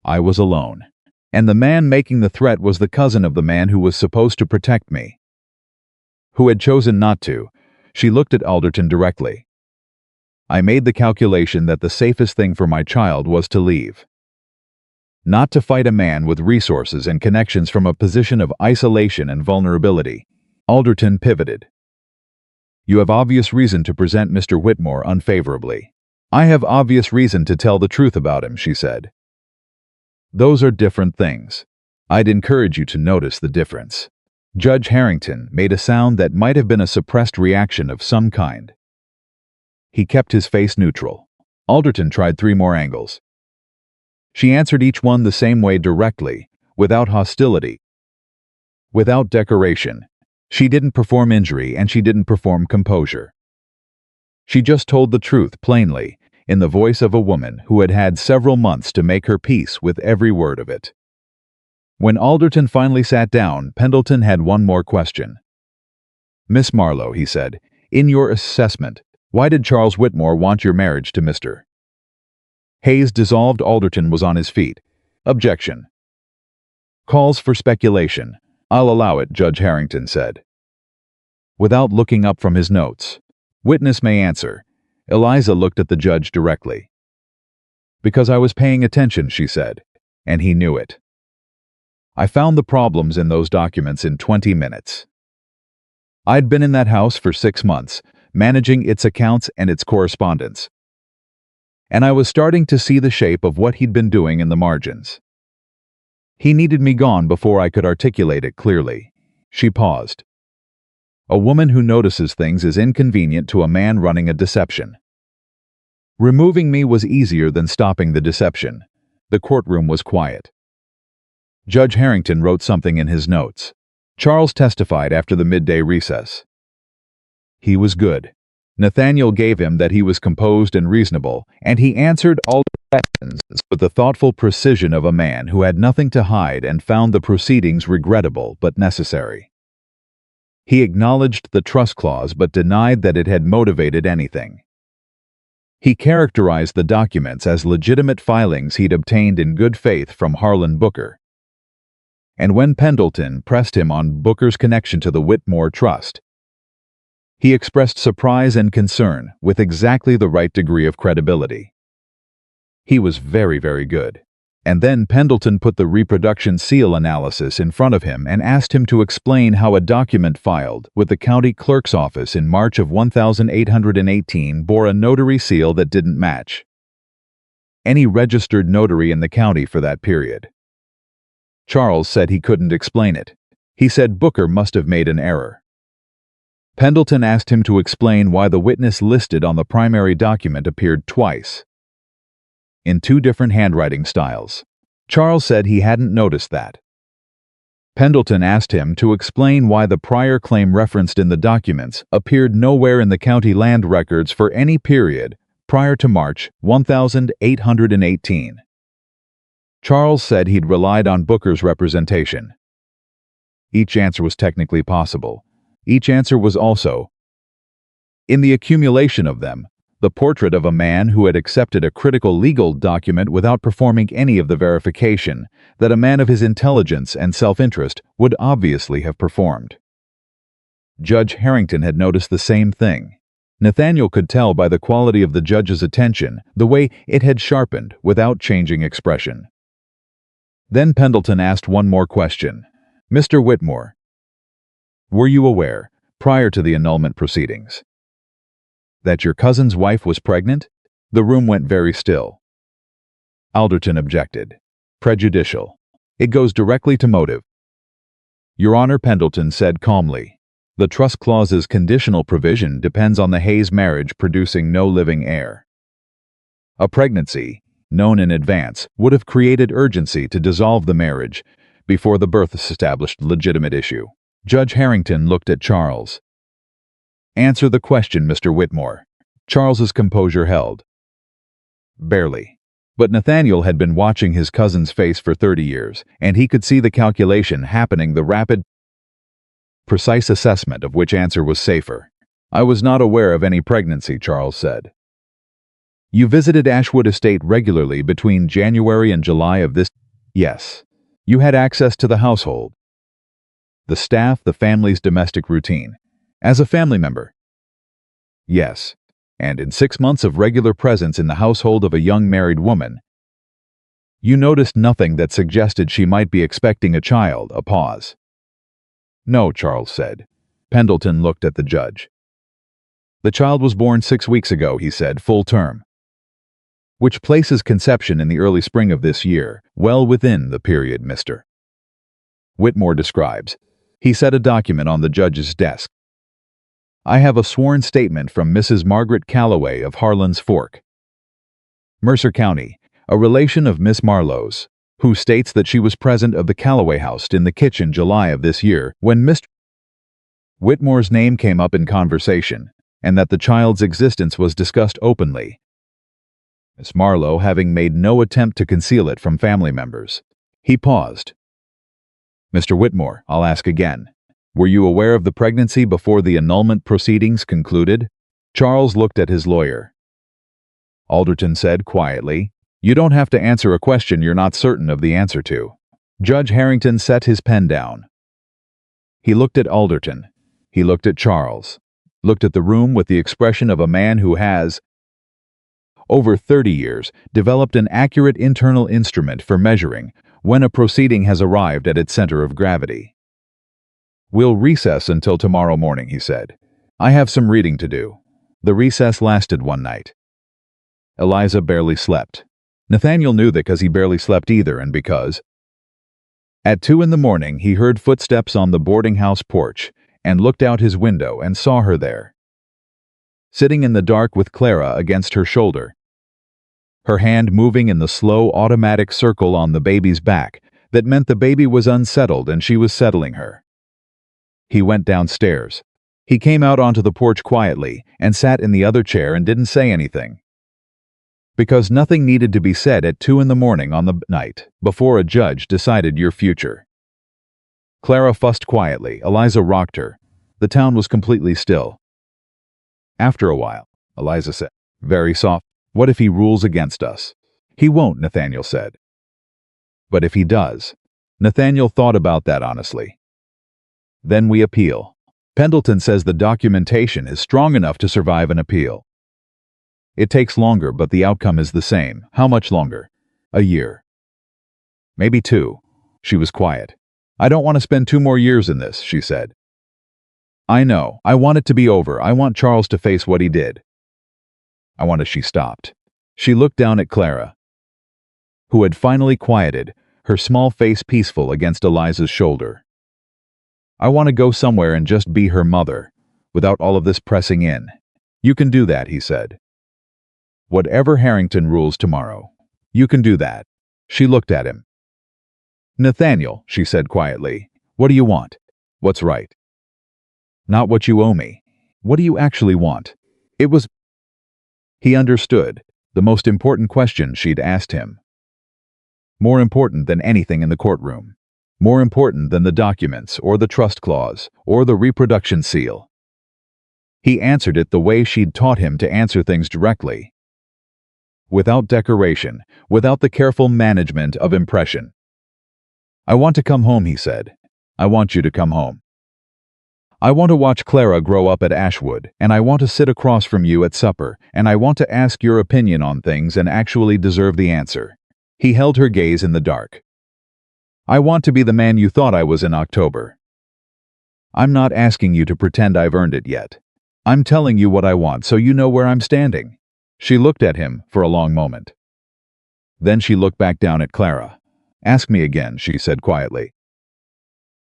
"I was alone. And the man making the threat was the cousin of the man who was supposed to protect me, who had chosen not to." She looked at Alderton directly. "I made the calculation that the safest thing for my child was to leave. Not to fight a man with resources and connections from a position of isolation and vulnerability." Alderton pivoted. "You have obvious reason to present Mr. Whitmore unfavorably." "I have obvious reason to tell the truth about him," she said. "Those are different things. I'd encourage you to notice the difference." Judge Harrington made a sound that might have been a suppressed reaction of some kind. He kept his face neutral. Alderton tried 3 more angles. She answered each one the same way, directly, without hostility, without decoration. She didn't perform injury, and she didn't perform composure. She just told the truth plainly, in the voice of a woman who had had several months to make her peace with every word of it. When Alderton finally sat down, Pendleton had one more question. "Miss Marlowe," he said, "in your assessment, why did Charles Whitmore want your marriage to Mr. Hayes dissolved?" Alderton was on his feet. "Objection. Calls for speculation." "I'll allow it," Judge Harrington said, without looking up from his notes. "Witness may answer." Eliza looked at the judge directly. "Because I was paying attention," she said, "and he knew it. I found the problems in those documents in 20 minutes. I'd been in that house for 6 months, managing its accounts and its correspondence, and I was starting to see the shape of what he'd been doing in the margins. He needed me gone before I could articulate it clearly." She paused. "A woman who notices things is inconvenient to a man running a deception. Removing me was easier than stopping the deception." The courtroom was quiet. Judge Harrington wrote something in his notes. Charles testified after the midday recess. He was good. Nathaniel gave him that he was composed and reasonable, and he answered all questions with the thoughtful precision of a man who had nothing to hide and found the proceedings regrettable but necessary. He acknowledged the trust clause but denied that it had motivated anything. He characterized the documents as legitimate filings he'd obtained in good faith from Harlan Booker. And when Pendleton pressed him on Booker's connection to the Whitmore Trust, He expressed surprise and concern with exactly the right degree of credibility. He was very, very good. And then Pendleton put the reproduction seal analysis in front of him and asked him to explain how a document filed with the county clerk's office in March of 1818 bore a notary seal that didn't match any registered notary in the county for that period. Charles said he couldn't explain it. He said Booker must have made an error. Pendleton asked him to explain why the witness listed on the primary document appeared twice, in two different handwriting styles. Charles said he hadn't noticed that. Pendleton asked him to explain why the prior claim referenced in the documents appeared nowhere in the county land records for any period prior to March 1818. Charles said he'd relied on Booker's representation. Each answer was technically possible. Each answer was also, in the accumulation of them, the portrait of a man who had accepted a critical legal document without performing any of the verification that a man of his intelligence and self-interest would obviously have performed. Judge Harrington had noticed the same thing. Nathaniel could tell by the quality of the judge's attention, the way it had sharpened without changing expression. Then Pendleton asked one more question. Mr. Whitmore, were you aware, prior to the annulment proceedings, that your cousin's wife was pregnant? The room went very still. Alderton objected. Prejudicial. It goes directly to motive. Your Honor, Pendleton said calmly, the trust clause's conditional provision depends on the Hayes marriage producing no living heir. A pregnancy, known in advance, would have created urgency to dissolve the marriage before the birth established legitimate issue. Judge Harrington looked at Charles. Answer the question, Mr. Whitmore. Charles's composure held. Barely. But Nathaniel had been watching his cousin's face for 30 years, and he could see the calculation happening, the rapid, precise assessment of which answer was safer. I was not aware of any pregnancy, Charles said. You visited Ashwood Estate regularly between January and July of this? Yes. You had access to the household, the staff, the family's domestic routine. As a family member? Yes. And in 6 months of regular presence in the household of a young married woman, you noticed nothing that suggested she might be expecting a child. A pause. No, Charles said. Pendleton looked at the judge. The child was born 6 weeks ago, he said, full term, which places conception in the early spring of this year, well within the period Mr. Whitmore describes. He set a document on the judge's desk. I have a sworn statement from Mrs. Margaret Calloway of Harlan's Fork, Mercer County, a relation of Miss Marlowe's, who states that she was present at the Calloway house in the kitchen July of this year when Mr. Whitmore's name came up in conversation, and that the child's existence was discussed openly, Miss Marlowe having made no attempt to conceal it from family members. He paused. Mr. Whitmore, I'll ask again. Were you aware of the pregnancy before the annulment proceedings concluded? Charles looked at his lawyer. Alderton said quietly, you don't have to answer a question you're not certain of the answer to. Judge Harrington set his pen down. He looked at Alderton. He looked at Charles. Looked at the room with the expression of a man who has, over 30 years, developed an accurate internal instrument for measuring when a proceeding has arrived at its center of gravity. We'll recess until tomorrow morning, he said. I have some reading to do. The recess lasted one night. Eliza barely slept. Nathaniel knew that because he barely slept either, and because at 2 a.m. he heard footsteps on the boarding house porch and looked out his window and saw her there, sitting in the dark with Clara against her shoulder, her hand moving in the slow automatic circle on the baby's back that meant the baby was unsettled and she was settling her. He went downstairs. He came out onto the porch quietly and sat in the other chair and didn't say anything, because nothing needed to be said at 2 a.m. on the night before a judge decided your future. Clara fussed quietly. Eliza rocked her. The town was completely still. After a while, Eliza said, very soft, what if he rules against us? He won't, Nathaniel said. But if he does? Nathaniel thought about that honestly. Then we appeal. Pendleton says the documentation is strong enough to survive an appeal. It takes longer, but the outcome is the same. How much longer? A year. Maybe 2. She was quiet. I don't want to spend 2 more years in this, she said. I know. I want it to be over. I want Charles to face what he did. I want. She stopped. She looked down at Clara, who had finally quieted, her small face peaceful against Eliza's shoulder. I want to go somewhere and just be her mother, without all of this pressing in. You can do that, he said. Whatever Harrington rules tomorrow, you can do that. She looked at him. Nathaniel, she said quietly, what do you want? What's right? Not what you owe me. What do you actually want? It was... He understood, the most important question she'd asked him. More important than anything in the courtroom. More important than the documents, or the trust clause, or the reproduction seal. He answered it the way she'd taught him to answer things directly. Without decoration, without the careful management of impression. I want to come home, he said. I want you to come home. I want to watch Clara grow up at Ashwood, and I want to sit across from you at supper, and I want to ask your opinion on things and actually deserve the answer. He held her gaze in the dark. I want to be the man you thought I was in October. I'm not asking you to pretend I've earned it yet. I'm telling you what I want so you know where I'm standing. She looked at him for a long moment. Then she looked back down at Clara. Ask me again, she said quietly.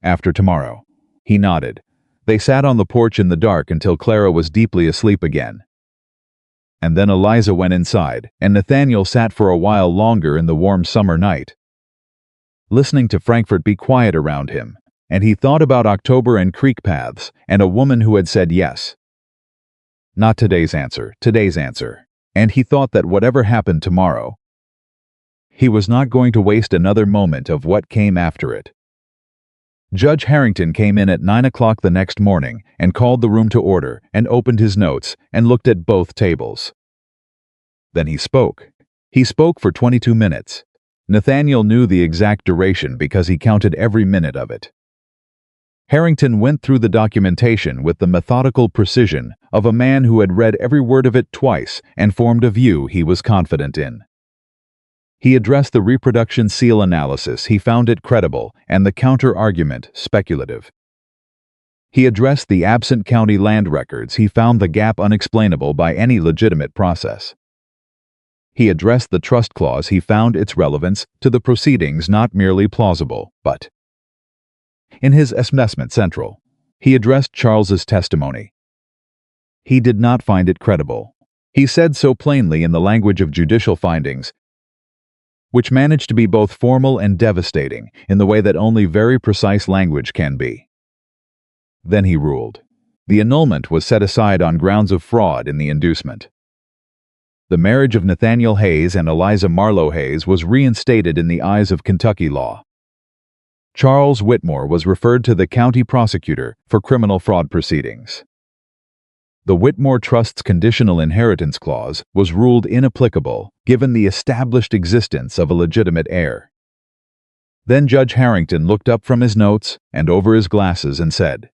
After tomorrow. He nodded. They sat on the porch in the dark until Clara was deeply asleep again. And then Eliza went inside, and Nathaniel sat for a while longer in the warm summer night, listening to Frankfurt be quiet around him, and he thought about October and creek paths, and a woman who had said yes. Not today's answer, today's answer. And he thought that whatever happened tomorrow, he was not going to waste another moment of what came after it. Judge Harrington came in at 9 o'clock the next morning and called the room to order and opened his notes and looked at both tables. Then he spoke. He spoke for 22 minutes. Nathaniel knew the exact duration because he counted every minute of it. Harrington went through the documentation with the methodical precision of a man who had read every word of it twice and formed a view he was confident in. He addressed the reproduction seal analysis, he found it credible, and the counter-argument speculative. He addressed the absent county land records, he found the gap unexplainable by any legitimate process. He addressed the trust clause, he found its relevance to the proceedings not merely plausible, but... In his assessment central, he addressed Charles's testimony. He did not find it credible. He said so plainly in the language of judicial findings, which managed to be both formal and devastating in the way that only very precise language can be. Then he ruled. The annulment was set aside on grounds of fraud in the inducement. The marriage of Nathaniel Hayes and Eliza Marlowe Hayes was reinstated in the eyes of Kentucky law. Charles Whitmore was referred to the county prosecutor for criminal fraud proceedings. The Whitmore Trust's conditional inheritance clause was ruled inapplicable given the established existence of a legitimate heir. Then Judge Harrington looked up from his notes and over his glasses and said,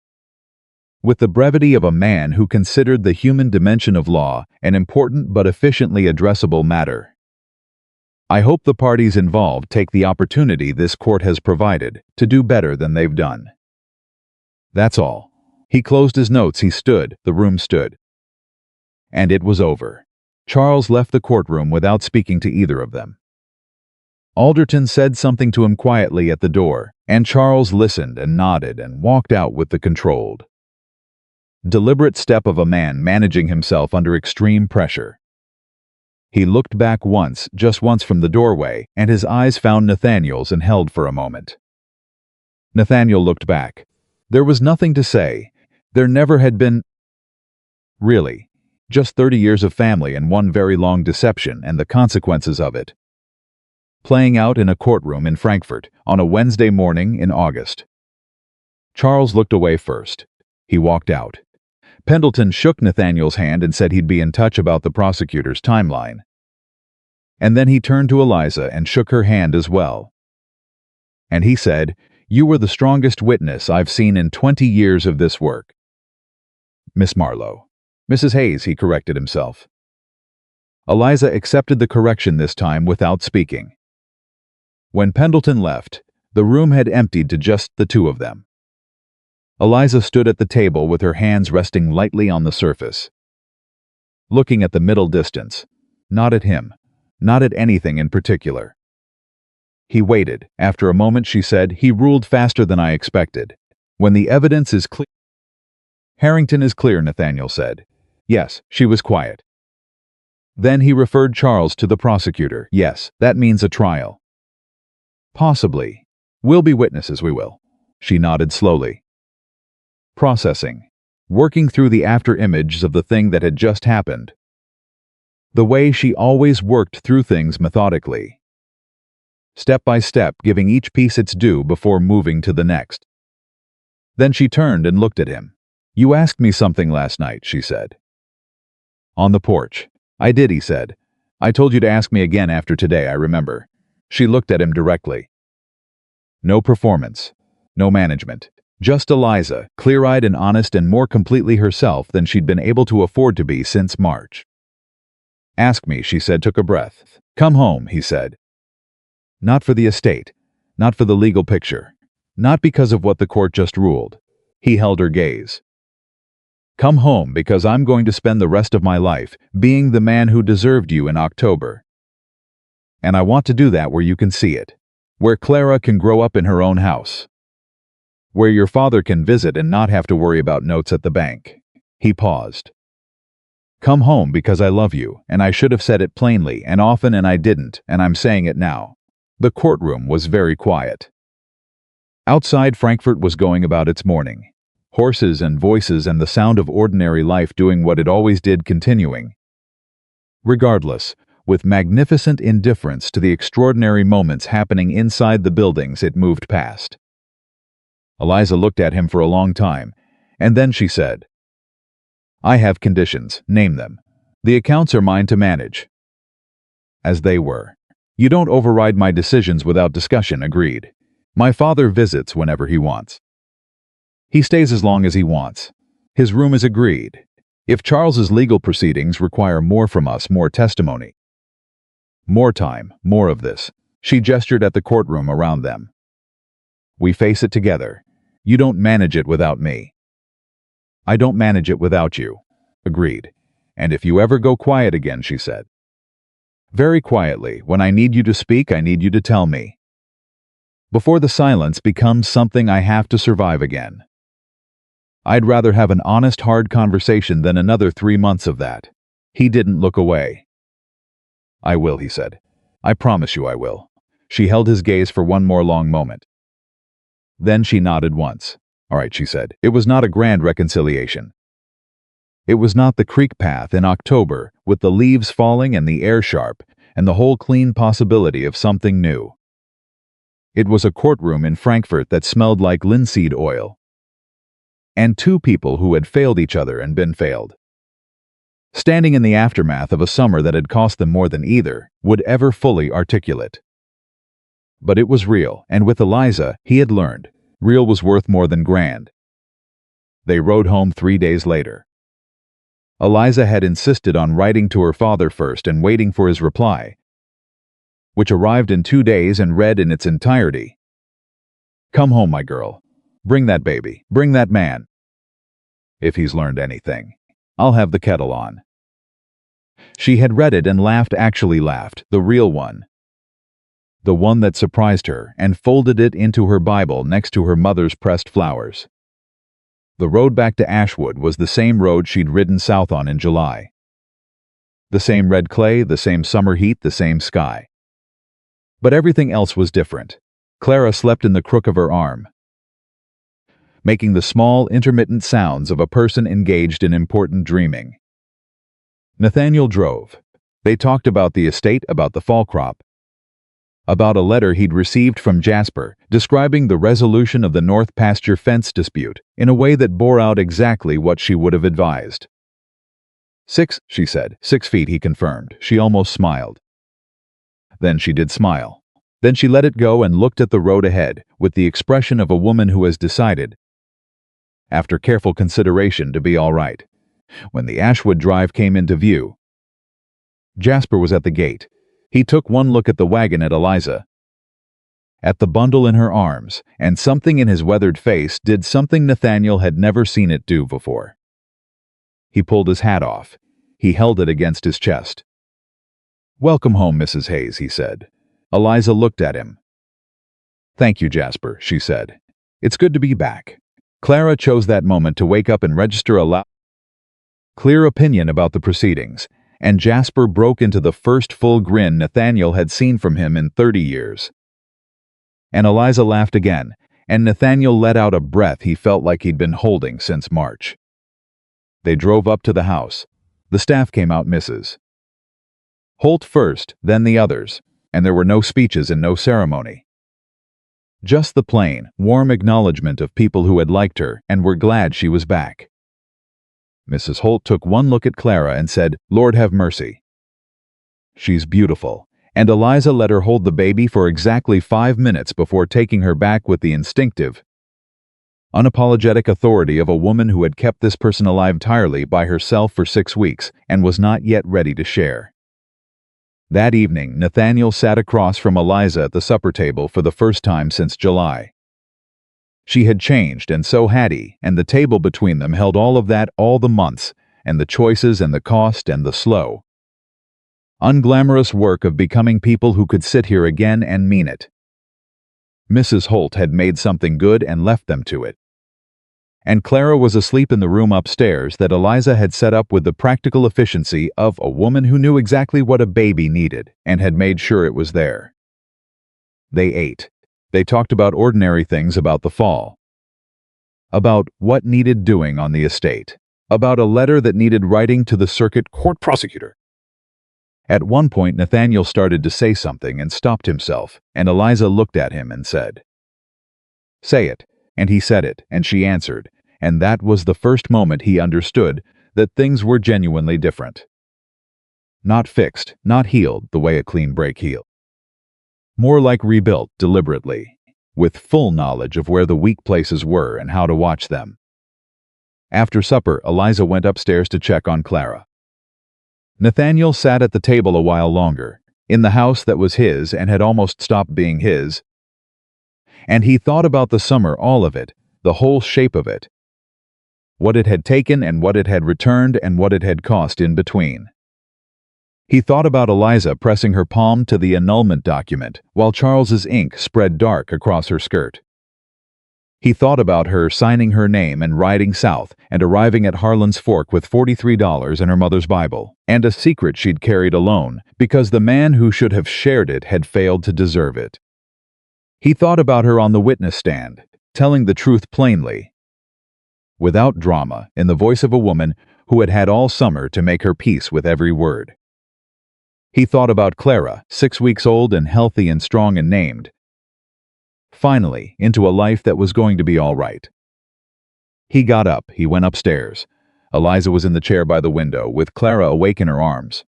with the brevity of a man who considered the human dimension of law an important but efficiently addressable matter, I hope the parties involved take the opportunity this court has provided to do better than they've done. That's all. He closed his notes, the room stood. And it was over. Charles left the courtroom without speaking to either of them. Alderton said something to him quietly at the door, and Charles listened and nodded and walked out with the controlled, deliberate step of a man managing himself under extreme pressure. He looked back just once from the doorway, and his eyes found Nathaniel's and held for a moment. Nathaniel looked back. There was nothing to say. There never had been. Really. Just 30 years of family and one very long deception and the consequences of it. Playing out in a courtroom in Frankfurt on a Wednesday morning in August. Charles looked away first. He walked out. Pendleton shook Nathaniel's hand and said he'd be in touch about the prosecutor's timeline. And then he turned to Eliza and shook her hand as well. And he said, "You were the strongest witness I've seen in 20 years of this work. Miss Marlowe. Mrs. Hayes, he corrected himself. Eliza accepted the correction this time without speaking. When Pendleton left, the room had emptied to just the two of them. Eliza stood at the table with her hands resting lightly on the surface, looking at the middle distance, not at him, not at anything in particular. He waited. After a moment she said, "He ruled faster than I expected. When the evidence is clear—" "Harrington is clear," Nathaniel said. "Yes," she was quiet. Then he referred Charles to the prosecutor. "Yes, that means a trial." "Possibly. We'll be witnesses, we will." She nodded slowly. Processing. Working through the after-images of the thing that had just happened. The way she always worked through things methodically. Step by step, giving each piece its due before moving to the next. Then she turned and looked at him. "You asked me something last night," she said. On the porch. "I did," he said. "I told you to ask me again after today, I remember." She looked at him directly. No performance. No management. Just Eliza, clear-eyed and honest and more completely herself than she'd been able to afford to be since March. "Ask me," she said, took a breath. "Come home," he said. Not for the estate, not for the legal picture, not because of what the court just ruled. He held her gaze. "Come home because I'm going to spend the rest of my life being the man who deserved you in October. And I want to do that where you can see it, where Clara can grow up in her own house, where your father can visit and not have to worry about notes at the bank." He paused. "Come home because I love you, and I should have said it plainly and often and I didn't, and I'm saying it now." The courtroom was very quiet. Outside, Frankfurt was going about its morning. Horses and voices and the sound of ordinary life doing what it always did continuing. Regardless, with magnificent indifference to the extraordinary moments happening inside the buildings it moved past. Eliza looked at him for a long time, and then she said, "I have conditions, name them. The accounts are mine to manage." As they were. "You don't override my decisions without discussion," agreed. "My father visits whenever he wants. He stays as long as he wants. His room is agreed. If Charles's legal proceedings require more from us, more testimony, more time, more of this." She gestured at the courtroom around them. "We face it together. You don't manage it without me. I don't manage it without you." Agreed. "And if you ever go quiet again," she said. "Very quietly, when I need you to speak, I need you to tell me. Before the silence becomes something I have to survive again. I'd rather have an honest, hard conversation than another 3 months of that." He didn't look away. "I will," he said. "I promise you I will." She held his gaze for one more long moment. Then she nodded once. "All right," she said. It was not a grand reconciliation. It was not the creek path in October, with the leaves falling and the air sharp, and the whole clean possibility of something new. It was a courtroom in Frankfurt that smelled like linseed oil. And two people who had failed each other and been failed. Standing in the aftermath of a summer that had cost them more than either would ever fully articulate. But it was real, and with Eliza, he had learned, real was worth more than grand. They rode home 3 days later. Eliza had insisted on writing to her father first and waiting for his reply, which arrived in 2 days and read in its entirety. "Come home, my girl. Bring that baby. Bring that man. If he's learned anything, I'll have the kettle on." She had read it and laughed, actually laughed, the real one. The one that surprised her, and folded it into her Bible next to her mother's pressed flowers. The road back to Ashwood was the same road she'd ridden south on in July. The same red clay, the same summer heat, the same sky. But everything else was different. Clara slept in the crook of her arm, making the small, intermittent sounds of a person engaged in important dreaming. Nathaniel drove. They talked about the estate, about the fall crop, about a letter he'd received from Jasper describing the resolution of the North Pasture fence dispute in a way that bore out exactly what she would have advised. 6, she said. 6 feet, he confirmed. She almost smiled. Then she did smile. Then she let it go and looked at the road ahead with the expression of a woman who has decided, after careful consideration, to be all right. When the Ashwood Drive came into view, Jasper was at the gate. He took one look at the wagon, at Eliza, at the bundle in her arms, and something in his weathered face did something Nathaniel had never seen it do before. He pulled his hat off. He held it against his chest. "Welcome home, Mrs. Hayes," he said. Eliza looked at him. "Thank you, Jasper," she said. "It's good to be back." Clara chose that moment to wake up and register a loud, clear opinion about the proceedings, and Jasper broke into the first full grin Nathaniel had seen from him in 30 years. And Eliza laughed again, and Nathaniel let out a breath he felt like he'd been holding since March. They drove up to the house. The staff came out, Mrs. Holt first, then the others, and there were no speeches and no ceremony. Just the plain, warm acknowledgement of people who had liked her and were glad she was back. Mrs. Holt took one look at Clara and said, "Lord have mercy. She's beautiful," and Eliza let her hold the baby for exactly 5 minutes before taking her back with the instinctive, unapologetic authority of a woman who had kept this person alive entirely by herself for 6 weeks and was not yet ready to share. That evening, Nathaniel sat across from Eliza at the supper table for the first time since July. She had changed, and so had he, and the table between them held all of that, all the months, and the choices and the cost and the slow, unglamorous work of becoming people who could sit here again and mean it. Mrs. Holt had made something good and left them to it. And Clara was asleep in the room upstairs that Eliza had set up with the practical efficiency of a woman who knew exactly what a baby needed and had made sure it was there. They ate. They talked about ordinary things, about the fall, about what needed doing on the estate, about a letter that needed writing to the circuit court prosecutor. At one point, Nathaniel started to say something and stopped himself, and Eliza looked at him and said, "Say it," and he said it, and she answered, and that was the first moment he understood that things were genuinely different. Not fixed, not healed the way a clean break heals. More like rebuilt deliberately, with full knowledge of where the weak places were and how to watch them. After supper, Eliza went upstairs to check on Clara. Nathaniel sat at the table a while longer, in the house that was his and had almost stopped being his, and he thought about the summer, all of it, the whole shape of it, what it had taken and what it had returned and what it had cost in between. He thought about Eliza pressing her palm to the annulment document while Charles's ink spread dark across her skirt. He thought about her signing her name and riding south and arriving at Harlan's Fork with $43 in her mother's Bible and a secret she'd carried alone because the man who should have shared it had failed to deserve it. He thought about her on the witness stand, telling the truth plainly, without drama, in the voice of a woman who had had all summer to make her peace with every word. He thought about Clara, 6 weeks old and healthy and strong and named, finally, into a life that was going to be all right. He got up, he went upstairs. Eliza was in the chair by the window, with Clara awake in her arms,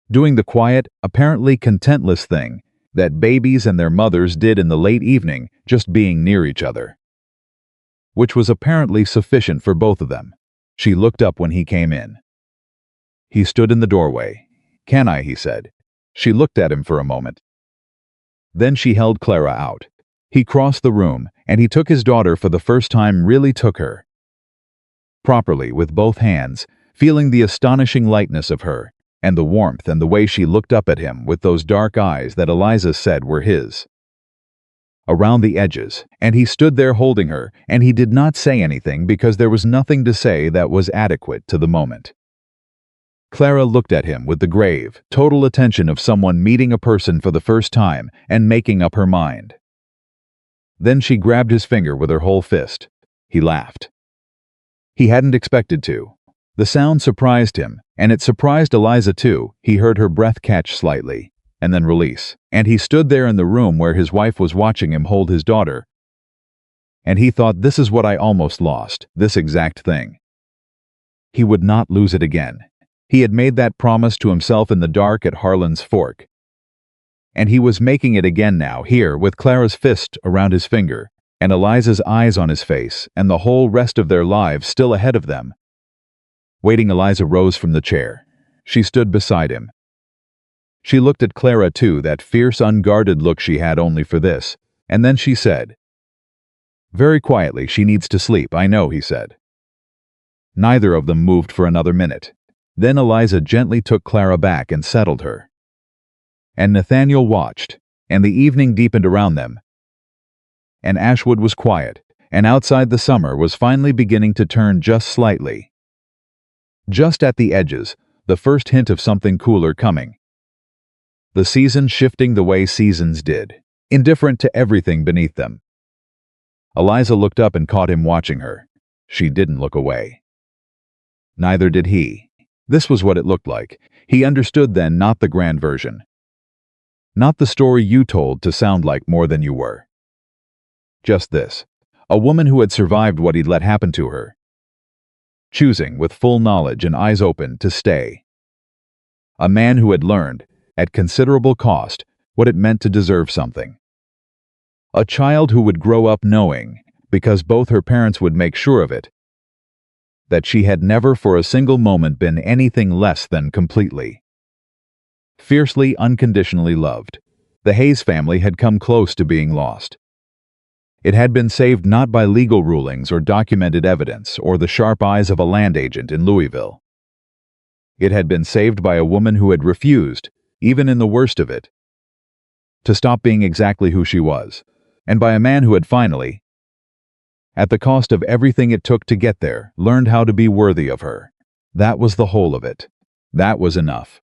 doing the quiet, apparently contentless thing that babies and their mothers did in the late evening, just being near each other, which was apparently sufficient for both of them. She looked up when he came in. He stood in the doorway. "Can I?" he said. She looked at him for a moment. Then she held Clara out. He crossed the room, and he took his daughter for the first time, really took her properly with both hands, feeling the astonishing lightness of her, and the warmth and the way she looked up at him with those dark eyes that Eliza said were his, around the edges, and he stood there holding her, and he did not say anything because there was nothing to say that was adequate to the moment. Clara looked at him with the grave, total attention of someone meeting a person for the first time and making up her mind. Then she grabbed his finger with her whole fist. He laughed. He hadn't expected to. The sound surprised him, and it surprised Eliza too. He heard her breath catch slightly, and then release, and he stood there in the room where his wife was watching him hold his daughter, and he thought, this is what I almost lost, this exact thing. He would not lose it again. He had made that promise to himself in the dark at Harlan's Fork, and he was making it again now, here, with Clara's fist around his finger, and Eliza's eyes on his face and the whole rest of their lives still ahead of them. Waiting, Eliza rose from the chair. She stood beside him. She looked at Clara too, that fierce, unguarded look she had only for this, and then she said, very quietly, "She needs to sleep, I know," he said. Neither of them moved for another minute. Then Eliza gently took Clara back and settled her. And Nathaniel watched, and the evening deepened around them. And Ashwood was quiet, and outside the summer was finally beginning to turn just slightly. Just at the edges, the first hint of something cooler coming. The season shifting the way seasons did, indifferent to everything beneath them. Eliza looked up and caught him watching her. She didn't look away. Neither did he. This was what it looked like. He understood then, not the grand version. Not the story you told to sound like more than you were. Just this. A woman who had survived what he'd let happen to her. Choosing, with full knowledge and eyes open, to stay. A man who had learned, at considerable cost, what it meant to deserve something. A child who would grow up knowing, because both her parents would make sure of it, that she had never for a single moment been anything less than completely, fiercely, unconditionally loved. The Hayes family had come close to being lost. It had been saved not by legal rulings or documented evidence or the sharp eyes of a land agent in Louisville. It had been saved by a woman who had refused, even in the worst of it, to stop being exactly who she was, and by a man who had finally, at the cost of everything it took to get there, learned how to be worthy of her. That was the whole of it. That was enough.